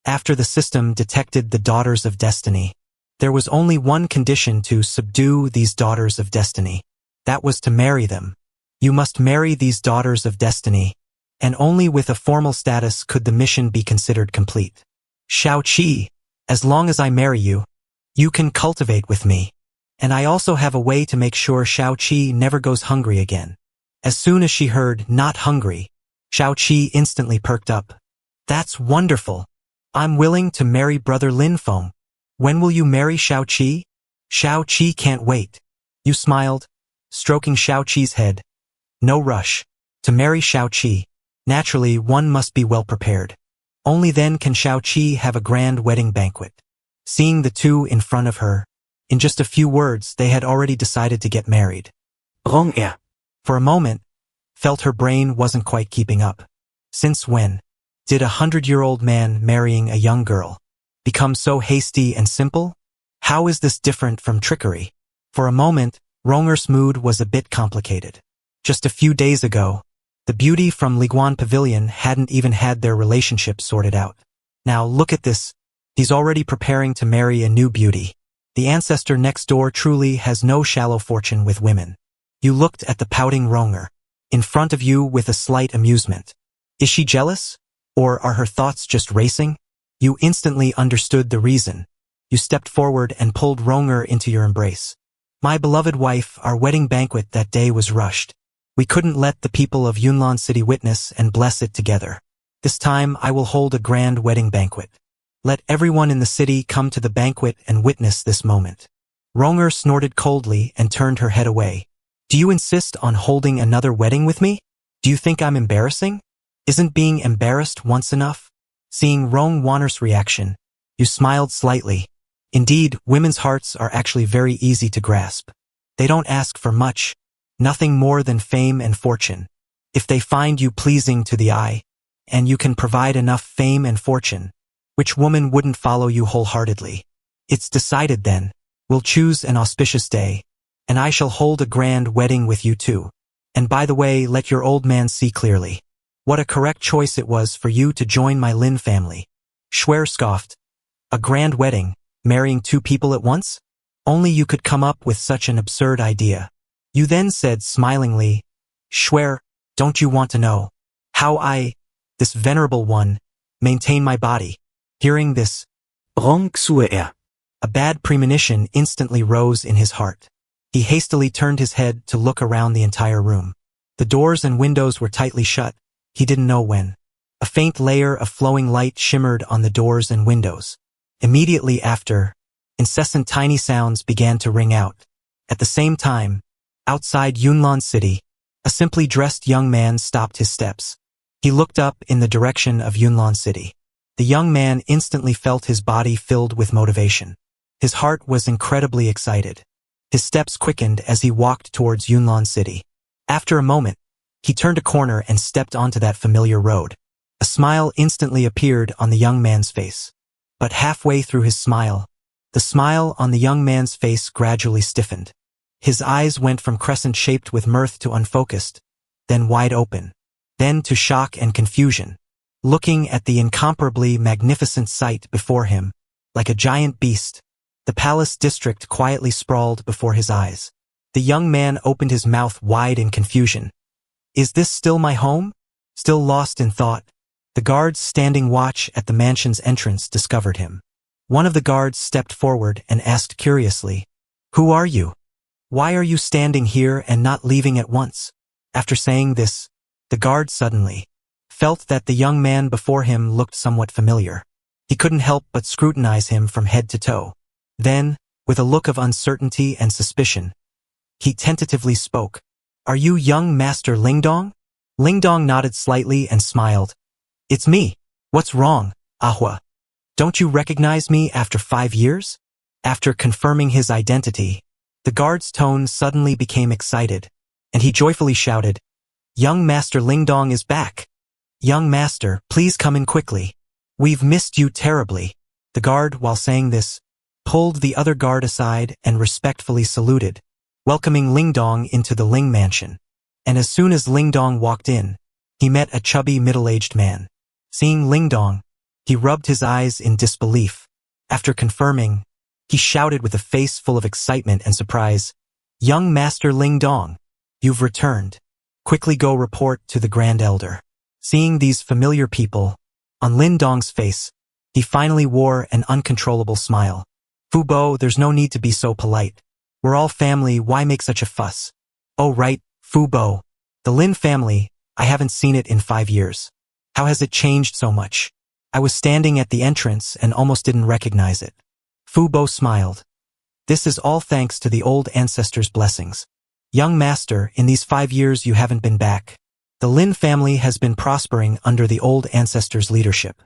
After the system detected the daughters of destiny, there was only one condition to subdue these daughters of destiny. That was to marry them. You must marry these daughters of destiny, and only with a formal status could the mission be considered complete. Xiaoqi, as long as I marry you, you can cultivate with me. And I also have a way to make sure Xiaoqi never goes hungry again." As soon as she heard "not hungry," Xiaoqi instantly perked up. "That's wonderful. I'm willing to marry Brother Lin Feng. When will you marry Xiaoqi?" "Xiaoqi can't wait." You smiled, stroking Xiaoqi's head. "No rush. To marry Xiaoqi, naturally one must be well prepared. Only then can Xiaoqi have a grand wedding banquet. Seeing the two in front of her, in just a few words they had already decided to get married. Rang For a moment, felt her brain wasn't quite keeping up. Since when did a 100-year-old man marrying a young girl become so hasty and simple? How is this different from trickery? For a moment, Ronger's mood was a bit complicated. Just a few days ago, the beauty from Liguan Pavilion hadn't even had their relationship sorted out. Now look at this. He's already preparing to marry a new beauty. The ancestor next door truly has no shallow fortune with women. You looked at the pouting Ronger in front of you with a slight amusement. Is she jealous? Or are her thoughts just racing? You instantly understood the reason. You stepped forward and pulled Ronger into your embrace. My beloved wife, our wedding banquet that day was rushed. We couldn't let the people of Yunlan City witness and bless it together. This time I will hold a grand wedding banquet. Let everyone in the city come to the banquet and witness this moment. Ronger snorted coldly and turned her head away. Do you insist on holding another wedding with me? Do you think I'm embarrassing? Isn't being embarrassed once enough? Seeing Rong Wanner's reaction, you smiled slightly. Indeed, women's hearts are actually very easy to grasp. They don't ask for much, nothing more than fame and fortune. If they find you pleasing to the eye, and you can provide enough fame and fortune, which woman wouldn't follow you wholeheartedly? It's decided then. We'll choose an auspicious day, and I shall hold a grand wedding with you too. And by the way, let your old man see clearly. What a correct choice it was for you to join my Lin family. Schwer scoffed. A grand wedding, marrying two people at once? Only you could come up with such an absurd idea. You then said smilingly, Schwer, don't you want to know how I, this venerable one, maintain my body? Hearing this, Rang xue a bad premonition instantly rose in his heart. He hastily turned his head to look around the entire room. The doors and windows were tightly shut. He didn't know when. A faint layer of flowing light shimmered on the doors and windows. Immediately after, incessant tiny sounds began to ring out. At the same time, outside Yunlan City, a simply dressed young man stopped his steps. He looked up in the direction of Yunlan City. The young man instantly felt his body filled with motivation. His heart was incredibly excited. His steps quickened as he walked towards Yunlan City. After a moment, he turned a corner and stepped onto that familiar road. A smile instantly appeared on the young man's face. But halfway through his smile, the smile on the young man's face gradually stiffened. His eyes went from crescent-shaped with mirth to unfocused, then wide open, then to shock and confusion. Looking at the incomparably magnificent sight before him, like a giant beast, the palace district quietly sprawled before his eyes. The young man opened his mouth wide in confusion. Is this still my home? Still lost in thought, the guards standing watch at the mansion's entrance discovered him. One of the guards stepped forward and asked curiously, Who are you? Why are you standing here and not leaving at once? After saying this, the guard suddenly felt that the young man before him looked somewhat familiar. He couldn't help but scrutinize him from head to toe. Then, with a look of uncertainty and suspicion, he tentatively spoke. Are you young Master Lingdong? Lingdong nodded slightly and smiled. It's me. What's wrong, Ahua? Don't you recognize me after 5 years? After confirming his identity, the guard's tone suddenly became excited, and he joyfully shouted, Young Master Lingdong is back. Young Master, please come in quickly. We've missed you terribly. The guard, while saying this, pulled the other guard aside and respectfully saluted, welcoming Lingdong into the Ling mansion. And as soon as Lingdong walked in, he met a chubby middle-aged man. Seeing Lingdong, he rubbed his eyes in disbelief. After confirming, he shouted with a face full of excitement and surprise, Young Master Lingdong, you've returned. Quickly go report to the Grand Elder. Seeing these familiar people, on Lingdong's face, he finally wore an uncontrollable smile. Fu Bo, there's no need to be so polite. We're all family, why make such a fuss? Oh right, Fu Bo. The Lin family, I haven't seen it in 5 years. How has it changed so much? I was standing at the entrance and almost didn't recognize it. Fu Bo smiled. This is all thanks to the old ancestors' blessings. Young Master, in these 5 years you haven't been back. The Lin family has been prospering under the old ancestors' leadership.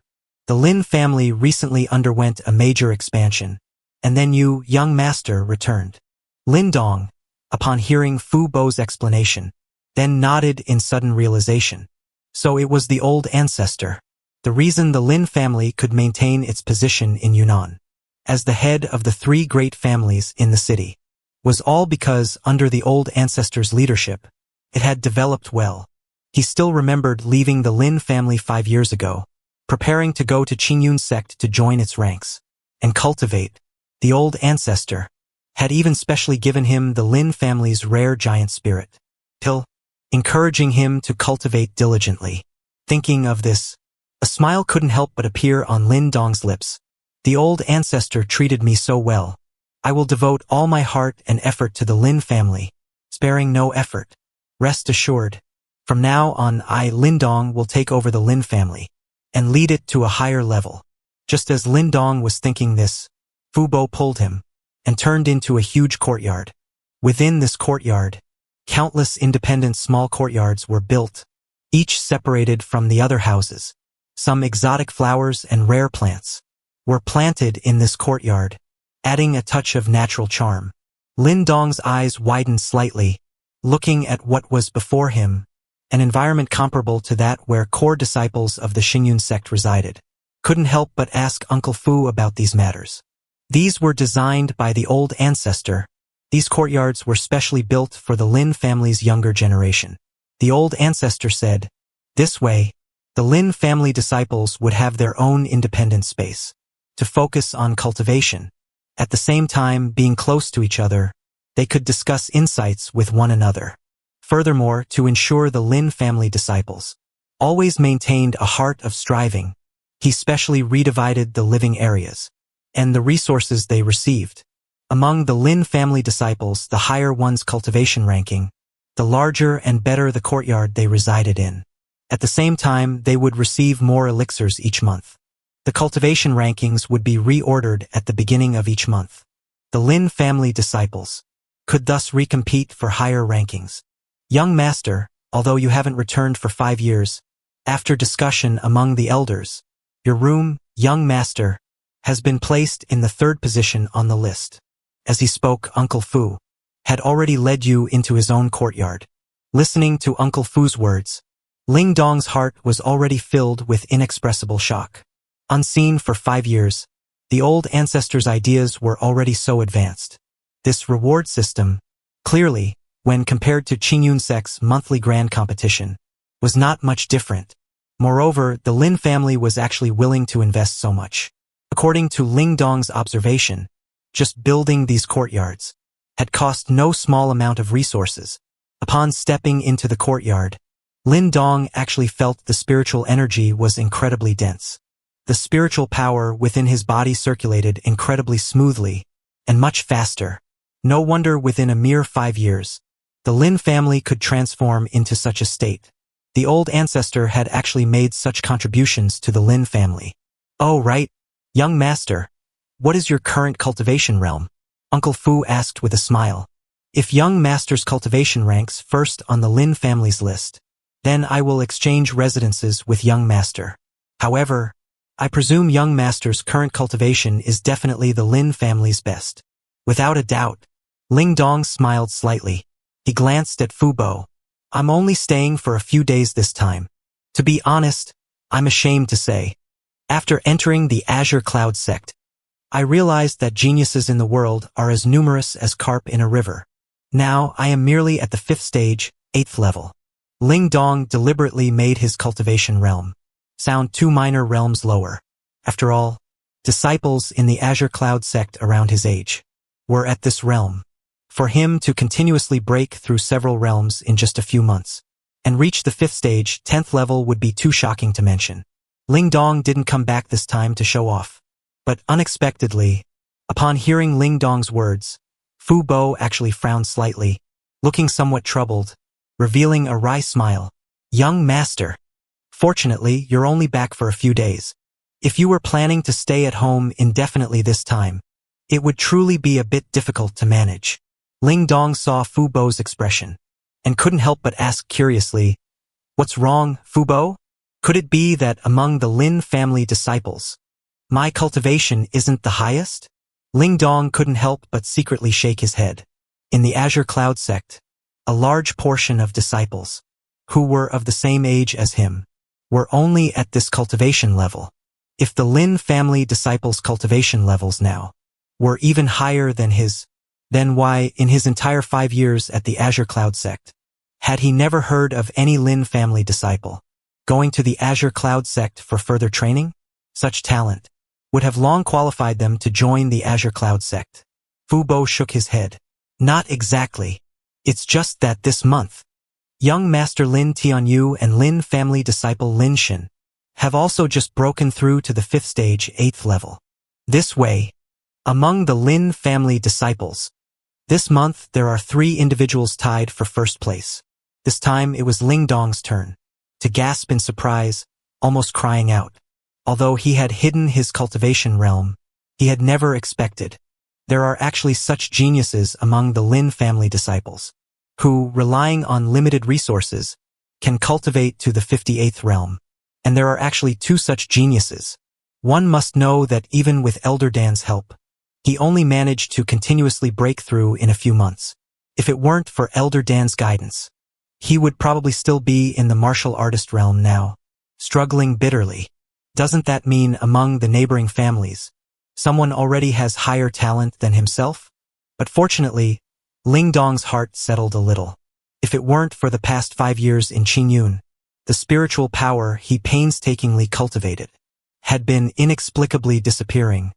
The Lin family recently underwent a major expansion, and then you, young master, returned. Lin Dong, upon hearing Fu Bo's explanation, then nodded in sudden realization. So it was the old ancestor. The reason the Lin family could maintain its position in Yunnan, as the head of the three great families in the city, was all because, under the old ancestor's leadership, it had developed well. He still remembered leaving the Lin family 5 years ago, preparing to go to Qingyun sect to join its ranks, and cultivate. The old ancestor had even specially given him the Lin family's rare giant spirit, till, encouraging him to cultivate diligently. Thinking of this, a smile couldn't help but appear on Lin Dong's lips. The old ancestor treated me so well. I will devote all my heart and effort to the Lin family, sparing no effort. Rest assured, from now on Lin Dong will take over the Lin family, and lead it to a higher level. Just as Lin Dong was thinking this, Fu Bo pulled him, and turned into a huge courtyard. Within this courtyard, countless independent small courtyards were built, each separated from the other houses. Some exotic flowers and rare plants were planted in this courtyard, adding a touch of natural charm. Lin Dong's eyes widened slightly, looking at what was before him, an environment comparable to that where core disciples of the Xingyun sect resided. Couldn't help but ask Uncle Fu about these matters. These were designed by the old ancestor. These courtyards were specially built for the Lin family's younger generation. The old ancestor said, this way, the Lin family disciples would have their own independent space to focus on cultivation. At the same time, being close to each other, they could discuss insights with one another. Furthermore, to ensure the Lin family disciples always maintained a heart of striving, he specially redivided the living areas and the resources they received. Among the Lin family disciples, the higher one's cultivation ranking, the larger and better the courtyard they resided in. At the same time, they would receive more elixirs each month. The cultivation rankings would be reordered at the beginning of each month. The Lin family disciples could thus recompete for higher rankings. Young master, although you haven't returned for 5 years, after discussion among the elders, your room, young master, has been placed in the 3rd position on the list. As he spoke, Uncle Fu had already led you into his own courtyard. Listening to Uncle Fu's words, Ling Dong's heart was already filled with inexpressible shock. Unseen for 5 years, the old ancestor's ideas were already so advanced. This reward system, clearly, when compared to Qingyun sect's monthly grand competition, was not much different. Moreover, the Lin family was actually willing to invest so much. According to Ling Dong's observation, just building these courtyards had cost no small amount of resources. Upon stepping into the courtyard, Lin Dong actually felt the spiritual energy was incredibly dense. The spiritual power within his body circulated incredibly smoothly and much faster. No wonder within a mere 5 years, the Lin family could transform into such a state. The old ancestor had actually made such contributions to the Lin family. Oh, right. Young master, what is your current cultivation realm? Uncle Fu asked with a smile. If young master's cultivation ranks first on the Lin family's list, then I will exchange residences with young master. However, I presume young master's current cultivation is definitely the Lin family's best. Without a doubt. Ling Dong smiled slightly. He glanced at Fu Bo. I'm only staying for a few days this time. To be honest, I'm ashamed to say. After entering the Azure Cloud sect, I realized that geniuses in the world are as numerous as carp in a river. Now I am merely at the 5th stage, 8th level. Ling Dong deliberately made his cultivation realm sound 2 minor realms lower. After all, disciples in the Azure Cloud sect around his age were at this realm. For him to continuously break through several realms in just a few months and reach the 5th stage, 10th level would be too shocking to mention. Ling Dong didn't come back this time to show off. But unexpectedly, upon hearing Ling Dong's words, Fu Bo actually frowned slightly, looking somewhat troubled, revealing a wry smile. Young master, fortunately, you're only back for a few days. If you were planning to stay at home indefinitely this time, it would truly be a bit difficult to manage. Ling Dong saw Fu Bo's expression and couldn't help but ask curiously, What's wrong, Fu Bo? Could it be that among the Lin family disciples, my cultivation isn't the highest? Ling Dong couldn't help but secretly shake his head. In the Azure Cloud sect, a large portion of disciples, who were of the same age as him, were only at this cultivation level. If the Lin family disciples' cultivation levels now were even higher than his, then why, in his entire 5 years at the Azure Cloud sect, had he never heard of any Lin family disciple going to the Azure Cloud sect for further training? Such talent would have long qualified them to join the Azure Cloud sect. Fu Bo shook his head. Not exactly. It's just that this month, young Master Lin Tianyu and Lin family disciple Lin Shen have also just broken through to the 5th stage 8th level. This way, among the Lin family disciples, this month there are 3 individuals tied for first place. This time it was Ling Dong's turn to gasp in surprise, almost crying out. Although he had hidden his cultivation realm, he had never expected there are actually such geniuses among the Lin family disciples, who, relying on limited resources, can cultivate to the 58th realm. And there are actually 2 such geniuses. One must know that even with Elder Dan's help, he only managed to continuously break through in a few months. If it weren't for Elder Dan's guidance, he would probably still be in the martial artist realm now, struggling bitterly. Doesn't that mean among the neighboring families, someone already has higher talent than himself? But fortunately, Ling Dong's heart settled a little. If it weren't for the past 5 years in Qingyun, the spiritual power he painstakingly cultivated had been inexplicably disappearing.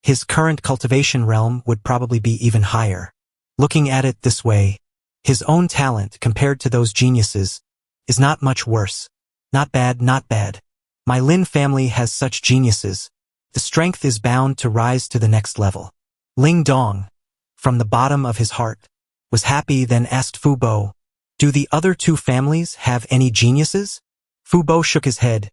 His current cultivation realm would probably be even higher. Looking at it this way, his own talent compared to those geniuses is not much worse. Not bad, not bad. My Lin family has such geniuses. The strength is bound to rise to the next level. Ling Dong, from the bottom of his heart, was happy, then asked Fu Bo, do the other 2 families have any geniuses? Fu Bo shook his head.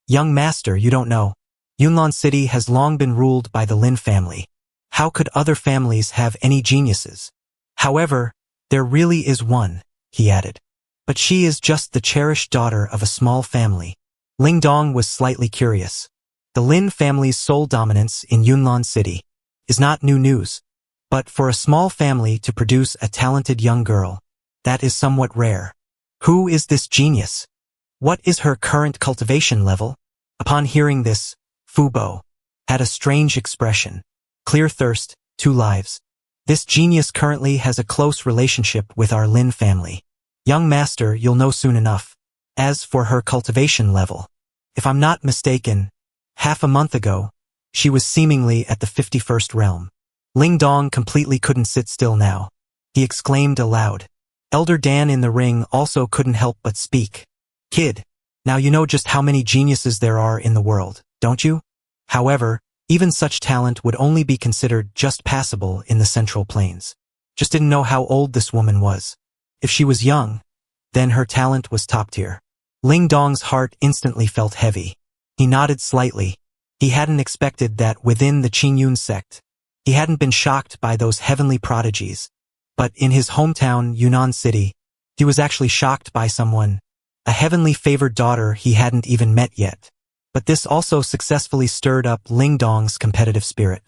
Young master, you don't know. Yunlan City has long been ruled by the Lin family. How could other families have any geniuses? However, there really is one, he added. But she is just the cherished daughter of a small family. Ling Dong was slightly curious. The Lin family's sole dominance in Yunlan City is not new news, but for a small family to produce a talented young girl, that is somewhat rare. Who is this genius? What is her current cultivation level? Upon hearing this, Fu Bo had a strange expression. Clear thirst, 2 lives. This genius currently has a close relationship with our Lin family. Young master, you'll know soon enough. As for her cultivation level, if I'm not mistaken, half a month ago, she was seemingly at the 51st realm. Ling Dong completely couldn't sit still now. He exclaimed aloud. Elder Dan in the ring also couldn't help but speak. Kid, now you know just how many geniuses there are in the world, don't you? However, even such talent would only be considered just passable in the Central Plains. Just didn't know how old this woman was. If she was young, then her talent was top tier. Ling Dong's heart instantly felt heavy. He nodded slightly. He hadn't expected that within the Qingyun sect. He hadn't been shocked by those heavenly prodigies. But in his hometown, Yunnan City, he was actually shocked by someone, a heavenly favored daughter he hadn't even met yet. But this also successfully stirred up Ling Dong's competitive spirit.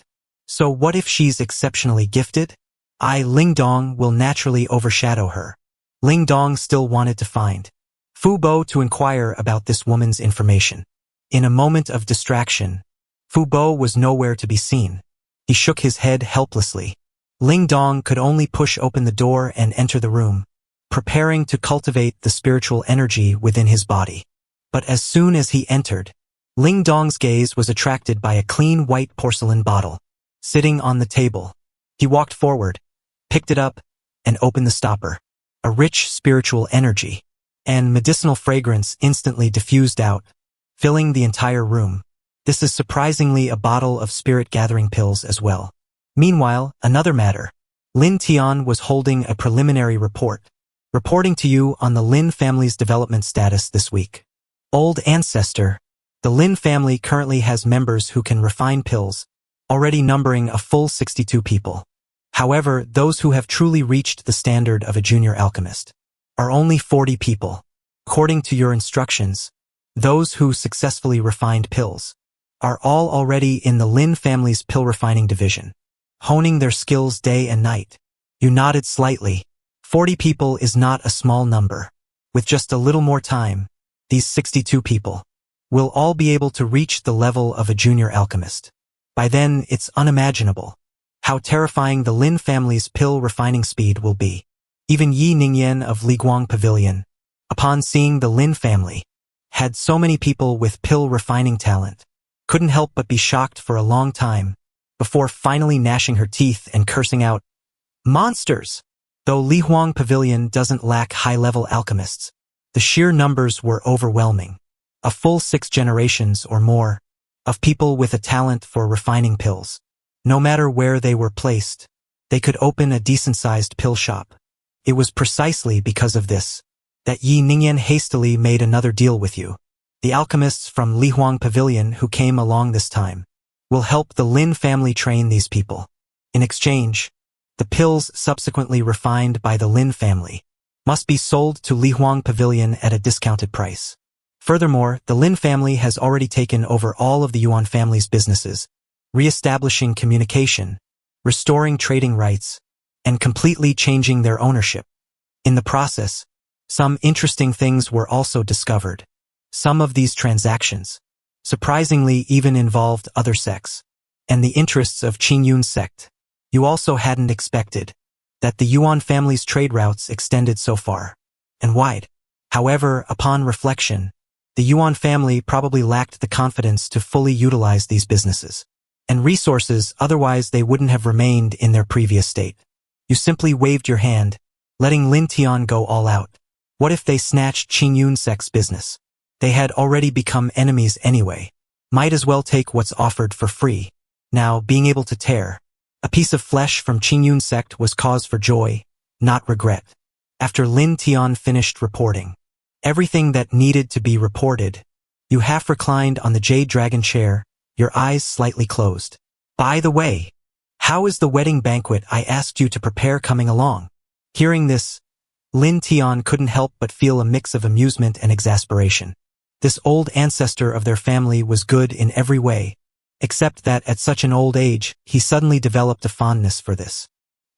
So what if she's exceptionally gifted? Ling Dong will naturally overshadow her. Ling Dong still wanted to find Fu Bo to inquire about this woman's information. In a moment of distraction, Fu Bo was nowhere to be seen. He shook his head helplessly. Ling Dong could only push open the door and enter the room, preparing to cultivate the spiritual energy within his body. But as soon as he entered, Ling Dong's gaze was attracted by a clean white porcelain bottle sitting on the table. He walked forward, picked it up, and opened the stopper. A rich spiritual energy and medicinal fragrance instantly diffused out, filling the entire room. This is surprisingly a bottle of spirit-gathering pills as well. Meanwhile, another matter. Lin Tian was holding a preliminary report, reporting to you on the Lin family's development status this week. Old ancestor, the Lin family currently has members who can refine pills, already numbering a full 62 people. However, those who have truly reached the standard of a junior alchemist are only 40 people. According to your instructions, those who successfully refined pills, are all already in the Lin family's pill refining division, honing their skills day and night. You nodded slightly. 40 people is not a small number. With just a little more time, these 62 people will all be able to reach the level of a junior alchemist. By then, it's unimaginable how terrifying the Lin family's pill refining speed will be. Even Yi Ningyan of Liguang Pavilion, upon seeing the Lin family, had so many people with pill refining talent, couldn't help but be shocked for a long time, before finally gnashing her teeth and cursing out, "Monsters!" Though Lihuang Pavilion doesn't lack high-level alchemists, the sheer numbers were overwhelming. A full 6 generations or more of people with a talent for refining pills. No matter where they were placed, they could open a decent-sized pill shop. It was precisely because of this that Yi Ningyan hastily made another deal with you. The alchemists from Lihuang Pavilion who came along this time will help the Lin family train these people. In exchange, the pills subsequently refined by the Lin family must be sold to Lihuang Pavilion at a discounted price. Furthermore, the Lin family has already taken over all of the Yuan family's businesses, re-establishing communication, restoring trading rights, and completely changing their ownership. In the process, some interesting things were also discovered. Some of these transactions, surprisingly, even involved other sects and the interests of Qingyun's sect. You also hadn't expected that the Yuan family's trade routes extended so far and wide. However, upon reflection, the Yuan family probably lacked the confidence to fully utilize these businesses and resources, otherwise they wouldn't have remained in their previous state. You simply waved your hand, letting Lin Tian go all out. What if they snatched Qingyun sect's business? They had already become enemies anyway. Might as well take what's offered for free. Now, being able to tear a piece of flesh from Qingyun sect was cause for joy, not regret. After Lin Tian finished reporting everything that needed to be reported, you half reclined on the jade dragon chair, your eyes slightly closed. By the way, how is the wedding banquet I asked you to prepare coming along? Hearing this, Lin Tian couldn't help but feel a mix of amusement and exasperation. This old ancestor of their family was good in every way, except that at such an old age, he suddenly developed a fondness for this.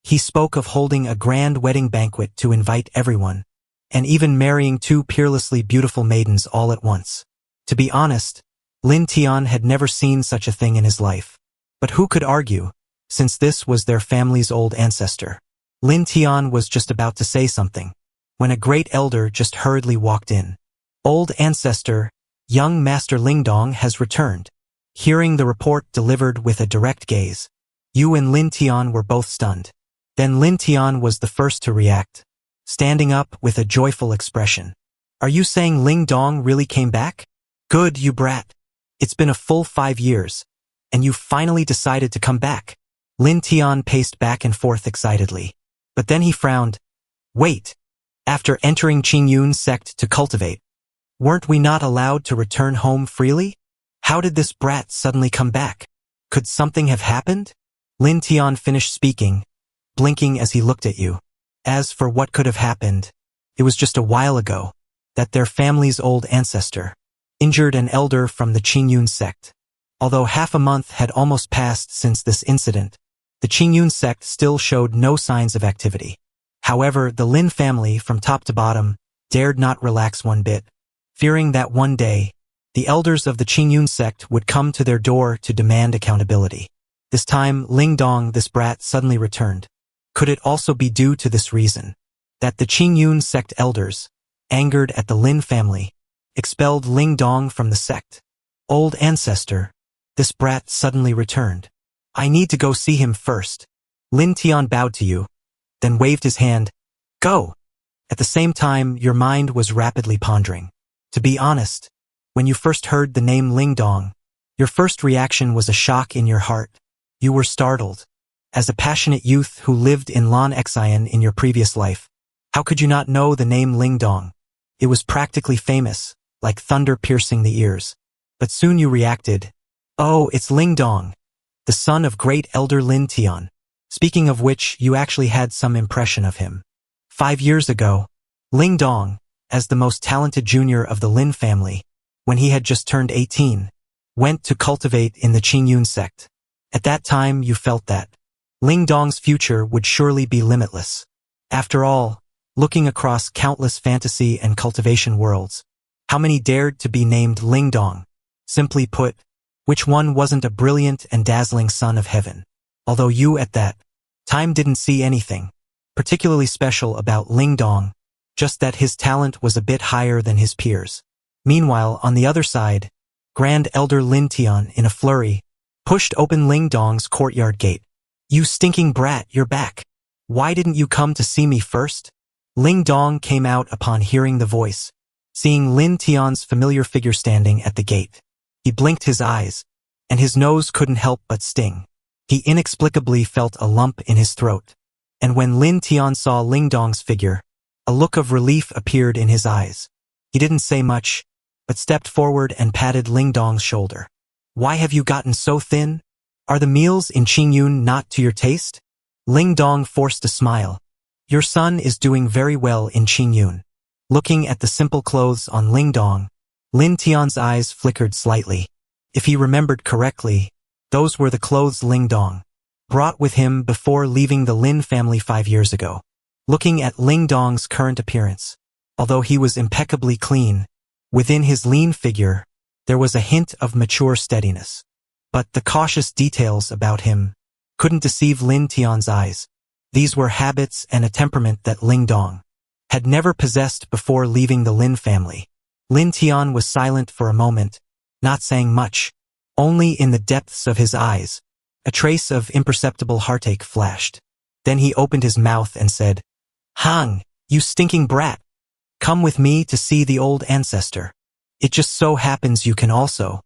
He spoke of holding a grand wedding banquet to invite everyone, and even marrying 2 peerlessly beautiful maidens all at once. To be honest, Lin Tian had never seen such a thing in his life. But who could argue, since this was their family's old ancestor? Lin Tian was just about to say something, when a great elder just hurriedly walked in. Old ancestor, young Master Lingdong has returned. Hearing the report delivered with a direct gaze, you and Lin Tian were both stunned. Then Lin Tian was the first to react, standing up with a joyful expression. Are you saying Lingdong really came back? Good, you brat. It's been a full 5 years, and you finally decided to come back. Lin Tian paced back and forth excitedly. But then he frowned. Wait. After entering Qingyun's sect to cultivate, weren't we not allowed to return home freely? How did this brat suddenly come back? Could something have happened? Lin Tian finished speaking, blinking as he looked at you. As for what could have happened, it was just a while ago that their family's old ancestor injured an elder from the Qingyun sect. Although half a month had almost passed since this incident, the Qingyun sect still showed no signs of activity. However, the Lin family, from top to bottom, dared not relax one bit, fearing that one day, the elders of the Qingyun sect would come to their door to demand accountability. This time, Lingdong, this brat, suddenly returned. Could it also be due to this reason that the Qingyun sect elders, angered at the Lin family, expelled Lingdong from the sect? Old ancestor, this brat suddenly returned. I need to go see him first. Lin Tian bowed to you, then waved his hand. Go! At the same time, your mind was rapidly pondering. To be honest, when you first heard the name Lingdong, your first reaction was a shock in your heart. You were startled. As a passionate youth who lived in Lan Xian in your previous life, how could you not know the name Lingdong? It was practically famous, like thunder piercing the ears. But soon you reacted. Oh, it's Lingdong, the son of great elder Lin Tian. Speaking of which, you actually had some impression of him. 5 years ago, Lingdong, as the most talented junior of the Lin family, when he had just turned 18, went to cultivate in the Qingyun sect. At that time you felt that Ling Dong's future would surely be limitless. After all, looking across countless fantasy and cultivation worlds, how many dared to be named Ling Dong? Simply put, which one wasn't a brilliant and dazzling son of heaven? Although you at that time didn't see anything particularly special about Ling Dong, just that his talent was a bit higher than his peers. Meanwhile, on the other side, Grand Elder Lin Tian, in a flurry, pushed open Ling Dong's courtyard gate. "You stinking brat, you're back. Why didn't you come to see me first?" Ling Dong came out upon hearing the voice. Seeing Lin Tian's familiar figure standing at the gate, he blinked his eyes, and his nose couldn't help but sting. He inexplicably felt a lump in his throat. And when Lin Tian saw Ling Dong's figure, a look of relief appeared in his eyes. He didn't say much, but stepped forward and patted Ling Dong's shoulder. "Why have you gotten so thin? Are the meals in Qingyun not to your taste?" Ling Dong forced a smile. "Your son is doing very well in Qingyun." Looking at the simple clothes on Ling Dong, Lin Tian's eyes flickered slightly. If he remembered correctly, those were the clothes Ling Dong brought with him before leaving the Lin family 5 years ago. Looking at Ling Dong's current appearance, although he was impeccably clean, within his lean figure, there was a hint of mature steadiness. But the cautious details about him couldn't deceive Lin Tian's eyes. These were habits and a temperament that Ling Dong had never possessed before leaving the Lin family. Lin Tian was silent for a moment, not saying much. Only in the depths of his eyes, a trace of imperceptible heartache flashed. Then he opened his mouth and said, "Hang, you stinking brat. Come with me to see the old ancestor. It just so happens you can also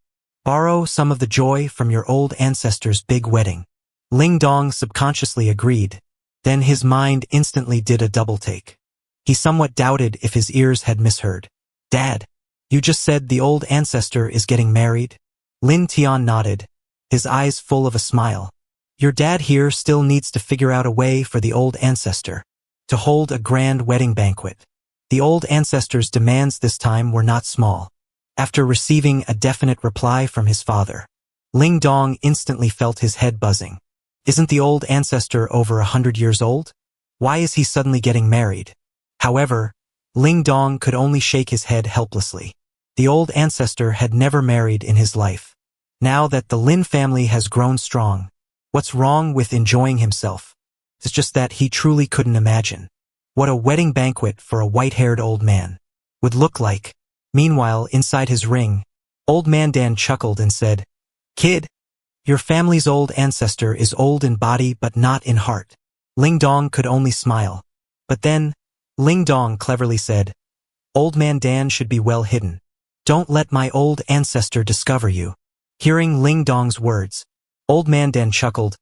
borrow some of the joy from your old ancestor's big wedding." Ling Dong subconsciously agreed. Then his mind instantly did a double take. He somewhat doubted if his ears had misheard. "Dad, you just said the old ancestor is getting married?" Lin Tian nodded, his eyes full of a smile. "Your dad here still needs to figure out a way for the old ancestor to hold a grand wedding banquet." The old ancestor's demands this time were not small. After receiving a definite reply from his father, Ling Dong instantly felt his head buzzing. Isn't the old ancestor over 100 years old? Why is he suddenly getting married? However, Ling Dong could only shake his head helplessly. The old ancestor had never married in his life. Now that the Lin family has grown strong, what's wrong with enjoying himself? It's just that he truly couldn't imagine what a wedding banquet for a white-haired old man would look like. Meanwhile, inside his ring, Old Man Dan chuckled and said, "Kid, your family's old ancestor is old in body but not in heart." Ling Dong could only smile. But then, Ling Dong cleverly said, "Old Man Dan should be well hidden. Don't let my old ancestor discover you." Hearing Ling Dong's words, Old Man Dan chuckled,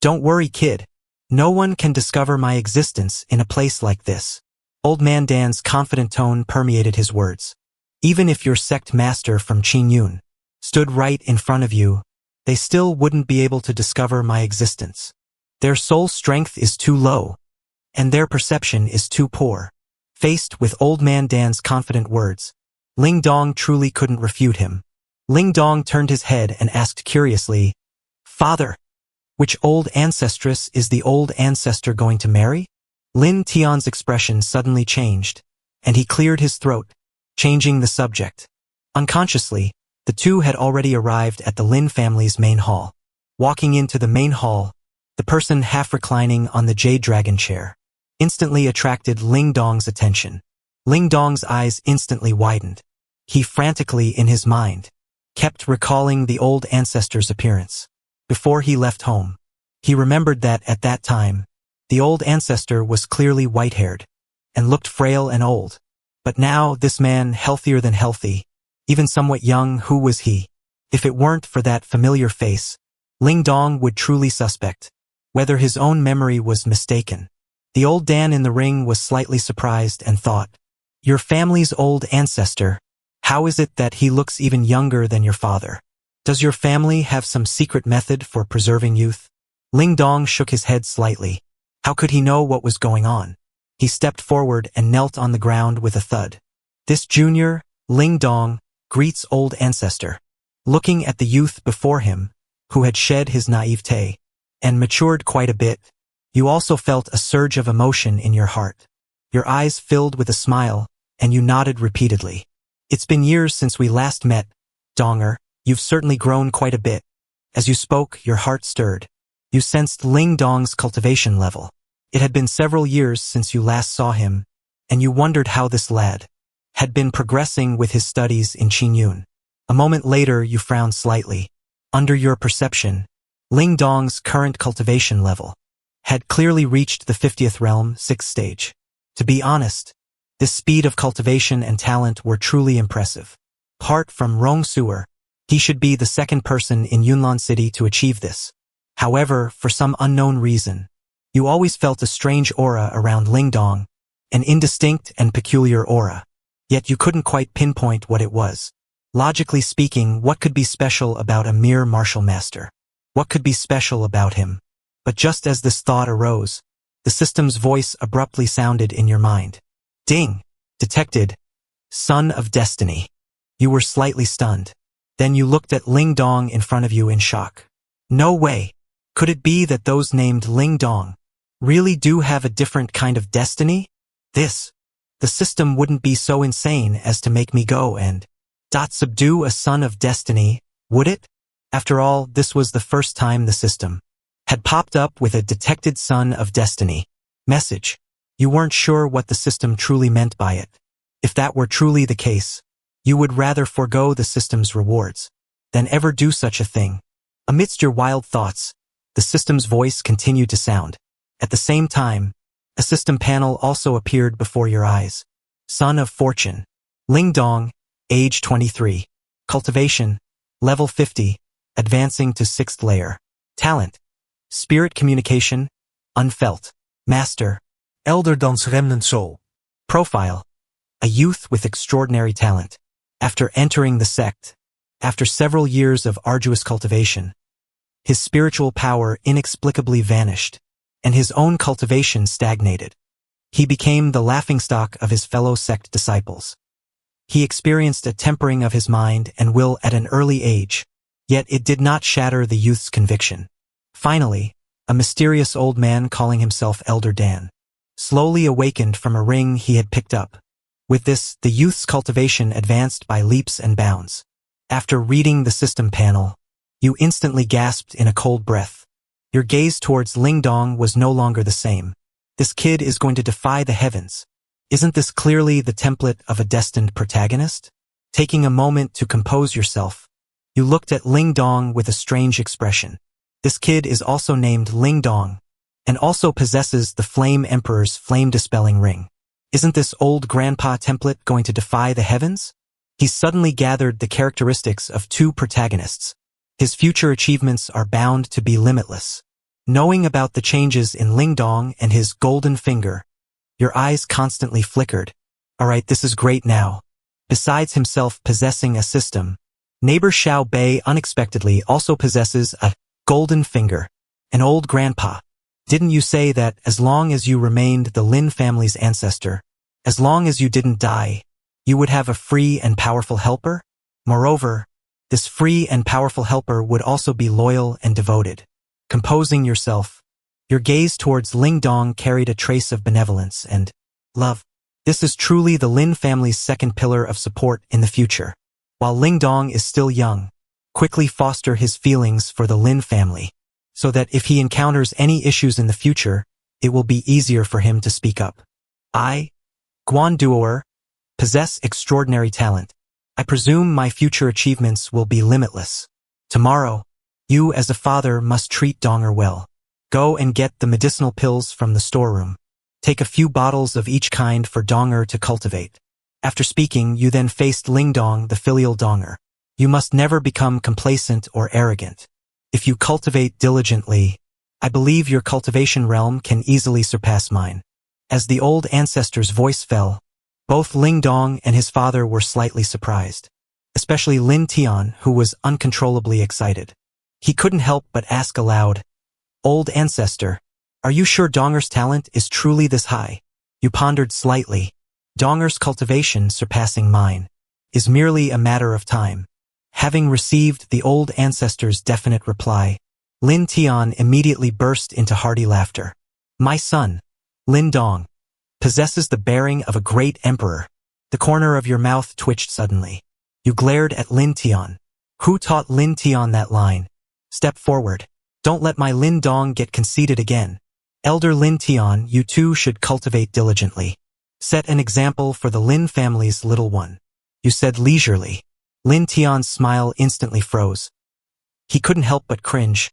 "Don't worry, kid. No one can discover my existence in a place like this." Old Man Dan's confident tone permeated his words. "Even if your sect master from Qingyun stood right in front of you, they still wouldn't be able to discover my existence. Their soul strength is too low, and their perception is too poor." Faced with Old Man Dan's confident words, Ling Dong truly couldn't refute him. Ling Dong turned his head and asked curiously, "Father, which old ancestress is the old ancestor going to marry?" Lin Tian's expression suddenly changed, and he cleared his throat, changing the subject. Unconsciously, the two had already arrived at the Lin family's main hall. Walking into the main hall, the person half reclining on the jade dragon chair instantly attracted Ling Dong's attention. Ling Dong's eyes instantly widened. He frantically, in his mind, kept recalling the old ancestor's appearance. Before he left home, he remembered that at that time, the old ancestor was clearly white-haired and looked frail and old. But now, this man, healthier than healthy, even somewhat young, who was he? If it weren't for that familiar face, Ling Dong would truly suspect whether his own memory was mistaken. The old Dan in the ring was slightly surprised and thought, "Your family's old ancestor? How is it that he looks even younger than your father? Does your family have some secret method for preserving youth?" Ling Dong shook his head slightly. How could he know what was going on? He stepped forward and knelt on the ground with a thud. "This junior, Ling Dong, greets old ancestor. Looking at the youth before him, who had shed his naivete and matured quite a bit, you also felt a surge of emotion in your heart. Your eyes filled with a smile, and you nodded repeatedly. It's been years since we last met, Donger. You've certainly grown quite a bit. As you spoke, your heart stirred. You sensed Ling Dong's cultivation level. It had been several years since you last saw him, and you wondered how this lad had been progressing with his studies in Qingyun. A moment later, you frowned slightly. Under your perception, Ling Dong's current cultivation level had clearly reached the 50th realm, 6th stage. To be honest, this speed of cultivation and talent were truly impressive. Apart from Rong Suer, he should be the second person in Yunlan City to achieve this. However, for some unknown reason, you always felt a strange aura around Ling Dong, an indistinct and peculiar aura. Yet you couldn't quite pinpoint what it was. Logically speaking, what could be special about a mere martial master? What could be special about him? But just as this thought arose, the system's voice abruptly sounded in your mind. Ding! Detected. Son of Destiny. You were slightly stunned. Then you looked at Ling Dong in front of you in shock. No way! Could it be that those named Ling Dong really do have a different kind of destiny? The system wouldn't be so insane as to make me go and subdue a son of destiny, would it? After all, this was the first time the system had popped up with a detected son of destiny message. You weren't sure what the system truly meant by it. If that were truly the case, you would rather forego the system's rewards than ever do such a thing. Amidst your wild thoughts, the system's voice continued to sound. At the same time, a system panel also appeared before your eyes. Son of Fortune. Ling Dong, age 23. Cultivation, level 50, advancing to 6th layer. Talent, spirit communication, unfelt. Master, Elder dan's remnant soul. profile, a youth with extraordinary talent. After entering the sect, after several years of arduous cultivation, his spiritual power inexplicably vanished, and his own cultivation stagnated. He became the laughingstock of his fellow sect disciples. He experienced a tempering of his mind and will at an early age, yet it did not shatter the youth's conviction. Finally, a mysterious old man calling himself Elder Dan slowly awakened from a ring he had picked up. With this, the youth's cultivation advanced by leaps and bounds. After reading the system panel, you instantly gasped in a cold breath. Your gaze towards Ling Dong was no longer the same. This kid is going to defy the heavens. Isn't this clearly the template of a destined protagonist? Taking a moment to compose yourself, you looked at Ling Dong with a strange expression. This kid is also named Ling Dong, and also possesses the Flame Emperor's flame-dispelling ring. Isn't this old grandpa template going to defy the heavens? He suddenly gathered the characteristics of two protagonists. His future achievements are bound to be limitless. Knowing about the changes in Ling Dong and his golden finger, your eyes constantly flickered. Alright, this is great now. Besides himself possessing a system, neighbor Xiao Bei unexpectedly also possesses a golden finger. An old grandpa. Didn't you say that as long as you remained the Lin family's ancestor, as long as you didn't die, you would have a free and powerful helper? Moreover, this free and powerful helper would also be loyal and devoted. Composing yourself, your gaze towards Ling Dong carried a trace of benevolence and love. This is truly the Lin family's second pillar of support in the future. While Ling Dong is still young, quickly foster his feelings for the Lin family, so that if he encounters any issues in the future, it will be easier for him to speak up. I, Guan Duoer, possess extraordinary talent. I presume my future achievements will be limitless. Tomorrow, you as a father must treat Donger well. Go and get the medicinal pills from the storeroom. Take a few bottles of each kind for Donger to cultivate. After speaking, you then faced Ling Dong, the filial Donger. You must never become complacent or arrogant. If you cultivate diligently, I believe your cultivation realm can easily surpass mine. As the old ancestor's voice fell, both Ling Dong and his father were slightly surprised, especially Lin Tian, who was uncontrollably excited. He couldn't help but ask aloud, "Old ancestor, are you sure Donger's talent is truly this high?" You pondered slightly. Donger's cultivation surpassing mine. is merely a matter of time. Having received the old ancestor's definite reply, Lin Tian immediately burst into hearty laughter. My son, Lin Dong, possesses the bearing of a great emperor. The corner of your mouth twitched suddenly. You glared at Lin Tian. Who taught Lin Tian that line? Step forward. Don't let my Lin Dong get conceited again. Elder Lin Tian, you too should cultivate diligently. Set an example for the Lin family's little one. You said leisurely. Lin Tian's smile instantly froze. He couldn't help but cringe.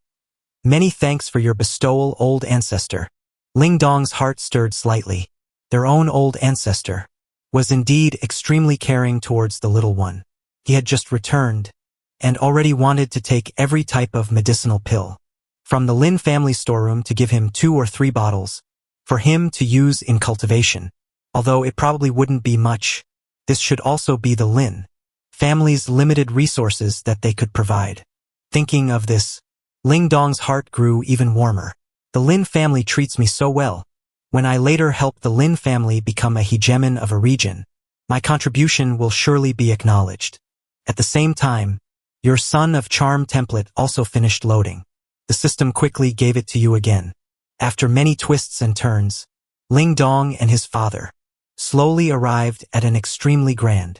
Many thanks for your bestowal, old ancestor. Ling Dong's heart stirred slightly. Their own old ancestor was indeed extremely caring towards the little one. He had just returned and already wanted to take every type of medicinal pill from the Lin family storeroom to give him 2 or 3 bottles for him to use in cultivation. Although it probably wouldn't be much, this should also be the Lin family's limited resources that they could provide. Thinking of this, Ling Dong's heart grew even warmer. The Lin family treats me so well. When I later help the Lin family become a hegemon of a region, my contribution will surely be acknowledged. At the same time, your Son of Charm template also finished loading. The system quickly gave it to you again. After many twists and turns, Ling Dong and his father slowly arrived at an extremely grand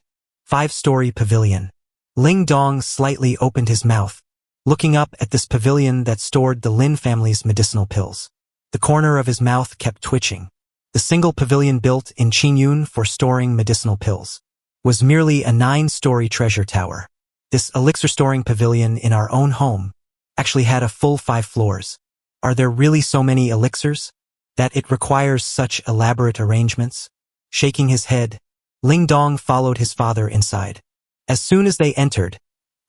5-story pavilion. Ling Dong slightly opened his mouth, looking up at this pavilion that stored the Lin family's medicinal pills. The corner of his mouth kept twitching. The single pavilion built in Qingyun for storing medicinal pills was merely a 9-story treasure tower. This elixir-storing pavilion in our own home actually had a full 5 floors. Are there really so many elixirs that it requires such elaborate arrangements? Shaking his head, Ling Dong followed his father inside. As soon as they entered,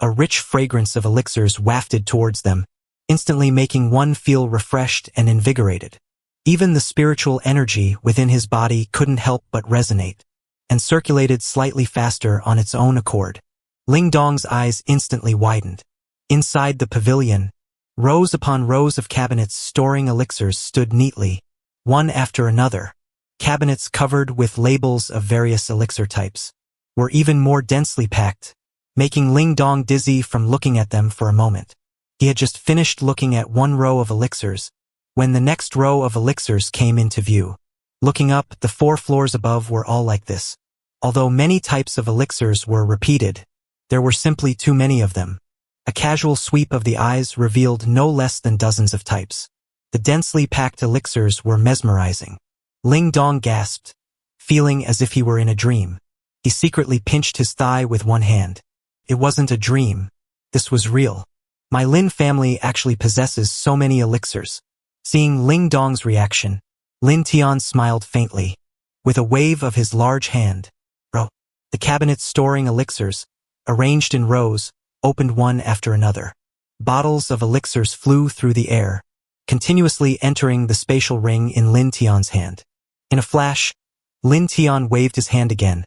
a rich fragrance of elixirs wafted towards them, instantly making one feel refreshed and invigorated. Even the spiritual energy within his body couldn't help but resonate, and circulated slightly faster on its own accord. Ling Dong's eyes instantly widened. Inside the pavilion, rows upon rows of cabinets storing elixirs stood neatly, one after another. Cabinets covered with labels of various elixir types were even more densely packed, making Ling Dong dizzy from looking at them for a moment. He had just finished looking at one row of elixirs when the next row of elixirs came into view. Looking up, the 4 floors above were all like this. Although many types of elixirs were repeated, there were simply too many of them. A casual sweep of the eyes revealed no less than dozens of types. The densely packed elixirs were mesmerizing. Ling Dong gasped, feeling as if he were in a dream. He secretly pinched his thigh with one hand. It wasn't a dream. This was real. My Lin family actually possesses so many elixirs. Seeing Ling Dong's reaction, Lin Tian smiled faintly. With a wave of his large hand, the cabinets storing elixirs, arranged in rows, opened one after another. Bottles of elixirs flew through the air, continuously entering the spatial ring in Lin Tian's hand. In a flash, Lin Tian waved his hand again,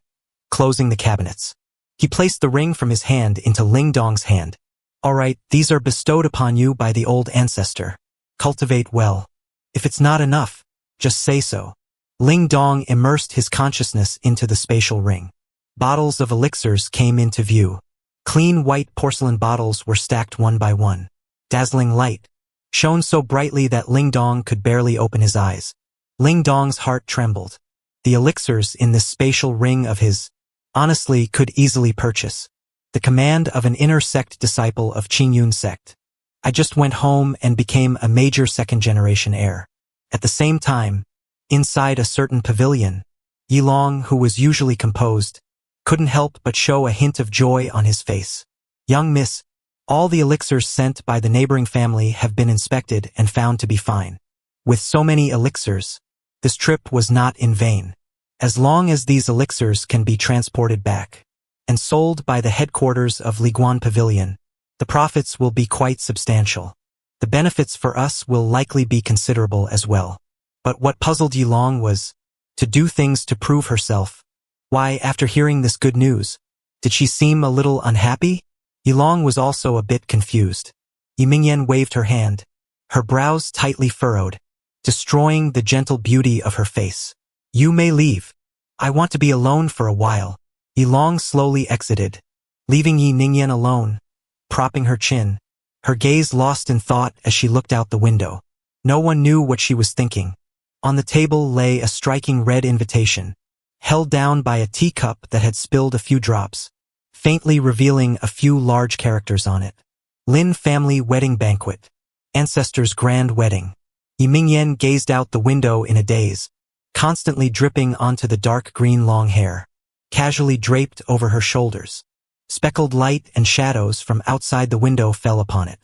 closing the cabinets. He placed the ring from his hand into Ling Dong's hand. All right, these are bestowed upon you by the old ancestor. Cultivate well. If it's not enough, just say so. Ling Dong immersed his consciousness into the spatial ring. Bottles of elixirs came into view. Clean white porcelain bottles were stacked one by one. Dazzling light shone so brightly that Ling Dong could barely open his eyes. Ling Dong's heart trembled. The elixirs in this spatial ring of his, honestly, could easily purchase the command of an inner sect disciple of Qingyun sect. I just went home and became a major 2nd-generation heir. At the same time, inside a certain pavilion, Yilong, who was usually composed, couldn't help but show a hint of joy on his face. Young miss, all the elixirs sent by the neighboring family have been inspected and found to be fine. With so many elixirs, this trip was not in vain. As long as these elixirs can be transported back and sold by the headquarters of Liguan Pavilion, the profits will be quite substantial. The benefits for us will likely be considerable as well. But what puzzled Yilong was to do things to prove herself. Why, after hearing this good news, did she seem a little unhappy? Yilong was also a bit confused. Yimingyan waved her hand, her brows tightly furrowed, destroying the gentle beauty of her face. You may leave. I want to be alone for a while. Yilong slowly exited, leaving Yi Ningyan alone, propping her chin, her gaze lost in thought as she looked out the window. No one knew what she was thinking. On the table lay a striking red invitation, held down by a teacup that had spilled a few drops, faintly revealing a few large characters on it. Lin family wedding banquet. Ancestors' grand wedding. Yi Mingyan gazed out the window in a daze, constantly dripping onto the dark green long hair, casually draped over her shoulders. Speckled light and shadows from outside the window fell upon it.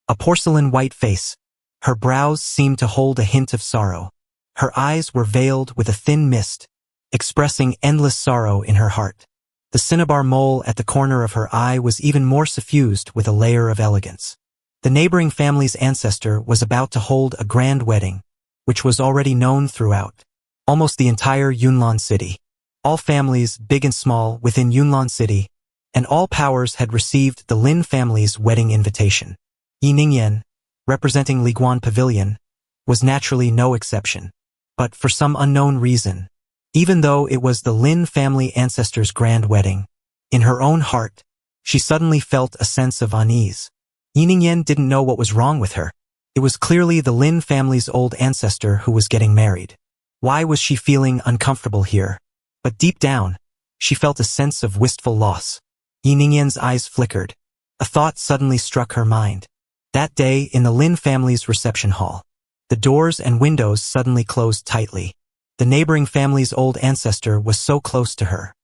A porcelain white face. Her brows seemed to hold a hint of sorrow. Her eyes were veiled with a thin mist, expressing endless sorrow in her heart. The cinnabar mole at the corner of her eye was even more suffused with a layer of elegance. The neighboring family's ancestor was about to hold a grand wedding, which was already known throughout almost the entire Yunnan city. All families, big and small, within Yunnan city, and all powers had received the Lin family's wedding invitation. Yi Ningyan, representing Liguan Pavilion, was naturally no exception. But for some unknown reason, even though it was the Lin family ancestor's grand wedding, in her own heart, she suddenly felt a sense of unease. Yi Ningyan didn't know what was wrong with her. It was clearly the Lin family's old ancestor who was getting married. Why was she feeling uncomfortable here? But deep down, she felt a sense of wistful loss. Yi Ningyan's eyes flickered. A thought suddenly struck her mind. That day in the Lin family's reception hall, the doors and windows suddenly closed tightly. The neighboring family's old ancestor was so close to her.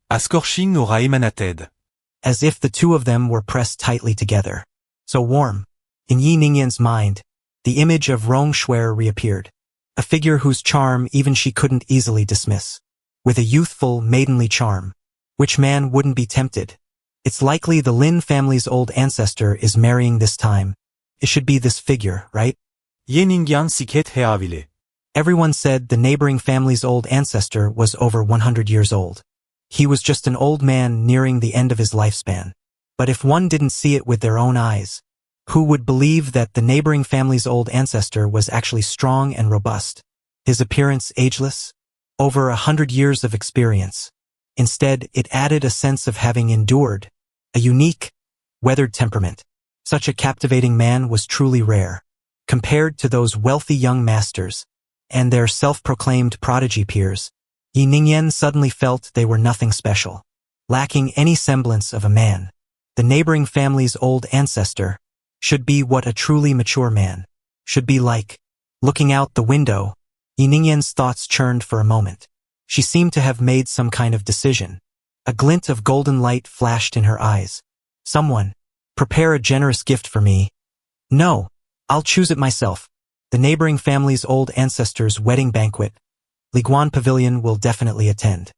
Ascorching aura emanated. As if the two of them were pressed tightly together. So warm. In Yi Ningyan's mind, the image of Rong Shuer reappeared. A figure whose charm even she couldn't easily dismiss. With a youthful, maidenly charm. Which man wouldn't be tempted? It's likely the Lin family's old ancestor is marrying this time. It should be this figure, right? Yi Ningyan siket heavily. Everyone said the neighboring family's old ancestor was over 100 years old. He was just an old man nearing the end of his lifespan. But if one didn't see it with their own eyes, who would believe that the neighboring family's old ancestor was actually strong and robust? His appearance ageless? Over 100 years of experience. Instead, it added a sense of having endured a unique, weathered temperament. Such a captivating man was truly rare. Compared to those wealthy young masters and their self-proclaimed prodigy peers, Yi Ningyan suddenly felt they were nothing special, lacking any semblance of a man. The neighboring family's old ancestor should be what a truly mature man should be like. Looking out the window, Yi Ningyan's thoughts churned for a moment. She seemed to have made some kind of decision. A glint of golden light flashed in her eyes. Someone, prepare a generous gift for me. No, I'll choose it myself. The neighboring family's old ancestor's wedding banquet. Liguan Pavilion will definitely attend.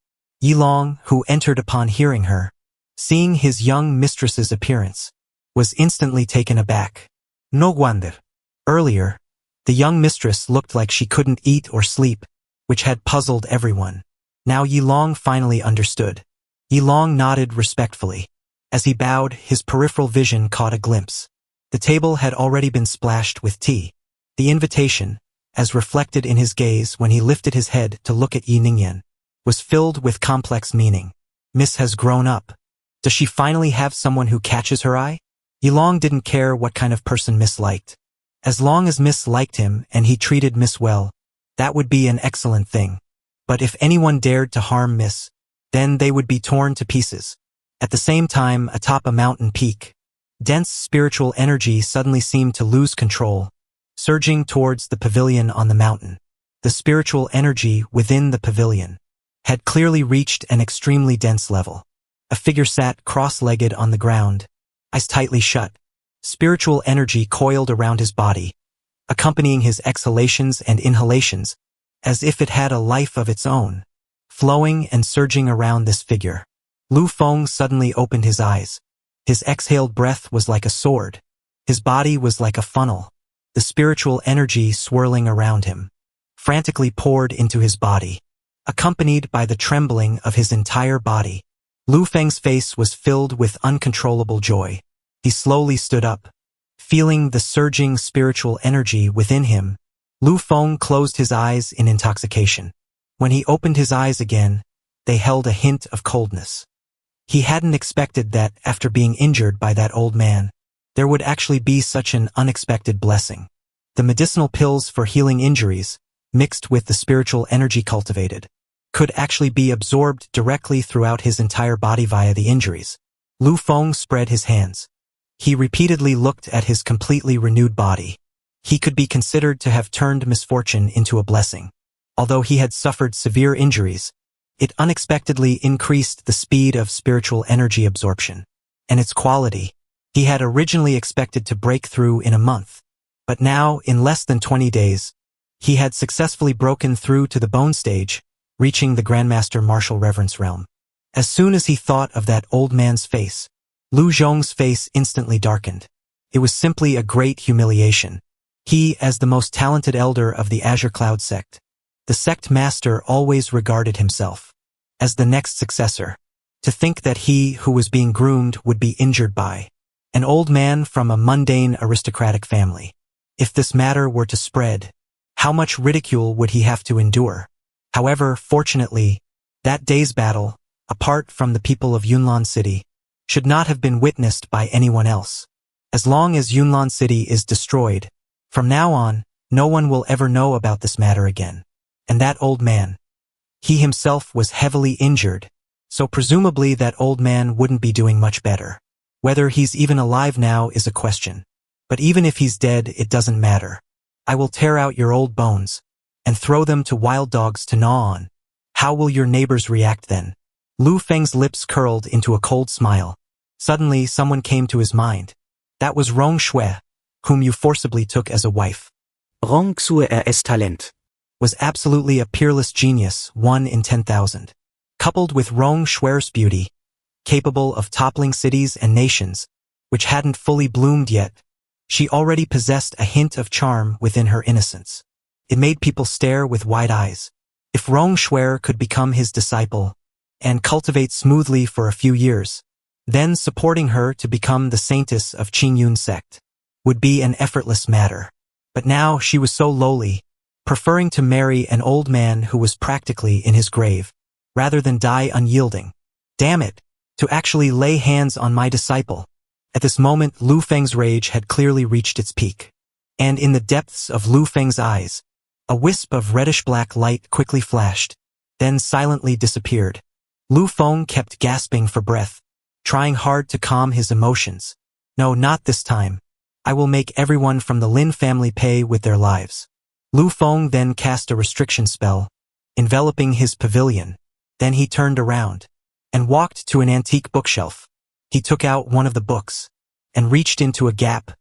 Yilong, who entered upon hearing her, seeing his young mistress's appearance, was instantly taken aback. No wonder. Earlier, the young mistress looked like she couldn't eat or sleep, which had puzzled everyone. Now Yilong finally understood. Yilong nodded respectfully. As he bowed, his peripheral vision caught a glimpse. The table had already been splashed with tea. The invitation, as reflected in his gaze when he lifted his head to look at Yi Ningyan, was filled with complex meaning. Miss has grown up. Does she finally have someone who catches her eye? Yilong didn't care what kind of person Miss liked. As long as Miss liked him and he treated Miss well, that would be an excellent thing. But if anyone dared to harm Miss, then they would be torn to pieces. At the same time, atop a mountain peak, dense spiritual energy suddenly seemed to lose control, surging towards the pavilion on the mountain. The spiritual energy within the pavilion had clearly reached an extremely dense level. A figure sat cross-legged on the ground, eyes tightly shut. Spiritual energy coiled around his body, accompanying his exhalations and inhalations, as if it had a life of its own, flowing and surging around this figure. Lu Feng suddenly opened his eyes. His exhaled breath was like a sword. His body was like a funnel. The spiritual energy swirling around him frantically poured into his body, accompanied by the trembling of his entire body. Lu Feng's face was filled with uncontrollable joy. He slowly stood up. Feeling the surging spiritual energy within him, Lu Feng closed his eyes in intoxication. When he opened his eyes again, they held a hint of coldness. He hadn't expected that, after being injured by that old man, there would actually be such an unexpected blessing. The medicinal pills for healing injuries, mixed with the spiritual energy cultivated, could actually be absorbed directly throughout his entire body via the injuries. Lu Feng spread his hands. He repeatedly looked at his completely renewed body. He could be considered to have turned misfortune into a blessing. Although he had suffered severe injuries, it unexpectedly increased the speed of spiritual energy absorption and its quality. He had originally expected to break through in a month, but now, in less than 20 days, he had successfully broken through to the bone stage, reaching the Grandmaster Martial Reverence realm. As soon as he thought of that old man's face, Lu Zhong's face instantly darkened. It was simply a great humiliation. He, as the most talented elder of the Azure Cloud sect, the sect master, always regarded himself as the next successor. To think that he who was being groomed would be injured by an old man from a mundane aristocratic family. If this matter were to spread, how much ridicule would he have to endure? However, fortunately, that day's battle, apart from the people of Yunlan City, should not have been witnessed by anyone else. As long as Yunlan City is destroyed, from now on, no one will ever know about this matter again. And that old man, he himself was heavily injured, so presumably that old man wouldn't be doing much better. Whether he's even alive now is a question. But even if he's dead, it doesn't matter. I will tear out your old bones and throw them to wild dogs to gnaw on. How will your neighbors react then? Lu Feng's lips curled into a cold smile. Suddenly, someone came to his mind. That was Rong Shui, whom you forcibly took as a wife. Rong Xue Talent. Was absolutely a peerless genius, 1 in 10,000. Coupled with Rong Shui's beauty, capable of toppling cities and nations, which hadn't fully bloomed yet, she already possessed a hint of charm within her innocence. It made people stare with wide eyes. If Rong Shui could become his disciple and cultivate smoothly for a few years, then supporting her to become the saintess of Qingyun sect would be an effortless matter. But now she was so lowly, preferring to marry an old man who was practically in his grave, rather than die unyielding. Damn it, to actually lay hands on my disciple. At this moment, Lu Feng's rage had clearly reached its peak. And in the depths of Lu Feng's eyes, a wisp of reddish-black light quickly flashed, then silently disappeared. Lu Feng kept gasping for breath, trying hard to calm his emotions. No, not this time. I will make everyone from the Lin family pay with their lives. Lu Feng then cast a restriction spell, enveloping his pavilion. Then he turned around and walked to an antique bookshelf. He took out one of the books and reached into a gap,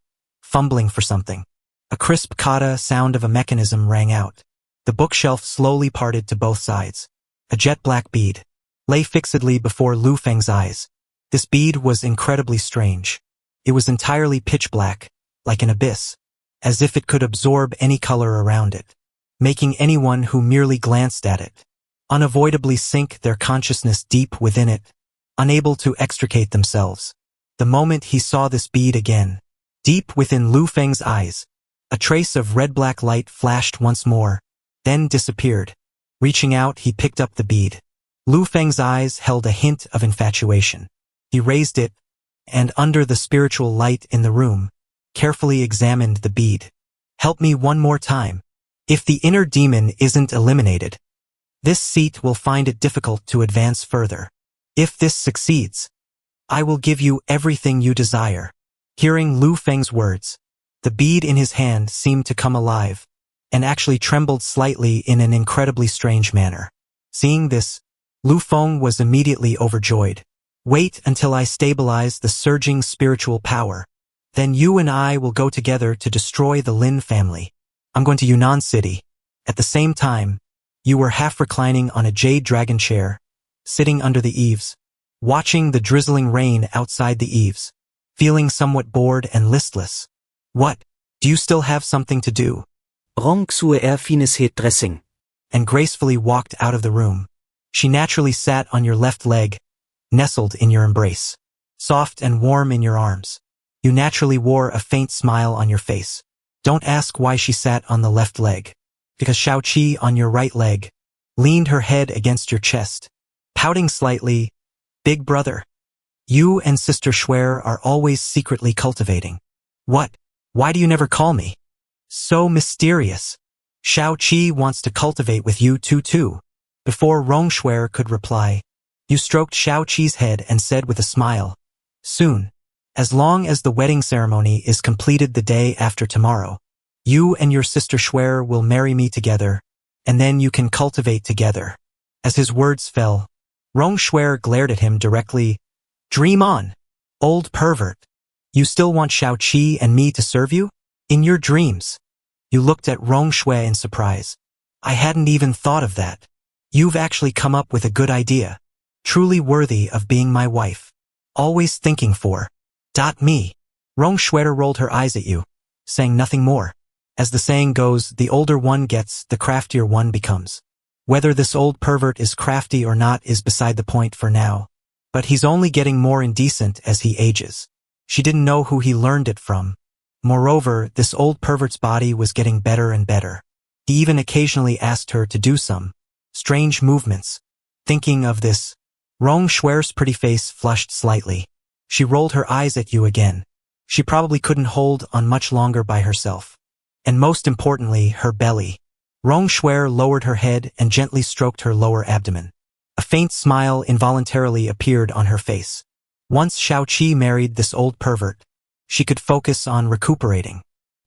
fumbling for something. A crisp kata sound of a mechanism rang out. The bookshelf slowly parted to both sides. A jet-black bead lay fixedly before Lu Feng's eyes. This bead was incredibly strange. It was entirely pitch black, like an abyss, as if it could absorb any color around it, making anyone who merely glanced at it unavoidably sink their consciousness deep within it, unable to extricate themselves. The moment he saw this bead again, deep within Lu Feng's eyes, a trace of red-black light flashed once more, then disappeared. Reaching out, he picked up the bead. Lu Feng's eyes held a hint of infatuation. He raised it, and under the spiritual light in the room, carefully examined the bead. Help me one more time. If the inner demon isn't eliminated, this seat will find it difficult to advance further. If this succeeds, I will give you everything you desire. Hearing Lu Feng's words, the bead in his hand seemed to come alive, and actually trembled slightly in an incredibly strange manner. Seeing this, Lu Feng was immediately overjoyed. Wait until I stabilize the surging spiritual power. Then you and I will go together to destroy the Lin family. I'm going to Yunnan City. At the same time, you were half reclining on a jade dragon chair, sitting under the eaves, watching the drizzling rain outside the eaves, feeling somewhat bored and listless. What? Do you still have something to do? Rong Xue fines het dressing. And gracefully walked out of the room. She naturally sat on your left leg, nestled in your embrace, soft and warm in your arms. You naturally wore a faint smile on your face. Don't ask why she sat on the left leg. Because Xiaoqi on your right leg leaned her head against your chest, pouting slightly. Big brother, You and Sister Schwer are always secretly cultivating. What? Why do you never call me? So mysterious. Xiao wants to cultivate with you too. Before Rong Schwer could reply, you stroked Xiaoqi's head and said with a smile, soon. As long as the wedding ceremony is completed the day after tomorrow, you and your Sister Schwer will marry me together, and then you can cultivate together. As his words fell, Rong Schwer glared at him directly. Dream on, old pervert. You still want Xiaoqi and me to serve you? In your dreams. You looked at Rong Schwer in surprise. I hadn't even thought of that. You've actually come up with a good idea. Truly worthy of being my wife. Always thinking for. Me. Rong Schwer rolled her eyes at you, saying nothing more. As the saying goes, the older one gets, the craftier one becomes. Whether this old pervert is crafty or not is beside the point for now. But he's only getting more indecent as he ages. She didn't know who he learned it from. Moreover, this old pervert's body was getting better and better. He even occasionally asked her to do some strange movements. Thinking of this, Rong Schwer's pretty face flushed slightly. She rolled her eyes at you again. She probably couldn't hold on much longer by herself. And most importantly, her belly. Rong Schwer lowered her head and gently stroked her lower abdomen. A faint smile involuntarily appeared on her face. Once Xiaoqi married this old pervert, she could focus on recuperating.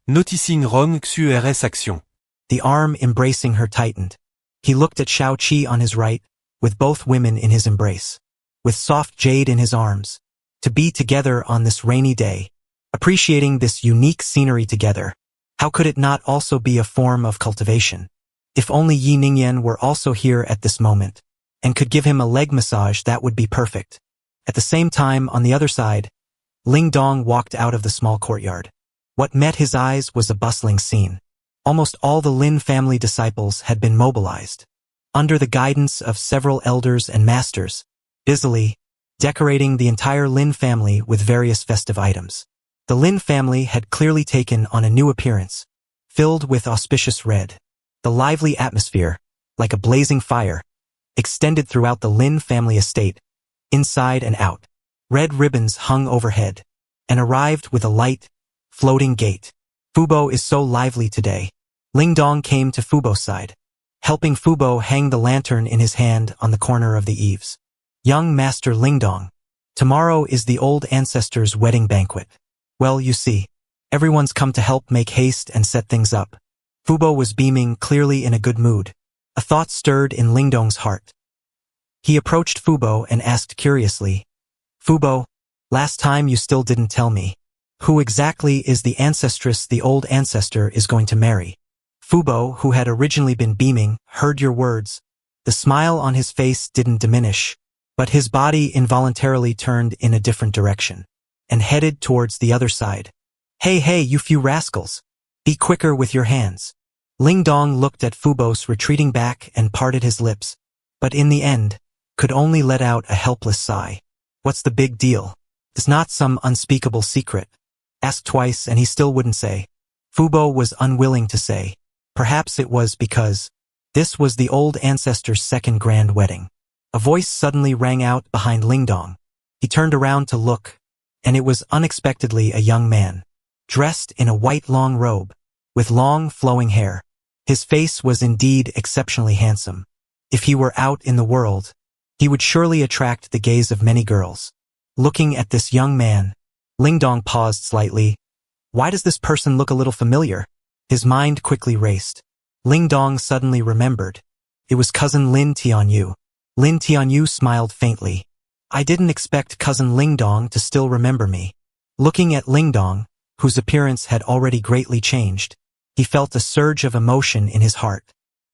Noticing Rong Xuer's action. The arm embracing her tightened. He looked at Xiaoqi on his right, with both women in his embrace. With soft jade in his arms. To be together on this rainy day, appreciating this unique scenery together, how could it not also be a form of cultivation? If only Yi Ningyan were also here at this moment, and could give him a leg massage, that would be perfect. At the same time, on the other side, Ling Dong walked out of the small courtyard. What met his eyes was a bustling scene. Almost all the Lin family disciples had been mobilized, under the guidance of several elders and masters, busily decorating the entire Lin family with various festive items. The Lin family had clearly taken on a new appearance, filled with auspicious red. The lively atmosphere, like a blazing fire, extended throughout the Lin family estate, inside and out. Red ribbons hung overhead, and arrived with a light, floating gate. Fubo is so lively today. Ling Dong came to Fubo's side, helping Fubo hang the lantern in his hand on the corner of the eaves. Young Master Ling Dong, tomorrow is the old ancestor's wedding banquet. Well, you see, everyone's come to help make haste and set things up. Fubo was beaming, clearly in a good mood. A thought stirred in Ling Dong's heart. He approached Fubo and asked curiously, Fubo, last time you still didn't tell me. Who exactly is the ancestress the old ancestor is going to marry? Fubo, who had originally been beaming, heard your words. The smile on his face didn't diminish, but his body involuntarily turned in a different direction, and headed towards the other side. Hey, you few rascals! Be quicker with your hands. Ling Dong looked at Fubo's retreating back and parted his lips, but in the end, could only let out a helpless sigh. What's the big deal? It's not some unspeakable secret. Asked twice and he still wouldn't say. Fubo was unwilling to say. Perhaps it was because this was the old ancestor's second grand wedding. A voice suddenly rang out behind Ling Dong. He turned around to look, and it was unexpectedly a young man, dressed in a white long robe, with long flowing hair. His face was indeed exceptionally handsome. If he were out in the world, he would surely attract the gaze of many girls. Looking at this young man, Ling Dong paused slightly. Why does this person look a little familiar? His mind quickly raced. Ling Dong suddenly remembered. It was cousin Lin Tianyu. Lin Tianyu smiled faintly. I didn't expect cousin Ling Dong to still remember me. Looking at Ling Dong, whose appearance had already greatly changed, he felt a surge of emotion in his heart.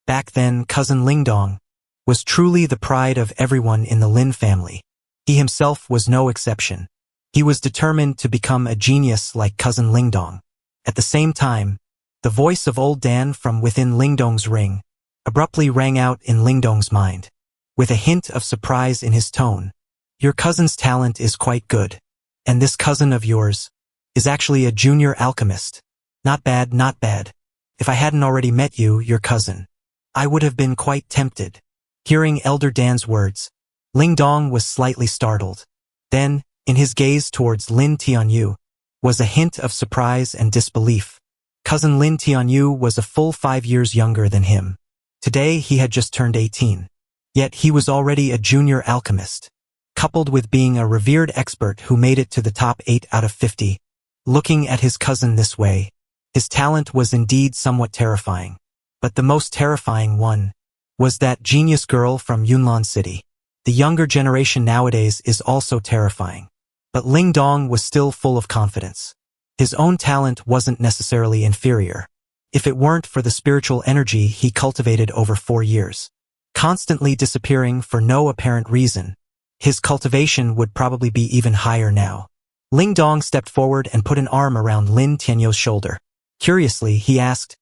Back then, cousin Ling Dong was truly the pride of everyone in the Lin family. He himself was no exception. He was determined to become a genius like cousin Ling Dong. At the same time, the voice of old Dan from within Ling Dong's ring abruptly rang out in Ling Dong's mind, with a hint of surprise in his tone. Your cousin's talent is quite good, and this cousin of yours is actually a junior alchemist. Not bad, not bad. If I hadn't already met you, your cousin, I would have been quite tempted. Hearing Elder Dan's words, Ling Dong was slightly startled. Then, In his gaze towards Lin Tianyu was a hint of surprise and disbelief. Cousin Lin Tianyu was a full 5 years younger than him. Today he had just turned 18. Yet he was already a junior alchemist. Coupled with being a revered expert who made it to the top 8 out of 50. Looking at his cousin this way, his talent was indeed somewhat terrifying. But the most terrifying one was that genius girl from Yunlan City. The younger generation nowadays is also terrifying. But Ling Dong was still full of confidence. His own talent wasn't necessarily inferior. If it weren't for the spiritual energy he cultivated over 4 years, constantly disappearing for no apparent reason, his cultivation would probably be even higher now. Ling Dong stepped forward and put an arm around Lin Tianyu's shoulder. Curiously, he asked,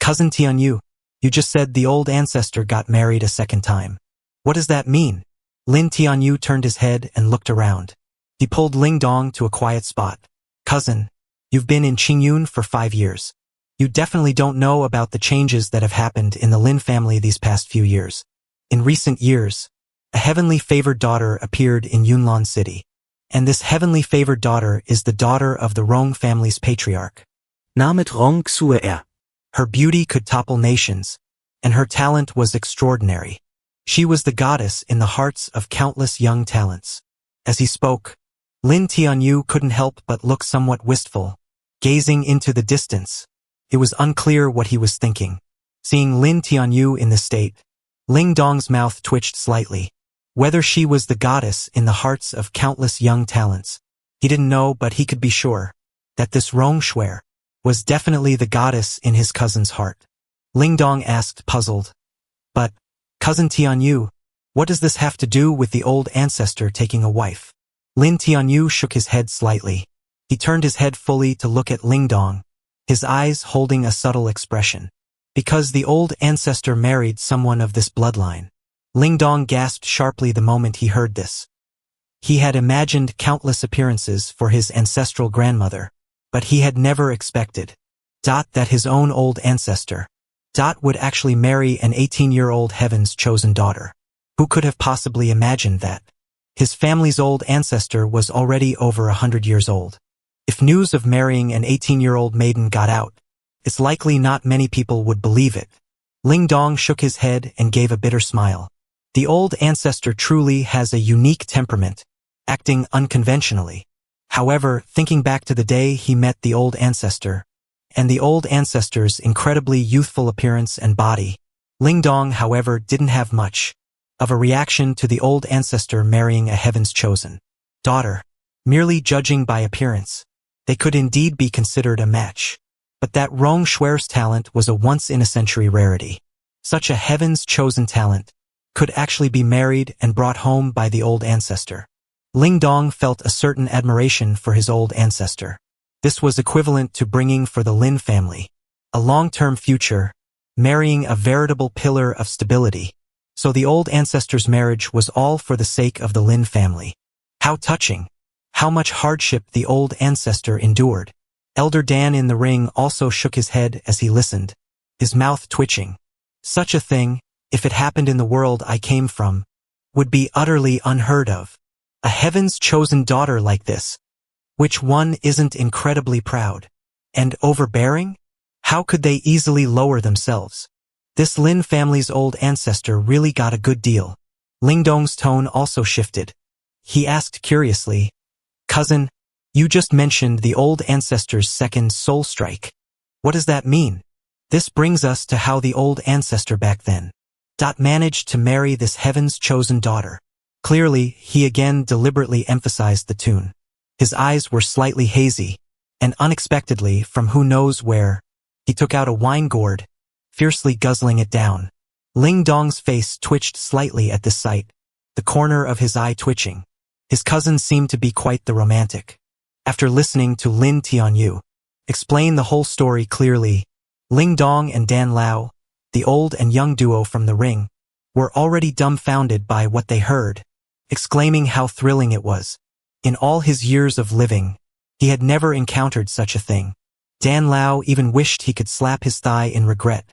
"Cousin Tianyu, you just said the old ancestor got married a second time. What does that mean?" Lin Tianyu turned his head and looked around. He pulled Ling Dong to a quiet spot. "Cousin, you've been in Qingyun for 5 years. You definitely don't know about the changes that have happened in the Lin family these past few years. In recent years, a heavenly favored daughter appeared in Yunlan City. And this heavenly favored daughter is the daughter of the Rong family's patriarch. Namnet Rong Xue. Her beauty could topple nations, and her talent was extraordinary. She was the goddess in the hearts of countless young talents." As he spoke, Lin Tianyu couldn't help but look somewhat wistful, gazing into the distance. It was unclear what he was thinking. Seeing Lin Tianyu in this state, Ling Dong's mouth twitched slightly. Whether she was the goddess in the hearts of countless young talents, he didn't know, but he could be sure that this Rong Xue was definitely the goddess in his cousin's heart. Ling Dong asked, puzzled, "But, Cousin Tianyu, what does this have to do with the old ancestor taking a wife?" Lin Tianyu shook his head slightly. He turned his head fully to look at Ling Dong, his eyes holding a subtle expression. "Because the old ancestor married someone of this bloodline." Ling Dong gasped sharply the moment he heard this. He had imagined countless appearances for his ancestral grandmother, but he had never expected that his own old ancestor would actually marry an 18-year-old heaven's chosen daughter. Who could have possibly imagined that? His family's old ancestor was already over 100 years old. If news of marrying an 18-year-old maiden got out, it's likely not many people would believe it. Ling Dong shook his head and gave a bitter smile. The old ancestor truly has a unique temperament, acting unconventionally. However, thinking back to the day he met the old ancestor, and the old ancestor's incredibly youthful appearance and body, Ling Dong, however, didn't have much of a reaction to the old ancestor marrying a heaven's chosen daughter. Merely judging by appearance, they could indeed be considered a match. But that Rong Xue's talent was a once-in-a-century rarity. Such a heaven's chosen talent could actually be married and brought home by the old ancestor. Ling Dong felt a certain admiration for his old ancestor. This was equivalent to bringing for the Lin family a long-term future, marrying a veritable pillar of stability. So the old ancestor's marriage was all for the sake of the Lin family. How touching! How much hardship the old ancestor endured. Elder Dan in the ring also shook his head as he listened, his mouth twitching. Such a thing, if it happened in the world I came from, would be utterly unheard of. A heaven's chosen daughter like this. Which one isn't incredibly proud and overbearing? How could they easily lower themselves? This Lin family's old ancestor really got a good deal. Ling Dong's tone also shifted. He asked curiously, "Cousin, you just mentioned the old ancestor's second soul strike. What does that mean?" This brings us to how the old ancestor back then managed to marry this heaven's chosen daughter. Clearly, he again deliberately emphasized the tune. His eyes were slightly hazy, and unexpectedly, from who knows where, he took out a wine gourd, fiercely guzzling it down. Ling Dong's face twitched slightly at this sight, the corner of his eye twitching. His cousin seemed to be quite the romantic. After listening to Lin Tianyu explain the whole story clearly, Ling Dong and Dan Lao, the old and young duo from the ring, were already dumbfounded by what they heard, exclaiming how thrilling it was. In all his years of living, he had never encountered such a thing. Dan Lao even wished he could slap his thigh in regret.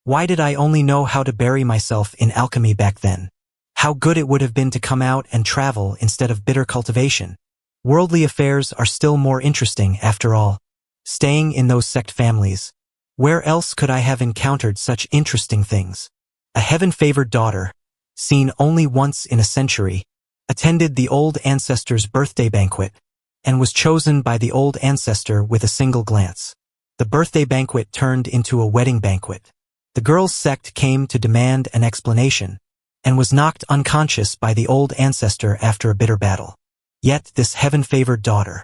Why did I only know how to bury myself in alchemy back then? How good it would have been to come out and travel instead of bitter cultivation. Worldly affairs are still more interesting after all. Staying in those sect families. Where else could I have encountered such interesting things? A heaven-favored daughter, seen only once in a century, attended the old ancestor's birthday banquet, and was chosen by the old ancestor with a single glance. The birthday banquet turned into a wedding banquet. The girl's sect came to demand an explanation, and was knocked unconscious by the old ancestor after a bitter battle. Yet this heaven-favored daughter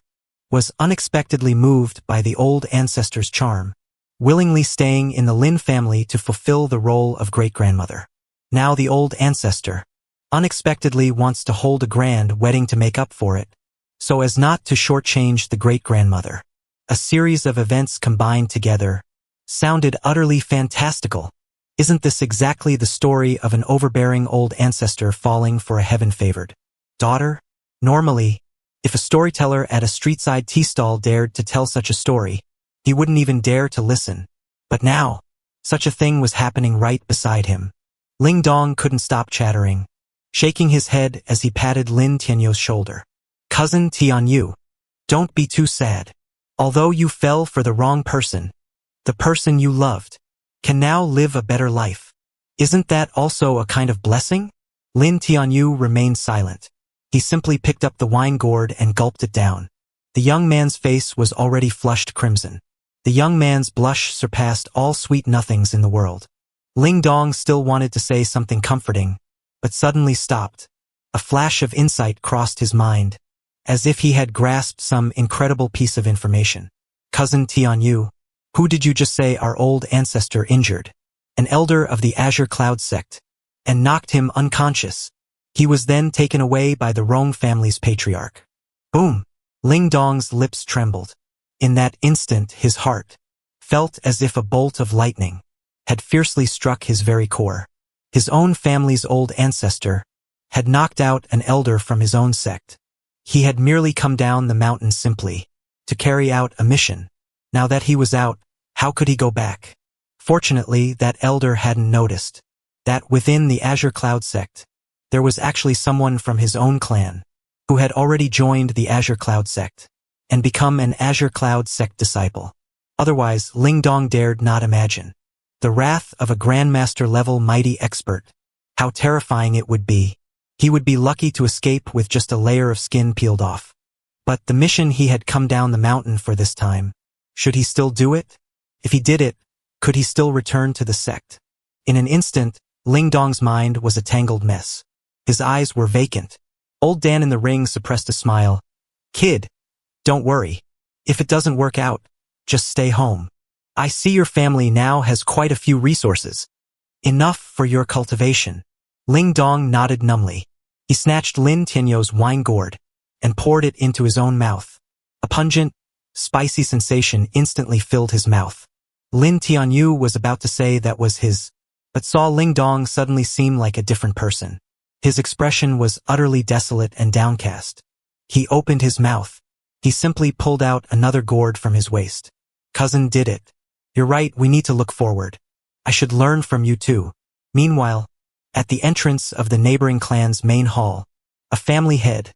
was unexpectedly moved by the old ancestor's charm, willingly staying in the Lin family to fulfill the role of great-grandmother. Now the old ancestor unexpectedly wants to hold a grand wedding to make up for it, so as not to shortchange the great-grandmother. A series of events combined together sounded utterly fantastical. Isn't this exactly the story of an overbearing old ancestor falling for a heaven-favored daughter? Normally, if a storyteller at a street-side tea stall dared to tell such a story, he wouldn't even dare to listen. But now, such a thing was happening right beside him. Ling Dong couldn't stop chattering, shaking his head as he patted Lin Tianyu's shoulder. Cousin Tianyu, don't be too sad. Although you fell for the wrong person, the person you loved can now live a better life. Isn't that also a kind of blessing? Lin Tianyu remained silent. He simply picked up the wine gourd and gulped it down. The young man's face was already flushed crimson. The young man's blush surpassed all sweet nothings in the world. Ling Dong still wanted to say something comforting, but suddenly stopped. A flash of insight crossed his mind, as if he had grasped some incredible piece of information. Cousin Tianyu, who did you just say our old ancestor injured? An elder of the Azure Cloud sect, and knocked him unconscious. He was then taken away by the Rong family's patriarch. Boom! Ling Dong's lips trembled. In that instant his heart felt as if a bolt of lightning had fiercely struck his very core. His own family's old ancestor had knocked out an elder from his own sect. He had merely come down the mountain simply to carry out a mission. Now that he was out, how could he go back? Fortunately, that elder hadn't noticed that within the Azure Cloud sect, there was actually someone from his own clan who had already joined the Azure Cloud sect and become an Azure Cloud sect disciple. Otherwise, Ling Dong dared not imagine the wrath of a Grandmaster-level mighty expert. How terrifying it would be. He would be lucky to escape with just a layer of skin peeled off. But the mission he had come down the mountain for this time, should he still do it? If he did it, could he still return to the sect? In an instant, Ling Dong's mind was a tangled mess. His eyes were vacant. Old Dan in the ring suppressed a smile. Kid, don't worry. If it doesn't work out, just stay home. I see your family now has quite a few resources. Enough for your cultivation. Ling Dong nodded numbly. He snatched Lin Tianyu's wine gourd and poured it into his own mouth. A pungent, spicy sensation instantly filled his mouth. Lin Tianyu was about to say that was his, but saw Ling Dong suddenly seem like a different person. His expression was utterly desolate and downcast. He opened his mouth. He simply pulled out another gourd from his waist. Cousin did it. You're right, we need to look forward. I should learn from you too. Meanwhile, at the entrance of the neighboring clan's main hall, a family head,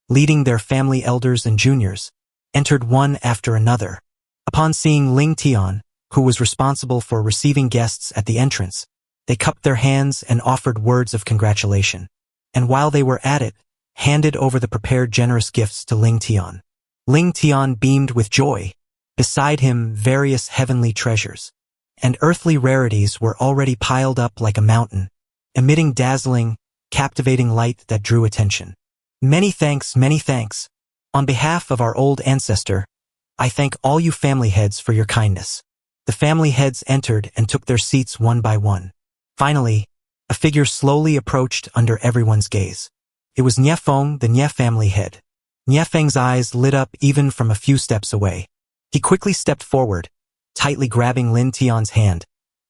leading their family elders and juniors, entered one after another. Upon seeing Ling Tian, who was responsible for receiving guests at the entrance, they cupped their hands and offered words of congratulation. And while they were at it, handed over the prepared generous gifts to Ling Tian. Ling Tian beamed with joy. Beside him, various heavenly treasures and earthly rarities were already piled up like a mountain, emitting dazzling, captivating light that drew attention. Many thanks, many thanks. On behalf of our old ancestor, I thank all you family heads for your kindness. The family heads entered and took their seats one by one. Finally, a figure slowly approached under everyone's gaze. It was Nie Feng, the Nie family head. Nie Feng's eyes lit up even from a few steps away. He quickly stepped forward, tightly grabbing Lin Tian's hand,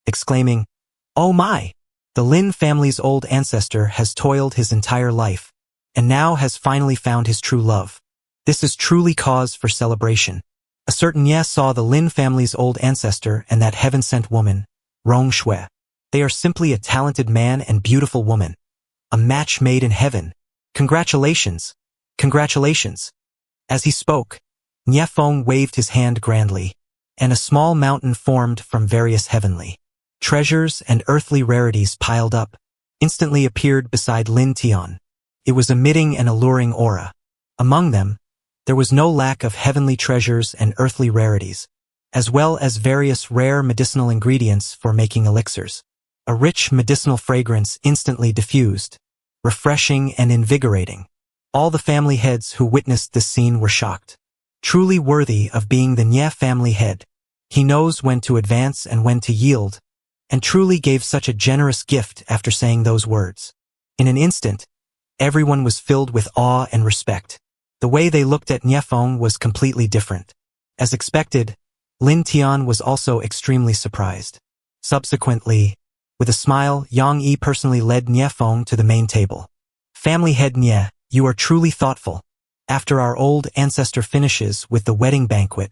exclaiming, "Oh my! The Lin family's old ancestor has toiled his entire life, and now has finally found his true love. This is truly cause for celebration." A certain Nie saw the Lin family's old ancestor and that heaven-sent woman, Rong Shui. They are simply a talented man and beautiful woman. A match made in heaven. Congratulations! Congratulations! As he spoke, Niefeng waved his hand grandly, and a small mountain formed from various heavenly treasures and earthly rarities piled up, instantly appeared beside Lin Tian. It was emitting an alluring aura. Among them, there was no lack of heavenly treasures and earthly rarities, as well as various rare medicinal ingredients for making elixirs. A rich medicinal fragrance instantly diffused, refreshing and invigorating. All the family heads who witnessed this scene were shocked. Truly worthy of being the Nie family head, he knows when to advance and when to yield, and truly gave such a generous gift after saying those words. In an instant, everyone was filled with awe and respect. The way they looked at Niefeng was completely different. As expected, Lin Tian was also extremely surprised. Subsequently, with a smile, Yang Yi personally led Niefeng to the main table. Family head Nie, you are truly thoughtful. After our old ancestor finishes with the wedding banquet,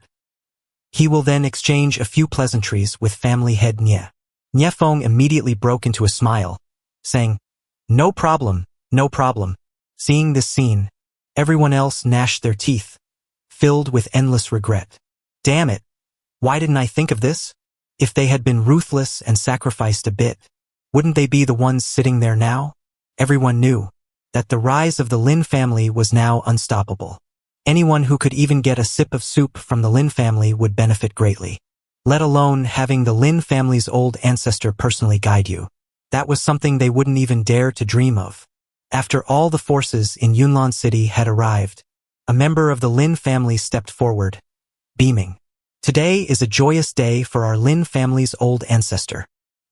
he will then exchange a few pleasantries with family head Nie. Niefeng immediately broke into a smile, saying, No problem, no problem. Seeing this scene, everyone else gnashed their teeth, filled with endless regret. Damn it! Why didn't I think of this? If they had been ruthless and sacrificed a bit, wouldn't they be the ones sitting there now? Everyone knew that the rise of the Lin family was now unstoppable. Anyone who could even get a sip of soup from the Lin family would benefit greatly. Let alone having the Lin family's old ancestor personally guide you. That was something they wouldn't even dare to dream of. After all the forces in Yunlan City had arrived, a member of the Lin family stepped forward, beaming. Today is a joyous day for our Lin family's old ancestor.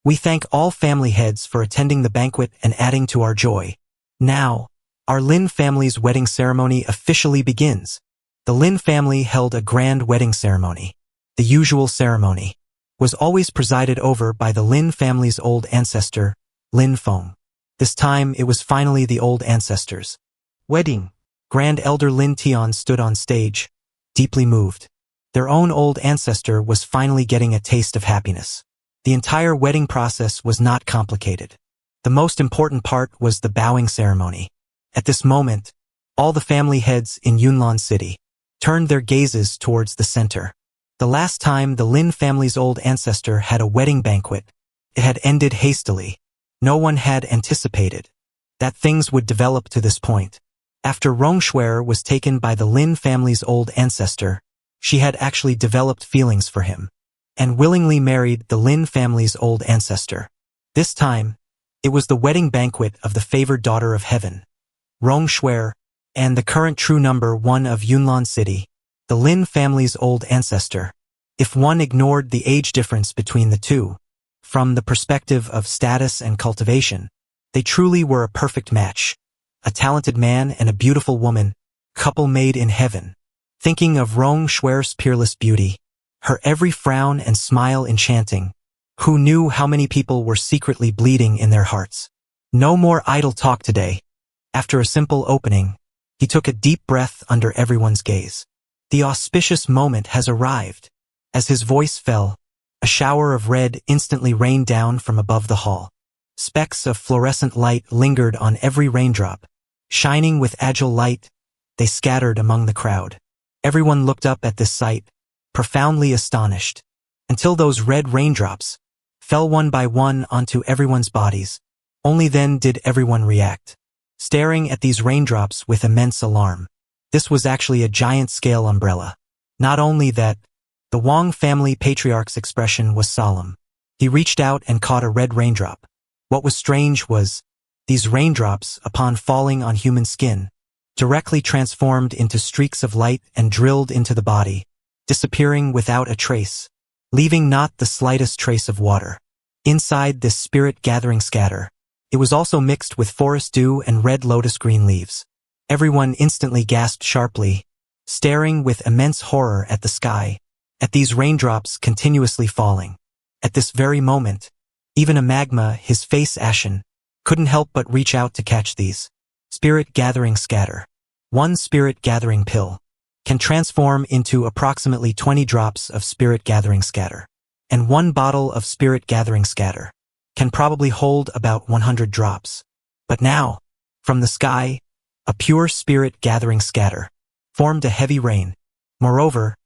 We thank all family heads for attending the banquet and adding to our joy. Now, our Lin family's wedding ceremony officially begins. The Lin family held a grand wedding ceremony. The usual ceremony was always presided over by the Lin family's old ancestor, Lin Feng. This time it was finally the old ancestors' wedding. Grand Elder Lin Tian stood on stage, deeply moved. Their own old ancestor was finally getting a taste of happiness. The entire wedding process was not complicated. The most important part was the bowing ceremony. At this moment, all the family heads in Yunlan City turned their gazes towards the center. The last time the Lin family's old ancestor had a wedding banquet, it had ended hastily. No one had anticipated that things would develop to this point. After Rongshuer was taken by the Lin family's old ancestor, she had actually developed feelings for him, and willingly married the Lin family's old ancestor. This time, it was the wedding banquet of the favored daughter of heaven, Rongshuer, and the current true number 1 of Yunlan City, the Lin family's old ancestor. If one ignored the age difference between the two, from the perspective of status and cultivation, they truly were a perfect match. A talented man and a beautiful woman, couple made in heaven. Thinking of Rongshuer's peerless beauty, her every frown and smile enchanting, who knew how many people were secretly bleeding in their hearts? No more idle talk today. After a simple opening, he took a deep breath under everyone's gaze. The auspicious moment has arrived. As his voice fell, a shower of red instantly rained down from above the hall. Specks of fluorescent light lingered on every raindrop. Shining with agile light, they scattered among the crowd. Everyone looked up at this sight, profoundly astonished, until those red raindrops fell one by one onto everyone's bodies. Only then did everyone react, staring at these raindrops with immense alarm. This was actually a giant-scale umbrella. Not only that, the Wang family patriarch's expression was solemn. He reached out and caught a red raindrop. What was strange was, these raindrops, upon falling on human skin, directly transformed into streaks of light and drilled into the body, disappearing without a trace, leaving not the slightest trace of water. Inside this spirit-gathering scatter, it was also mixed with forest dew and red lotus green leaves. Everyone instantly gasped sharply, staring with immense horror at the sky, at these raindrops continuously falling. At this very moment, even a magma, his face ashen, couldn't help but reach out to catch these. Spirit-gathering scatter. One spirit-gathering pill can transform into approximately 20 drops of spirit-gathering scatter. And one bottle of spirit-gathering scatter can probably hold about 100 drops. But now, from the sky, a pure spirit-gathering scatter formed a heavy rain. Moreover,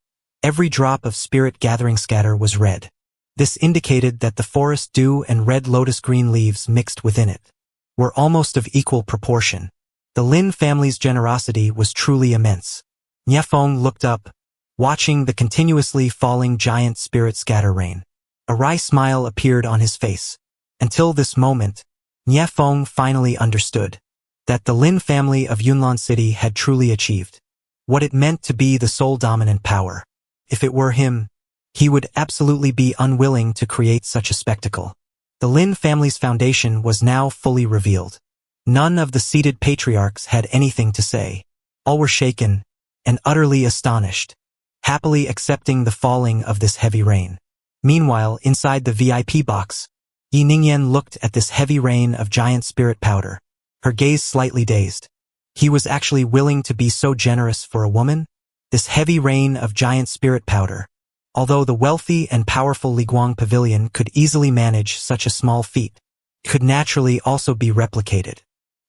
every drop of spirit-gathering scatter was red. This indicated that the forest dew and red lotus green leaves mixed within it were almost of equal proportion. The Lin family's generosity was truly immense. Niefeng looked up, watching the continuously falling giant spirit scatter rain. A wry smile appeared on his face. Until this moment, Niefeng finally understood that the Lin family of Yunlan City had truly achieved what it meant to be the sole dominant power. If it were him, he would absolutely be unwilling to create such a spectacle. The Lin family's foundation was now fully revealed. None of the seated patriarchs had anything to say. All were shaken and utterly astonished, happily accepting the falling of this heavy rain. Meanwhile, inside the VIP box, Yi Ningyan looked at this heavy rain of giant spirit powder, her gaze slightly dazed. He was actually willing to be so generous for a woman? This heavy rain of giant spirit powder. Although the wealthy and powerful Liguang Pavilion could easily manage such a small feat, it could naturally also be replicated.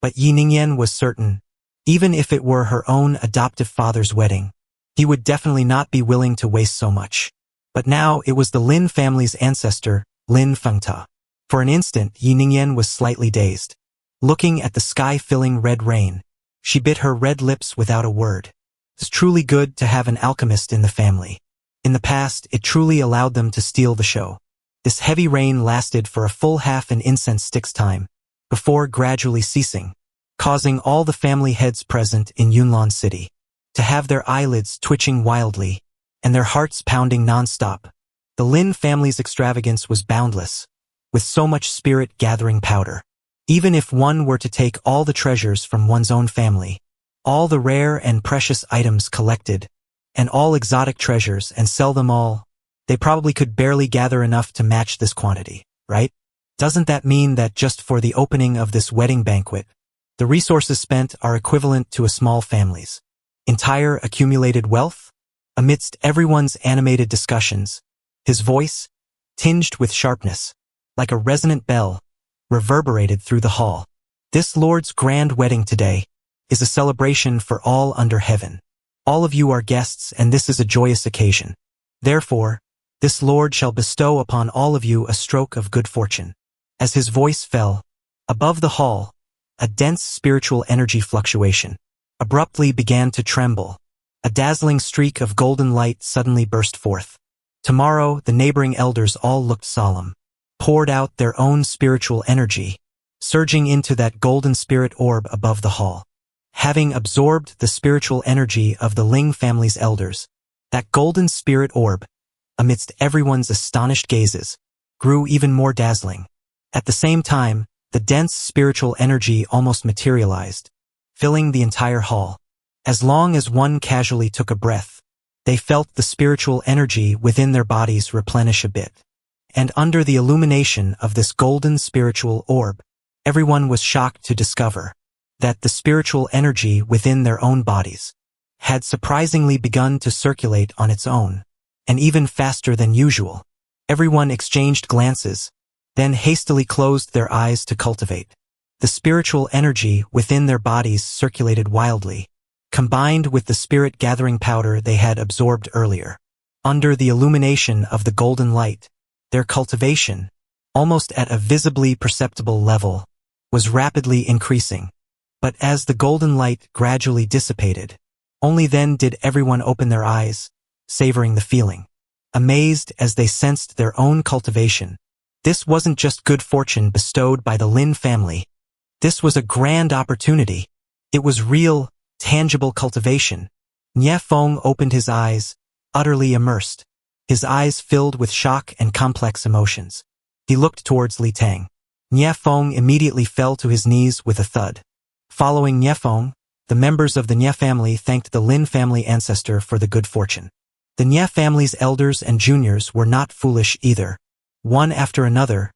But Yi Ningyan was certain, even if it were her own adoptive father's wedding, he would definitely not be willing to waste so much. But now it was the Lin family's ancestor, Lin Fengta. For an instant, Yi Ningyan was slightly dazed. Looking at the sky-filling red rain, she bit her red lips without a word. It's truly good to have an alchemist in the family. In the past, it truly allowed them to steal the show. This heavy rain lasted for a full half an incense stick's time, before gradually ceasing, causing all the family heads present in Yunlan City to have their eyelids twitching wildly and their hearts pounding non-stop. The Lin family's extravagance was boundless, with so much spirit-gathering powder. Even if one were to take all the treasures from one's own family, all the rare and precious items collected, and all exotic treasures and sell them all, they probably could barely gather enough to match this quantity, right? Doesn't that mean that just for the opening of this wedding banquet, the resources spent are equivalent to a small family's entire accumulated wealth? Amidst everyone's animated discussions, his voice, tinged with sharpness, like a resonant bell, reverberated through the hall. This Lord's grand wedding today is a celebration for all under heaven. All of you are guests, and this is a joyous occasion. Therefore, this Lord shall bestow upon all of you a stroke of good fortune. As his voice fell, above the hall, a dense spiritual energy fluctuation abruptly began to tremble. A dazzling streak of golden light suddenly burst forth. Tomorrow, the neighboring elders all looked solemn, poured out their own spiritual energy, surging into that golden spirit orb above the hall. Having absorbed the spiritual energy of the Ling family's elders, that golden spirit orb, amidst everyone's astonished gazes, grew even more dazzling. At the same time, the dense spiritual energy almost materialized, filling the entire hall. As long as one casually took a breath, they felt the spiritual energy within their bodies replenish a bit. And under the illumination of this golden spiritual orb, everyone was shocked to discover that the spiritual energy within their own bodies had surprisingly begun to circulate on its own, and even faster than usual. Everyone exchanged glances, then hastily closed their eyes to cultivate. The spiritual energy within their bodies circulated wildly, combined with the spirit-gathering powder they had absorbed earlier. Under the illumination of the golden light, their cultivation, almost at a visibly perceptible level, was rapidly increasing. But as the golden light gradually dissipated, only then did everyone open their eyes, savoring the feeling. Amazed as they sensed their own cultivation, this wasn't just good fortune bestowed by the Lin family. This was a grand opportunity. It was real, tangible cultivation. Niefeng opened his eyes, utterly immersed, his eyes filled with shock and complex emotions. He looked towards Li Tang. Niefeng immediately fell to his knees with a thud. Following Niefeng, the members of the Nie family thanked the Lin family ancestor for the good fortune. The Nie family's elders and juniors were not foolish either. One after another,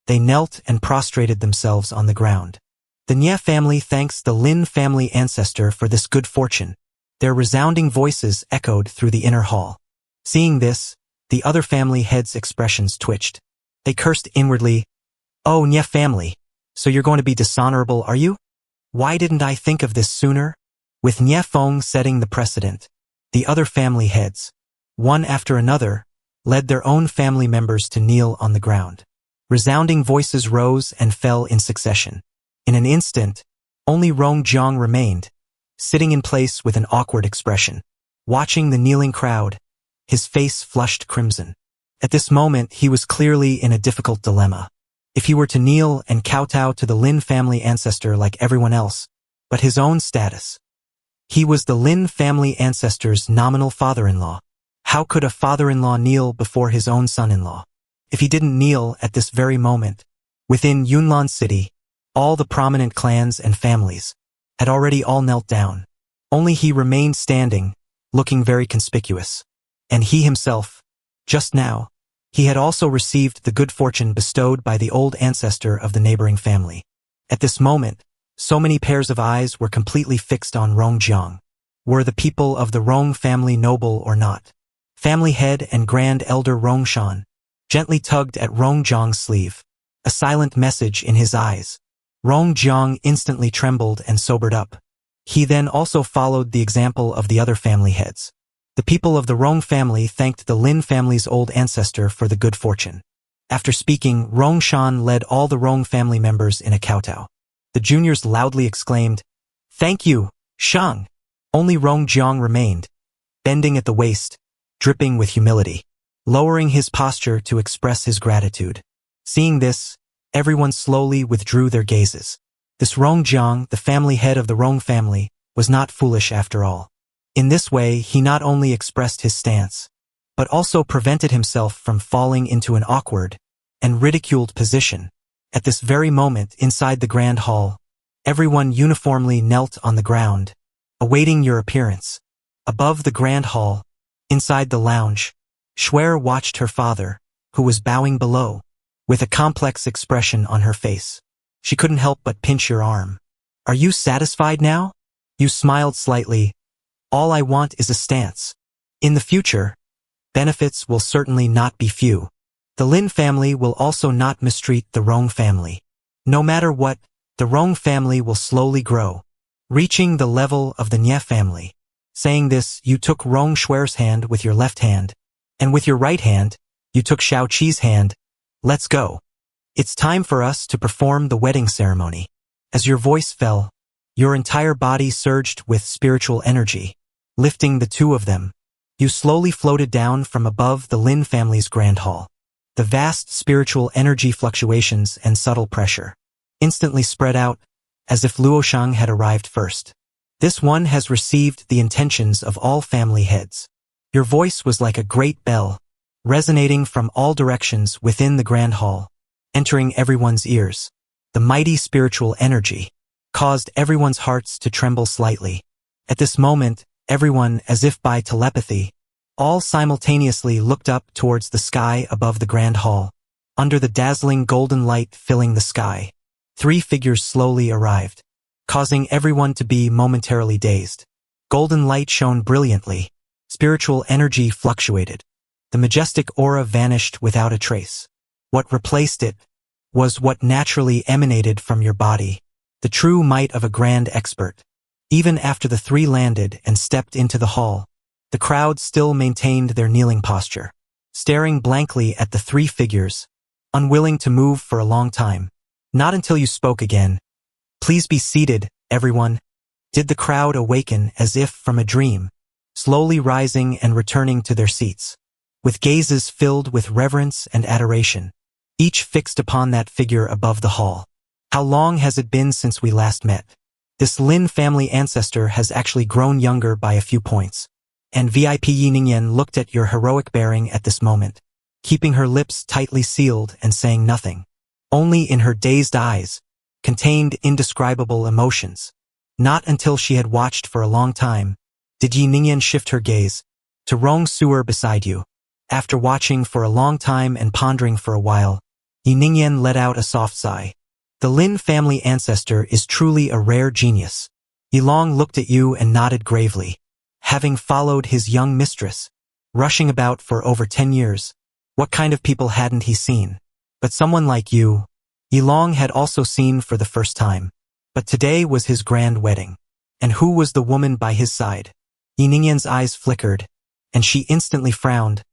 they knelt and prostrated themselves on the ground. The Nie family thanks the Lin family ancestor for this good fortune. Their resounding voices echoed through the inner hall. Seeing this, the other family heads' expressions twitched. They cursed inwardly. "Oh, Nie family, so you're going to be dishonorable, are you? Why didn't I think of this sooner?" with Nie Feng setting the precedent. The other family heads, one after another, led their own family members to kneel on the ground. Resounding voices rose and fell in succession. In an instant, only Rong Jiang remained, sitting in place with an awkward expression. Watching the kneeling crowd, his face flushed crimson. At this moment, he was clearly in a difficult dilemma. If he were to kneel and kowtow to the Lin family ancestor like everyone else, but his own status. He was the Lin family ancestor's nominal father-in-law. How could a father-in-law kneel before his own son-in-law? If he didn't kneel at this very moment, within Yunlan City, all the prominent clans and families had already all knelt down. Only he remained standing, looking very conspicuous. And he himself, just now, he had also received the good fortune bestowed by the old ancestor of the neighboring family. At this moment, so many pairs of eyes were completely fixed on Rong Jiang. Were the people of the Rong family noble or not? Family head and grand elder Rong Shan gently tugged at Rong Jiang's sleeve, a silent message in his eyes. Rong Jiang instantly trembled and sobered up. He then also followed the example of the other family heads. The people of the Rong family thanked the Lin family's old ancestor for the good fortune. After speaking, Rong Shan led all the Rong family members in a kowtow. The juniors loudly exclaimed, "Thank you, Shang!" Only Rong Jiang remained, bending at the waist, dripping with humility, lowering his posture to express his gratitude. Seeing this, everyone slowly withdrew their gazes. This Rong Jiang, the family head of the Rong family, was not foolish after all. In this way, he not only expressed his stance, but also prevented himself from falling into an awkward and ridiculed position. At this very moment inside the grand hall, everyone uniformly knelt on the ground, awaiting your appearance. Above the grand hall, inside the lounge, Shuer watched her father, who was bowing below, with a complex expression on her face. She couldn't help but pinch your arm. "Are you satisfied now?" You smiled slightly. "All I want is a stance. In the future, benefits will certainly not be few. The Lin family will also not mistreat the Rong family. No matter what, the Rong family will slowly grow, reaching the level of the Nie family." Saying this, you took Rong Shuer's hand with your left hand, and with your right hand, you took Shao Qi's hand. "Let's go. It's time for us to perform the wedding ceremony." As your voice fell, your entire body surged with spiritual energy. Lifting the two of them, you slowly floated down from above the Lin family's grand hall. The vast spiritual energy fluctuations and subtle pressure instantly spread out, as if Luoshang had arrived first. "This one has received the intentions of all family heads." Your voice was like a great bell, resonating from all directions within the grand hall, entering everyone's ears. The mighty spiritual energy caused everyone's hearts to tremble slightly. At this moment, everyone, as if by telepathy, all simultaneously looked up towards the sky above the grand hall. Under the dazzling golden light filling the sky, 3 figures slowly arrived, causing everyone to be momentarily dazed. Golden light shone brilliantly. Spiritual energy fluctuated. The majestic aura vanished without a trace. What replaced it was what naturally emanated from your body, the true might of a grand expert. Even after the 3 landed and stepped into the hall, the crowd still maintained their kneeling posture, staring blankly at the 3 figures, unwilling to move for a long time. Not until you spoke again. "Please be seated, everyone." Did the crowd awaken as if from a dream, slowly rising and returning to their seats, with gazes filled with reverence and adoration, each fixed upon that figure above the hall. "How long has it been since we last met? This Lin family ancestor has actually grown younger by a few points." And VIP Yi Ningyan looked at your heroic bearing at this moment, keeping her lips tightly sealed and saying nothing. Only in her dazed eyes contained indescribable emotions. Not until she had watched for a long time did Yi Ningyan shift her gaze to Rong Suer beside you. After watching for a long time and pondering for a while, Yi Ningyan let out a soft sigh. The Lin family ancestor is truly a rare genius. Yi Long looked at you and nodded gravely. Having followed his young mistress, rushing about for over 10 years, what kind of people hadn't he seen? But someone like you, Yi Long had also seen for the first time. But today was his grand wedding. And who was the woman by his side? Yi Ningyan's eyes flickered, and she instantly frowned,